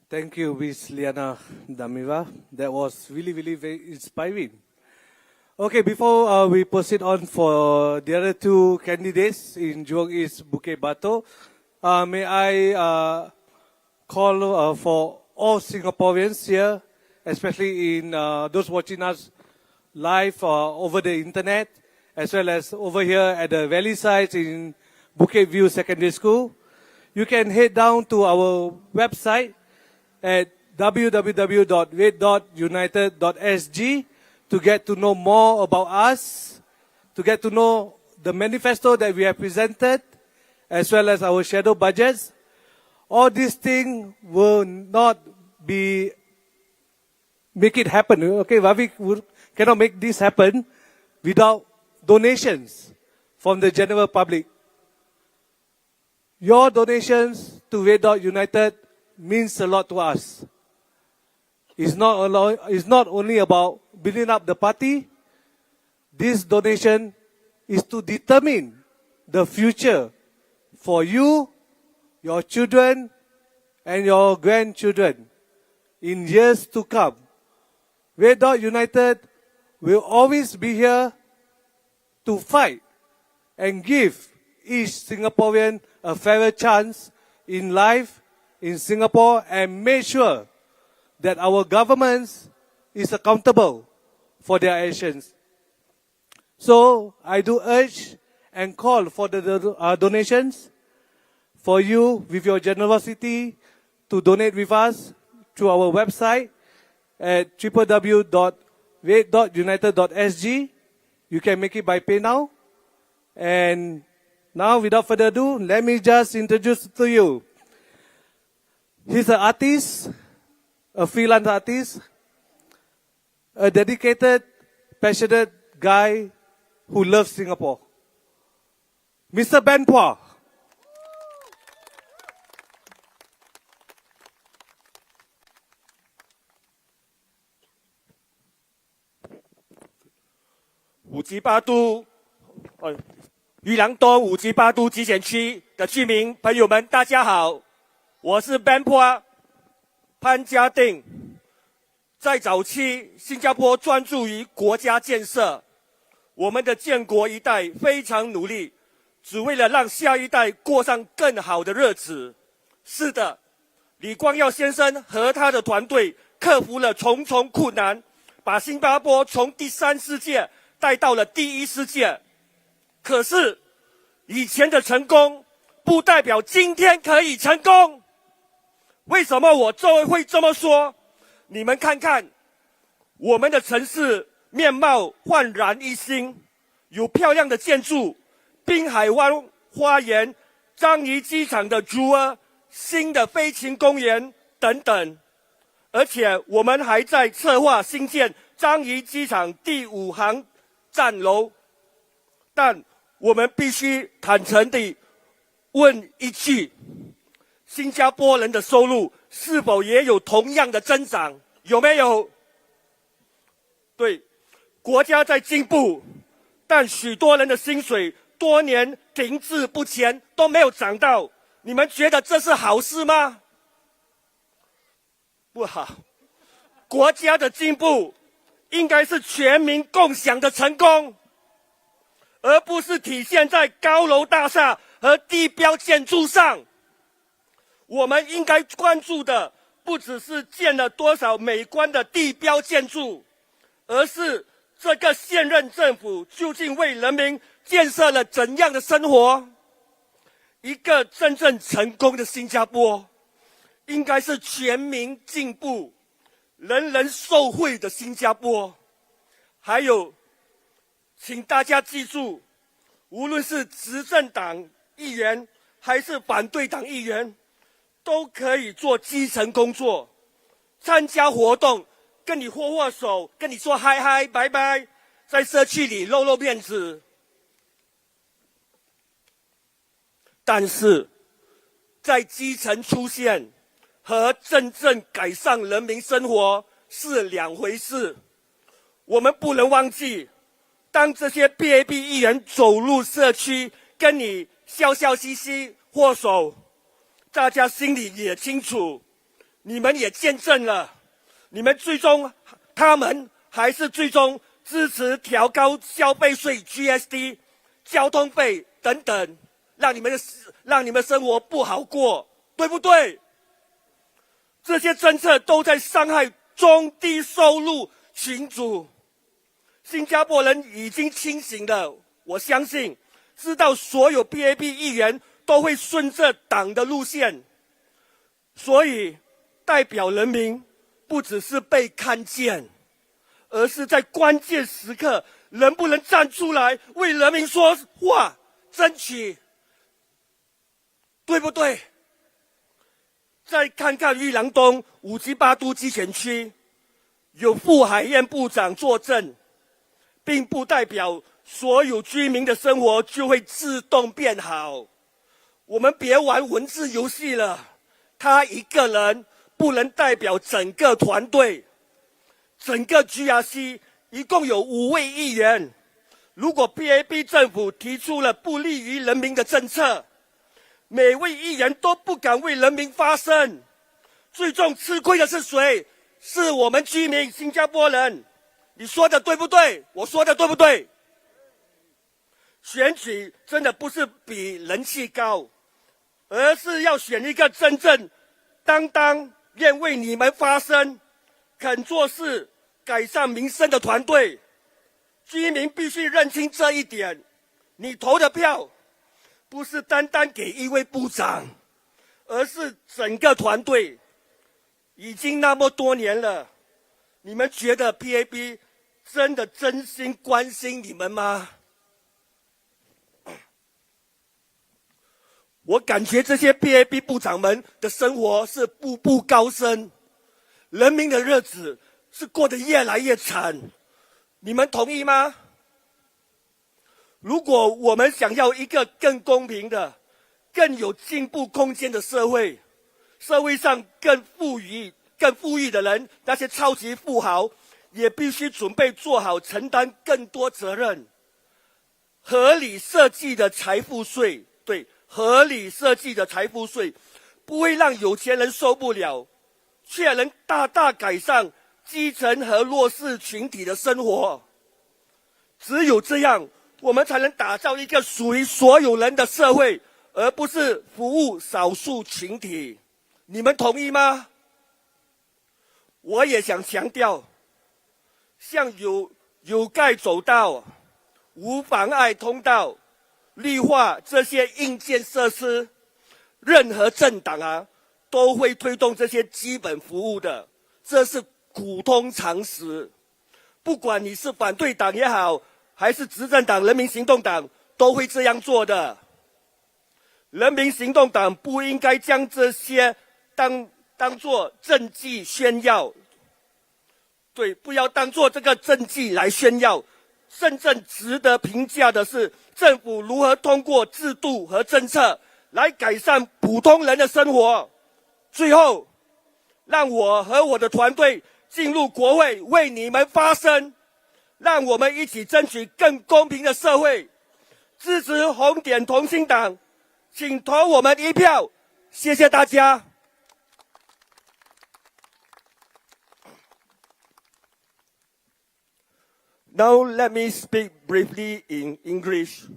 Thank you, Miss Liana Damira. That was really very inspiring. Okay, before we proceed on for the other two candidates in Jurong East, Bukit Batok, may I call for all Singaporeans here, especially in those watching us live over the internet, as well as over here at the Valley site in Bukit View Secondary School. You can head down to our website at www.red.united.sg to get to know more about us, to get to know the manifesto that we have presented, as well as our shadow budgets. All these things will not make it happen. Okay, Ravi cannot make this happen without donations from the general public. Your donations to Red Dot United means a lot to us. It's not only about building up the party. This donation is to determine the future for you, your children, and your grandchildren in years to come. Red Dot United will always be here to fight and give each Singaporean a fairer chance in life in Singapore and make sure that our government is accountable for their actions. So I do urge and call for the donations for you with your generosity to donate with us through our website at www.red.united.sg. You can make it by PayNow. And now, without further ado, let me just introduce to you. He's an artist, a freelance artist, a dedicated, passionate guy who loves Singapore. Mr. Ben Phua.裕廊东五级八都集检区的居民朋友们，大家好，我是 Ben Phua，潘家定，在早期，新加坡专注于国家建设，我们的建国一代非常努力，只为了让下一代过上更好的日子。是的，李光耀先生和他的团队克服了重重困难，把新加坡从第3世界带到了第1世界。可是，以前的成功不代表今天可以成功。为什么我会这么说？你们看看，我们的城市面貌焕然一新，有漂亮的建筑，滨海湾花园、樟宜机场的竹儿、新的飞禽公园等等。而且我们还在策划新建樟宜机场第5航站楼。但我们必须坦诚地问一句：新加坡人的收入是否也有同样的增长？有没有？对，国家在进步，但许多人的薪水多年停滞不前，都没有涨到。你们觉得这是好事吗？不好。国家的进步应该是全民共享的成功，而不是体现在高楼大厦和地标建筑上。我们应该关注的不只是建了多少美观的地标建筑，而是这个现任政府究竟为人民建设了怎样的生活。一个真正成功的新加坡，应该是全民进步、人人受惠的新加坡。还有，请大家记住，无论是执政党议员还是反对党议员，都可以做基层工作，参加活动，跟你握握手，跟你说嗨嗨拜拜，在社区里露露面子。但是，在基层出现和真正改善人民生活是两回事。我们不能忘记，当这些 BAB 议员走入社区，跟你笑笑嘻嘻握手，大家心里也清楚，你们也见证了，他们还是最终支持调高消费税 GST、交通费等等，让你们生活不好过，对不对？这些政策都在伤害中低收入群组。新加坡人已经清醒了，我相信知道所有 BAB 议员都会顺着党的路线，所以代表人民不只是被看见，而是在关键时刻能不能站出来为人民说话，争取，对不对？再看看裕廊东5级8都机选区，有副海燕部长坐镇，并不代表所有居民的生活就会自动变好。我们别玩文字游戏了，他一个人不能代表整个团队。整个 GRC 一共有5位议员，如果 BAB 政府提出了不利于人民的政策，每位议员都不敢为人民发声，最终吃亏的是谁？是我们居民，新加坡人。你说的对不对？我说的对不对？选举真的不是比人气高，而是要选一个真正担当、愿为你们发声、肯做事、改善民生的团队。居民必须认清这一点。你投的票不是单单给一位部长，而是整个团队。已经那么多年了，你们觉得 BAB 真的真心关心你们吗？我感觉这些 BAB 部长们的生活是步步高升，人民的日子是过得越来越惨，你们同意吗？如果我们想要一个更公平的、更有进步空间的社会，社会上更富裕的人，那些超级富豪也必须准备做好承担更多责任。合理设计的财富税，对，合理设计的财富税不会让有钱人受不了，却能大大改善基层和弱势群体的生活。只有这样，我们才能打造一个属于所有人的社会，而不是服务少数群体。你们同意吗？我也想强调，像有盖走道、无妨碍通道、绿化这些硬件设施，任何政党都会推动这些基本服务的，这是普通常识。不管你是反对党也好，还是执政党人民行动党，都会这样做的。人民行动党不应该将这些当作政绩炫耀，对，不要当作这个政绩来炫耀。真正值得评价的是，政府如何通过制度和政策来改善普通人的生活。最后，让我和我的团队进入国会为你们发声，让我们一起争取更公平的社会。支持红点同心党，请投我们一票，谢谢大家。Now let me speak briefly in English.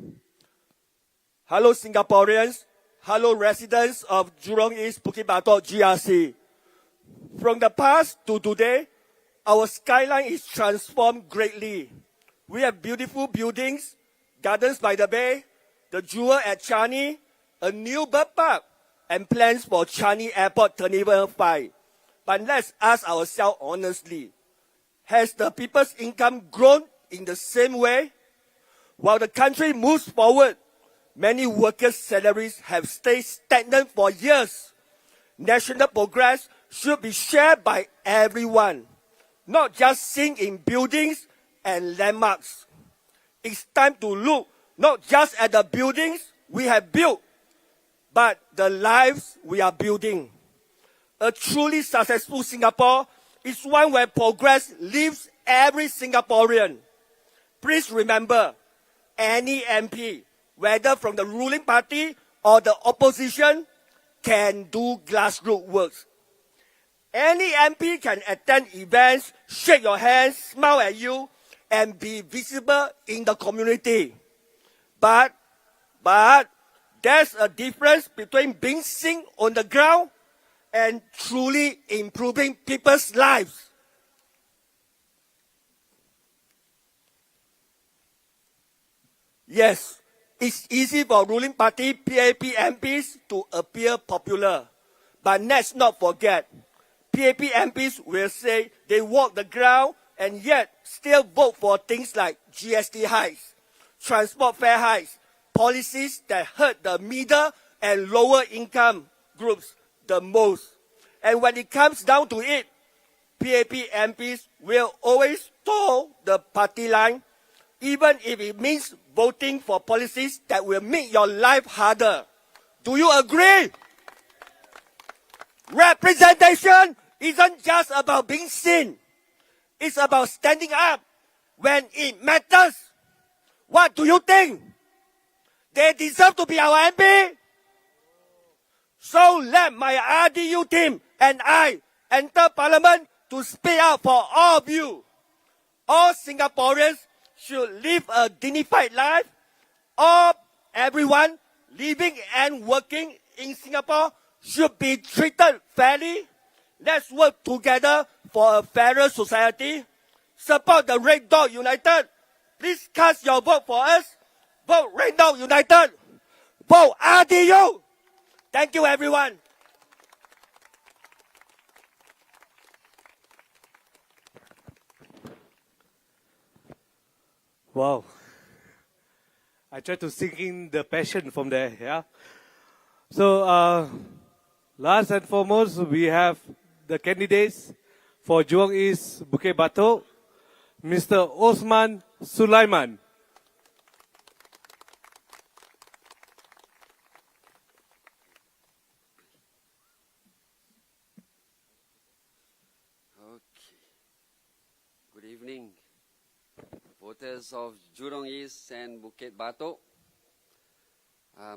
Hello Singaporeans, hello residents of Jurong East Bukit Batok GRC. From the past to today, our skyline is transformed greatly. We have beautiful buildings, gardens by the bay, the jewel at Changi, a new bird park, and plans for Changi Airport Terminal 5. But let's ask ourselves honestly, has the people's income grown in the same way? While the country moves forward, many workers' salaries have stayed stagnant for years. National progress should be shared by everyone, not just seen in buildings and landmarks. It's time to look not just at the buildings we have built, but the lives we are building. A truly successful Singapore is one where progress lifts every Singaporean. Please remember, any MP, whether from the ruling party or the opposition, can do grassroots work. Any MP can attend events, shake your hands, smile at you, and be visible in the community. But there's a difference between being seen on the ground and truly improving people's lives. Yes, it's easy for ruling party PAP MPs to appear popular. But let's not forget, PAP MPs will say they walk the ground and yet still vote for things like GST hikes, transport fare hikes, policies that hurt the middle and lower income groups the most. And when it comes down to it, PAP MPs will always toe the party line, even if it means voting for policies that will make your life harder. Do you agree? Representation isn't just about being seen. It's about standing up when it matters. What do you think? They deserve to be our MP? So let my RDU team and I enter Parliament to speak out for all of you. All Singaporeans should live a dignified life. Everyone living and working in Singapore should be treated fairly. Let's work together for a fairer society. Support the Red Dot United. Please cast your vote for us. Vote Red Dot United. Vote RDU. Thank you, everyone. Wow. I tried to sink in the passion from there, yeah. So, last and foremost, we have the candidates for Jurong East Bukit Batok, Mr. Osman Sulaiman. Okay. Good evening, voters of Jurong East and Bukit Batok.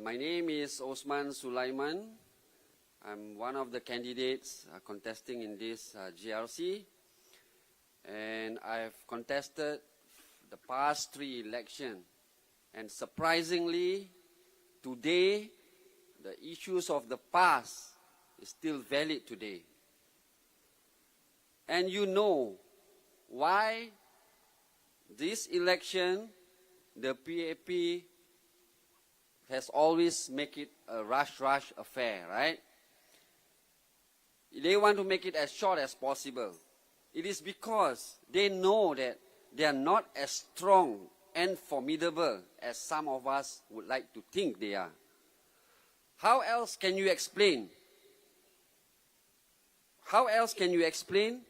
My name is Osman Sulaiman. I'm one of the candidates contesting in this GRC, and I've contested the past 3 elections. And surprisingly, today, the issues of the past is still valid today. And you know why this election, the PAP has always make it a rush affair, right? They want to make it as short as possible. It is because they know that they are not as strong and formidable as some of us would like to think they are. How else can you explain? How else can you explain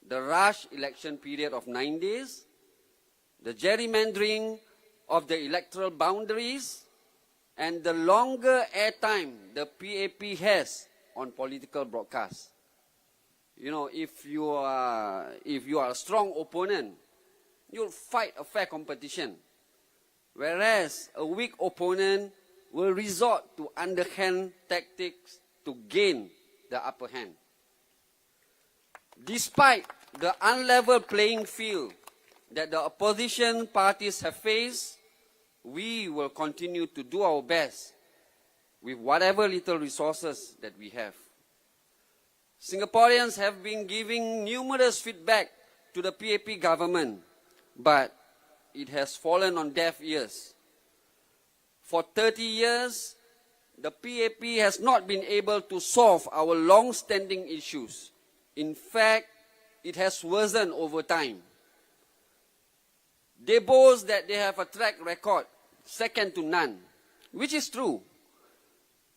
the rush election period of 9 days, the gerrymandering of the electoral boundaries, and the longer airtime the PAP has on political broadcasts? You know, if you are a strong opponent, you'll fight a fair competition. Whereas a weak opponent will resort to underhand tactics to gain the upper hand. Despite the unlevel playing field that the opposition parties have faced, we will continue to do our best with whatever little resources that we have. Singaporeans have been giving numerous feedback to the PAP government, but it has fallen on deaf ears. For 30 years, the PAP has not been able to solve our long-standing issues. In fact, it has worsened over time. They boast that they have a track record second to none, which is true.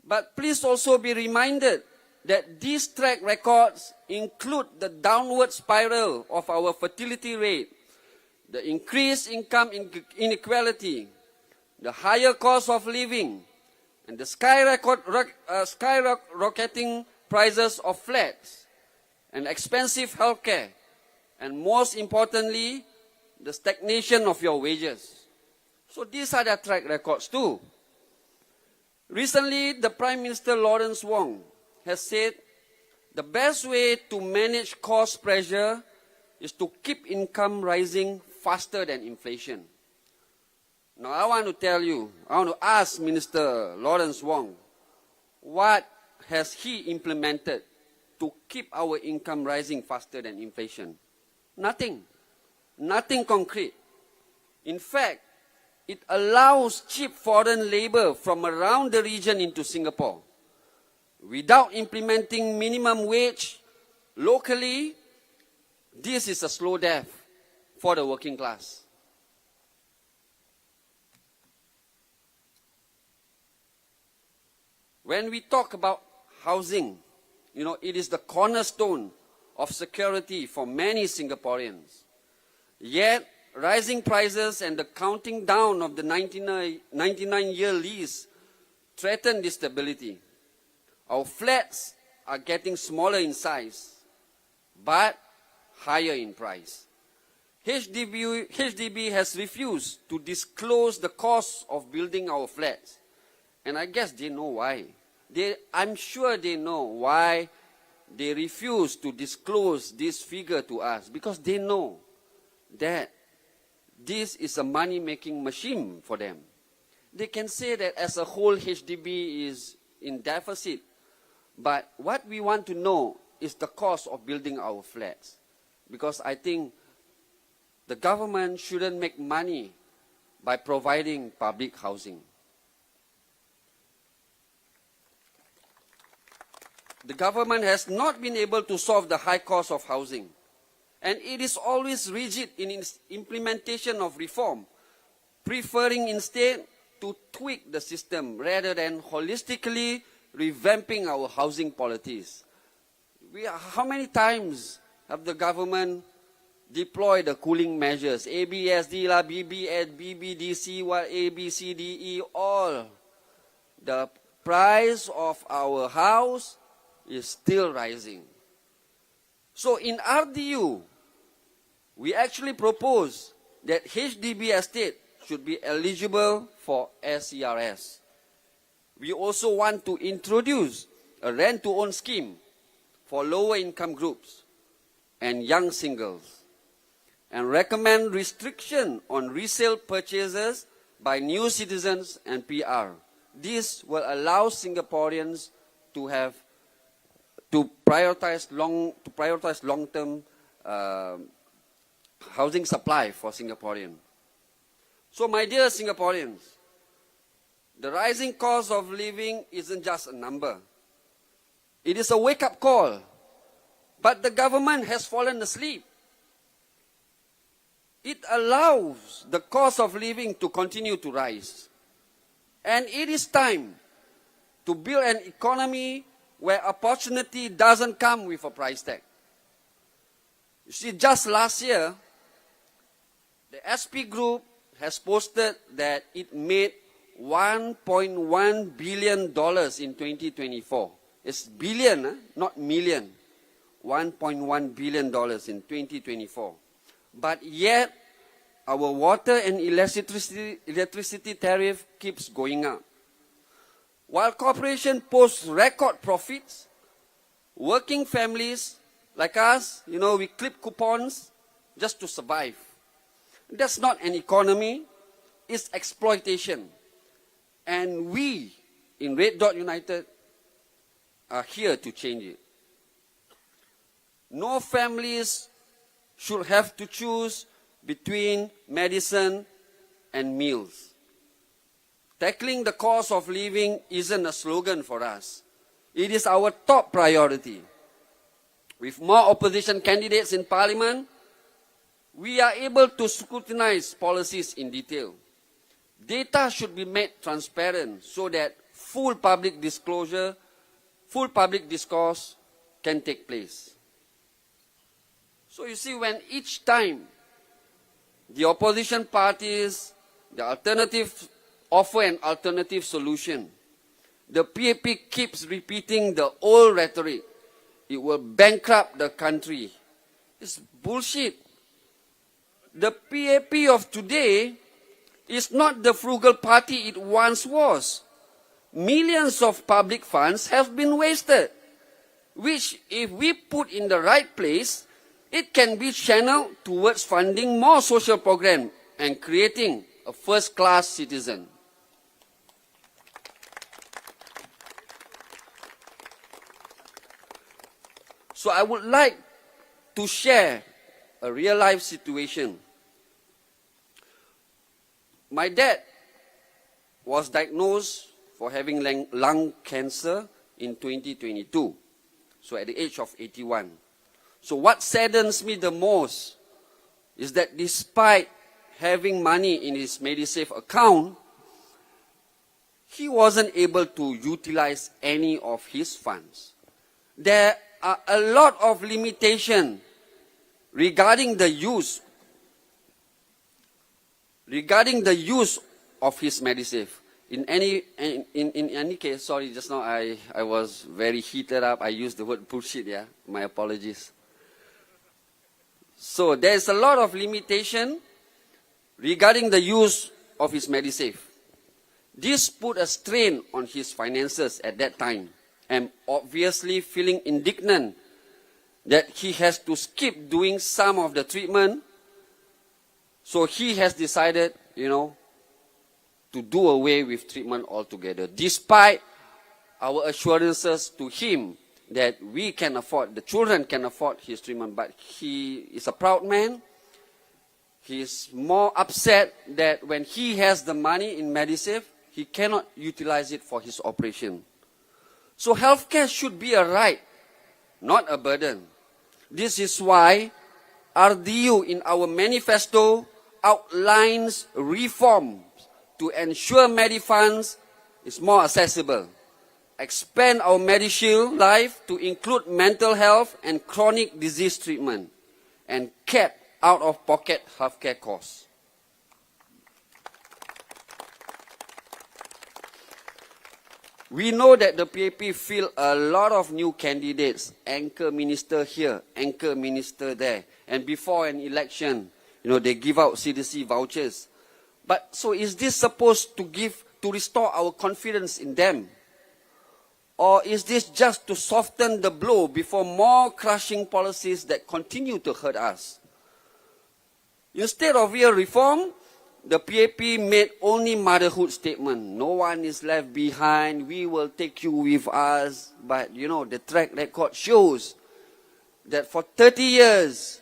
But please also be reminded that these track records include the downward spiral of our fertility rate, the increased income inequality, the higher cost of living, and the skyrocketing prices of flats, and expensive healthcare, and most importantly, the stagnation of your wages. So these are the track records too. Recently, the Prime Minister Lawrence Wong has said the best way to manage cost pressure is to keep income rising faster than inflation. Now I want to ask Minister Lawrence Wong, what has he implemented to keep our income rising faster than inflation? Nothing. Nothing concrete. In fact, it allows cheap foreign labor from around the region into Singapore. Without implementing minimum wage locally, this is a slow death for the working class. When we talk about housing, you know, it is the cornerstone of security for many Singaporeans. Yet, rising prices and the counting down of the 99-year lease threaten this stability. Our flats are getting smaller in size, but higher in price. HDB has refused to disclose the cost of building our flats. And I guess they know why. I'm sure they know why they refuse to disclose this figure to us, because they know that this is a money-making machine for them. They can say that as a whole HDB is in deficit, but what we want to know is the cost of building our flats. Because I think the government shouldn't make money by providing public housing. The government has not been able to solve the high cost of housing. And it is always rigid in its implementation of reform, preferring instead to tweak the system rather than holistically revamping our housing policies. How many times have the government deployed the cooling measures? ABSD, BBDC, ABCDE, all. The price of our house is still rising. So in RDU, we actually propose that HDB estate should be eligible for SCRS. We also want to introduce a rent-to-own scheme for lower income groups and young singles, and recommend restriction on resale purchases by new citizens and PR. This will allow Singaporeans to prioritize long-term housing supply for Singaporeans. So, my dear Singaporeans, the rising cost of living isn't just a number. It is a wake-up call. But the government has fallen asleep. It allows the cost of living to continue to rise. And it is time to build an economy where opportunity doesn't come with a price tag. You see, just last year, the SP Group has posted that it made $1.1 billion in 2024. It's billion, not million. $1.1 billion in 2024. But yet, our water and electricity tariff keeps going up. While corporations post record profits, working families like us, we clip coupons just to survive. That's not an economy, it's exploitation. And we in Red Dot United are here to change it. No families should have to choose between medicine and meals. Tackling the cost of living isn't a slogan for us. It is our top priority. With more opposition candidates in Parliament, we are able to scrutinize policies in detail. Data should be made transparent so that full public disclosure, full public discourse can take place. So you see, when each time the opposition parties, the alternative, offer an alternative solution, the PAP keeps repeating the old rhetoric. It will bankrupt the country. It's bullshit. The PAP of today is not the frugal party it once was. Millions of public funds have been wasted, which if we put in the right place, it can be channeled towards funding more social programs and creating a first-class citizen. So I would like to share a real-life situation. My dad was diagnosed for having lung cancer in 2022, so at the age of 81. So what saddens me the most is that despite having money in his MediSave account, he wasn't able to utilize any of his funds. There are a lot of limitations regarding the use of his MediSave. In any case, sorry, just now I was very heated up. I used the word bullshit, yeah? My apologies. So there's a lot of limitation regarding the use of his MediSave. This put a strain on his finances at that time, and obviously feeling indignant that he has to skip doing some of the treatment. So he has decided, to do away with treatment altogether, despite our assurances to him that we can afford, the children can afford his treatment. But he is a proud man. He is more upset that when he has the money in MediSave, he cannot utilize it for his operation. So healthcare should be a right, not a burden. This is why RDU in our manifesto outlines reforms to ensure Medifunds is more accessible, expand our MediShield life to include mental health and chronic disease treatment, and cap out-of-pocket healthcare costs. We know that the PAP field a lot of new candidates, anchor minister here, anchor minister there, and before an election, they give out CDC vouchers. But so is this supposed to restore our confidence in them? Or is this just to soften the blow before more crushing policies that continue to hurt us? Instead of real reform, the PAP made only motherhood statement. No one is left behind. We will take you with us. But, the track record shows that for 30 years,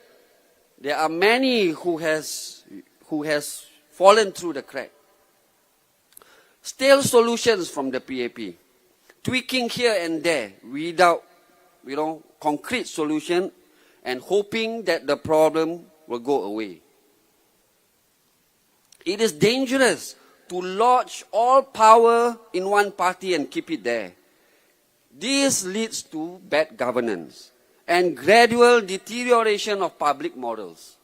there are many who has fallen through the crack. Stale solutions from the PAP, tweaking here and there without, concrete solution, and hoping that the problem will go away. It is dangerous to lodge all power in one party and keep it there. This leads to bad governance and gradual deterioration of public morals.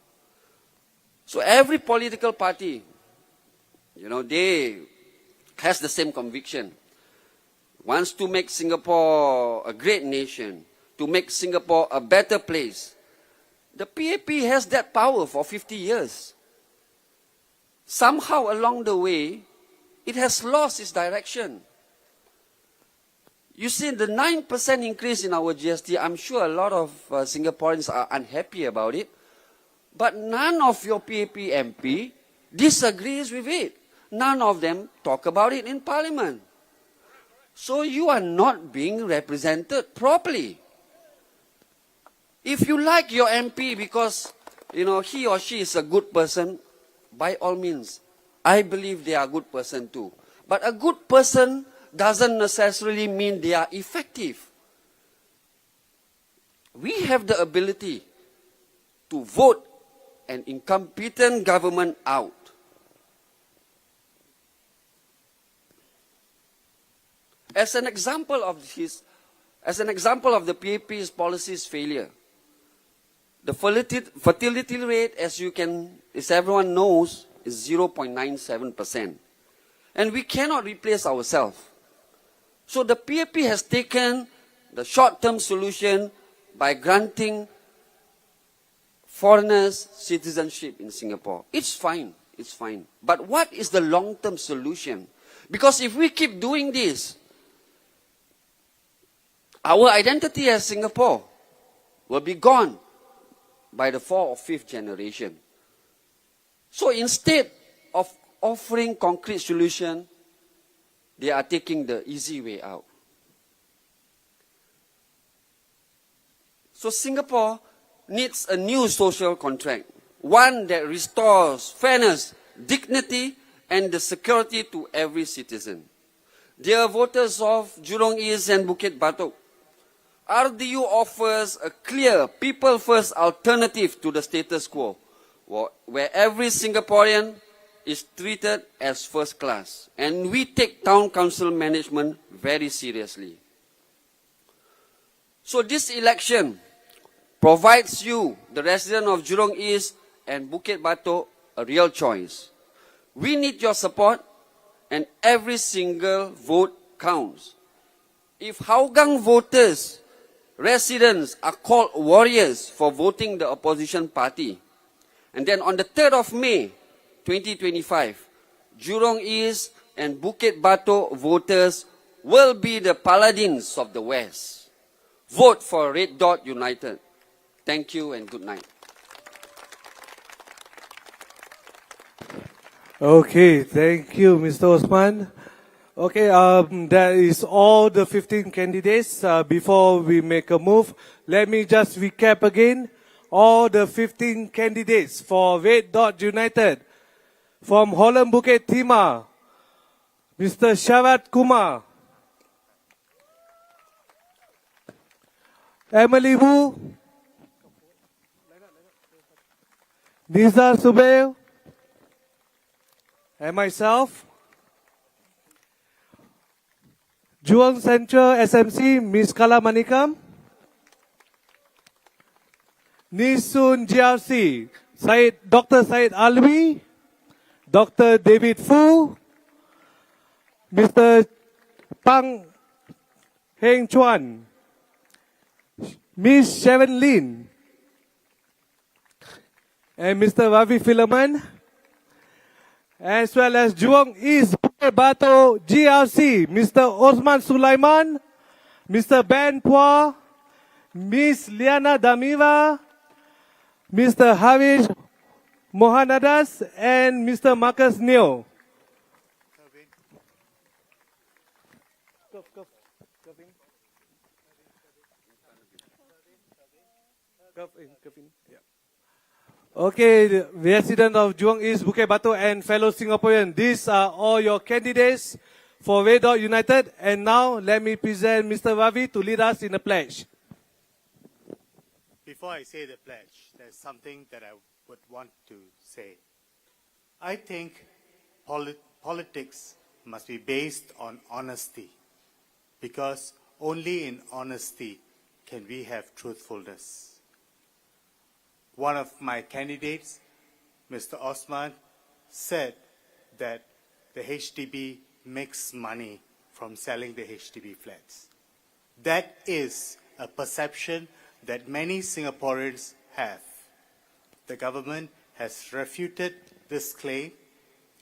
So every political party, they has the same conviction. Wants to make Singapore a great nation, to make Singapore a better place. The PAP has that power for 50 years. Somehow along the way, it has lost its direction. You see, the 9% increase in our GST, I'm sure a lot of Singaporeans are unhappy about it. But none of your PAP MP disagrees with it. None of them talk about it in Parliament. So you are not being represented properly. If you like your MP because, he or she is a good person, by all means, I believe they are a good person too. But a good person doesn't necessarily mean they are effective. We have the ability to vote an incompetent government out. As an example of the PAP's policies failure, the fertility rate, as everyone knows, is 0.97%. And we cannot replace ourselves. So the PAP has taken the short-term solution by granting foreigners citizenship in Singapore. It's fine. But what is the long-term solution? Because if we keep doing this, our identity as Singapore will be gone by the 4th or 5th generation. So instead of offering concrete solution, they are taking the easy way out. So Singapore needs a new social contract, one that restores fairness, dignity, and the security to every citizen. Dear voters of Jurong East and Bukit Batok, RDU offers a clear, people-first alternative to the status quo, where every Singaporean is treated as first class. And we take town council management very seriously. So this election provides you, the resident of Jurong East and Bukit Batok, a real choice. We need your support, and every single vote counts. If Hougang voters, residents are called warriors for voting the opposition party, and then on the 3rd of May, 2025, Jurong East and Bukit Batok voters will be the paladins of the West. Vote for Red Dot United. Thank you and good night. Okay, thank you, Mr. Osman. Okay, that is all the 15 candidates. Before we make a move, let me just recap again. All the 15 candidates for Red Dot United. From Holland Bukit Timah, Mr. Sharat Kumar. Emily Wu. Nizar Subair. And myself. Jurong Central SMC, Ms. Kala Manikam. Nisun GRC, Dr. Syed Alwi. Dr. David Fu. Mr. Pang Heng Chuan. Ms. Sharon Lin. And Mr. Ravi Philaman. As well as Jurong East Bukit Batok GRC, Mr. Osman Sulaiman. Mr. Ben Pua, Miss Liana Damira, Mr. Havish Mohanadas, and Mr. Marcus Neo. Okay, the resident of Jurong East, Bukit Batok, and fellow Singaporean, these are all your candidates for Red Dot United. And now, let me present Mr. Ravi to lead us in the pledge. Before I say the pledge, there's something that I would want to say. I think politics must be based on honesty, because only in honesty can we have truthfulness. One of my candidates, Mr. Osman, said that the HDB makes money from selling the HDB flats. That is a perception that many Singaporeans have. The government has refuted this claim,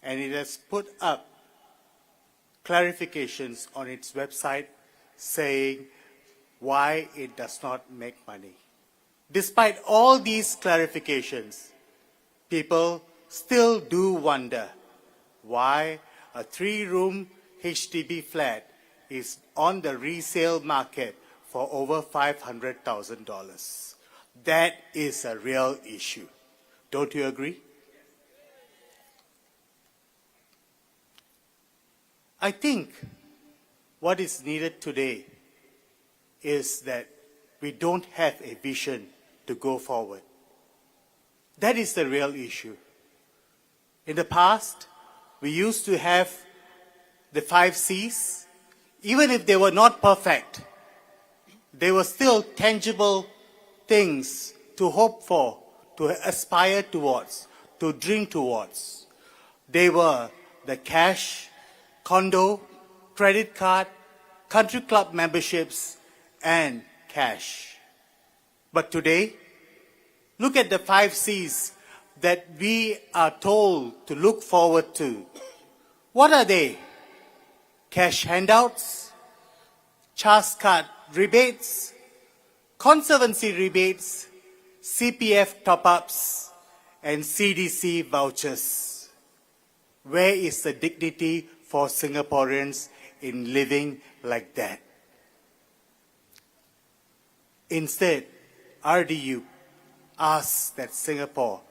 and it has put up clarifications on its website saying why it does not make money. Despite all these clarifications, people still do wonder why a 3-room HDB flat is on the resale market for over $500,000. That is a real issue. Don't you agree? I think what is needed today is that we don't have a vision to go forward. That is the real issue. In the past, we used to have the 5 C's. Even if they were not perfect, they were still tangible things to hope for, to aspire towards, to dream towards. They were the cash, condo, credit card, country club memberships, and cash. But today, look at the 5 C's that we are told to look forward to. What are they? Cash handouts, CHAS card rebates, conservancy rebates, CPF top-ups, and CDC vouchers. Where is the dignity for Singaporeans in living like that? Instead, RDU asks that Singapore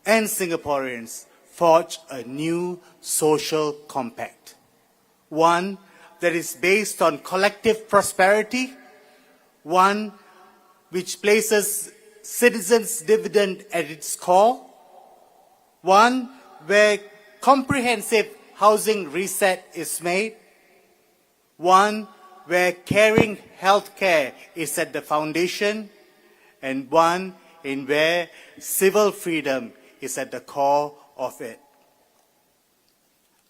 and Singaporeans forge a new social compact. One that is based on collective prosperity, one which places citizens' dividend at its core, one where comprehensive housing reset is made, one where caring healthcare is at the foundation, and one in where civil freedom is at the core of it.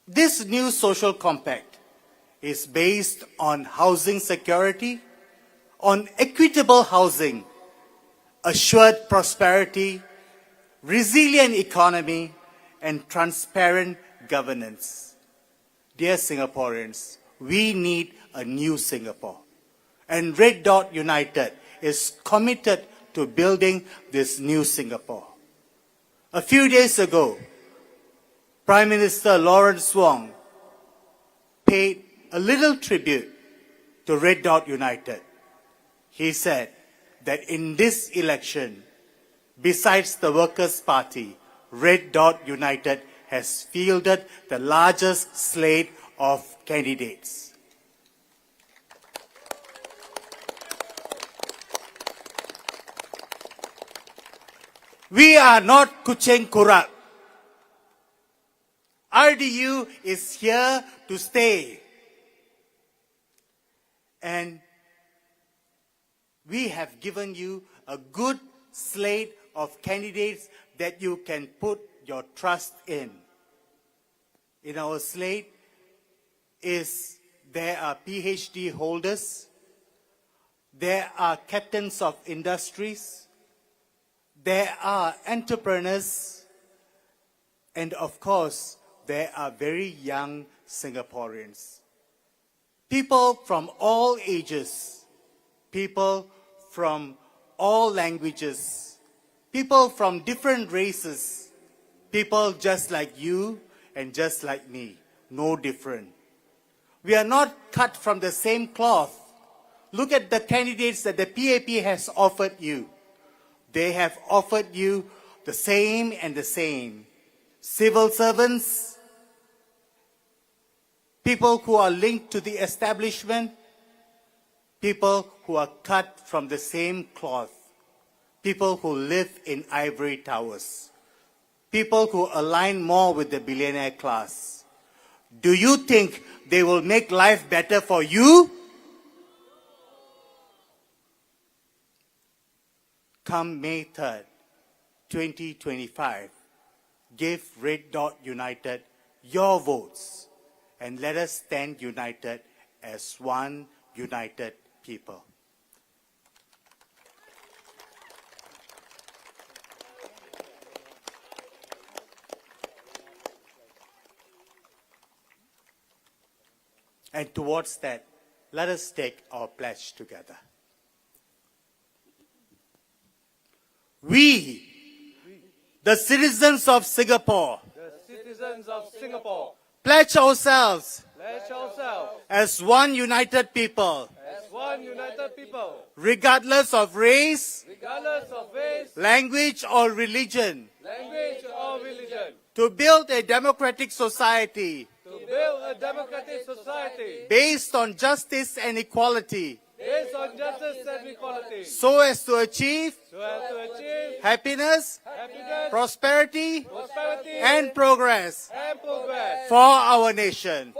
This new social compact is based on housing security, on equitable housing, assured prosperity, resilient economy, and transparent governance. Dear Singaporeans, we need a new Singapore. And Red Dot United is committed to building this new Singapore. A few days ago, Prime Minister Lawrence Wong paid a little tribute to Red Dot United. He said that in this election, besides the Workers' Party, Red Dot United has fielded the largest slate of candidates. We are not kucing kurak. RDU is here to stay. And we have given you a good slate of candidates that you can put your trust in. In our slate there are PhD holders, there are captains of industries, there are entrepreneurs, and of course, there are very young Singaporeans. People from all ages, people from all languages, people from different races, people just like you and just like me, no different. We are not cut from the same cloth. Look at the candidates that the PAP has offered you. They have offered you the same and the same. Civil servants, people who are linked to the establishment, people who are cut from the same cloth, people who live in ivory towers, people who align more with the billionaire class. Do you think they will make life better for you? Come May 3rd, 2025, give Red Dot United your votes and let us stand united as one united people. And towards that, let us take our pledge together. We, the citizens of Singapore, pledge ourselves as one united people, regardless of race, language or religion, to build a democratic society based on justice and equality, so as to achieve happiness, prosperity, and progress for our nation.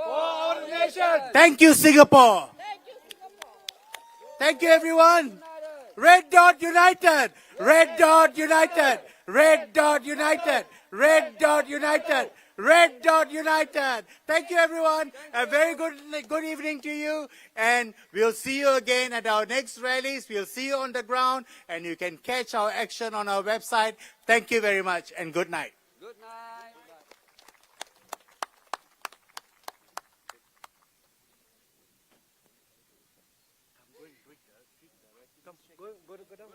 Thank you, Singapore. Thank you, everyone. Red Dot United. Red Dot United. Red Dot United. Red Dot United. Red Dot United. Thank you, everyone. A very good evening to you. And we'll see you again at our next rallies. We'll see you on the ground. And you can catch our action on our website. Thank you very much and good night. Good night. Go down.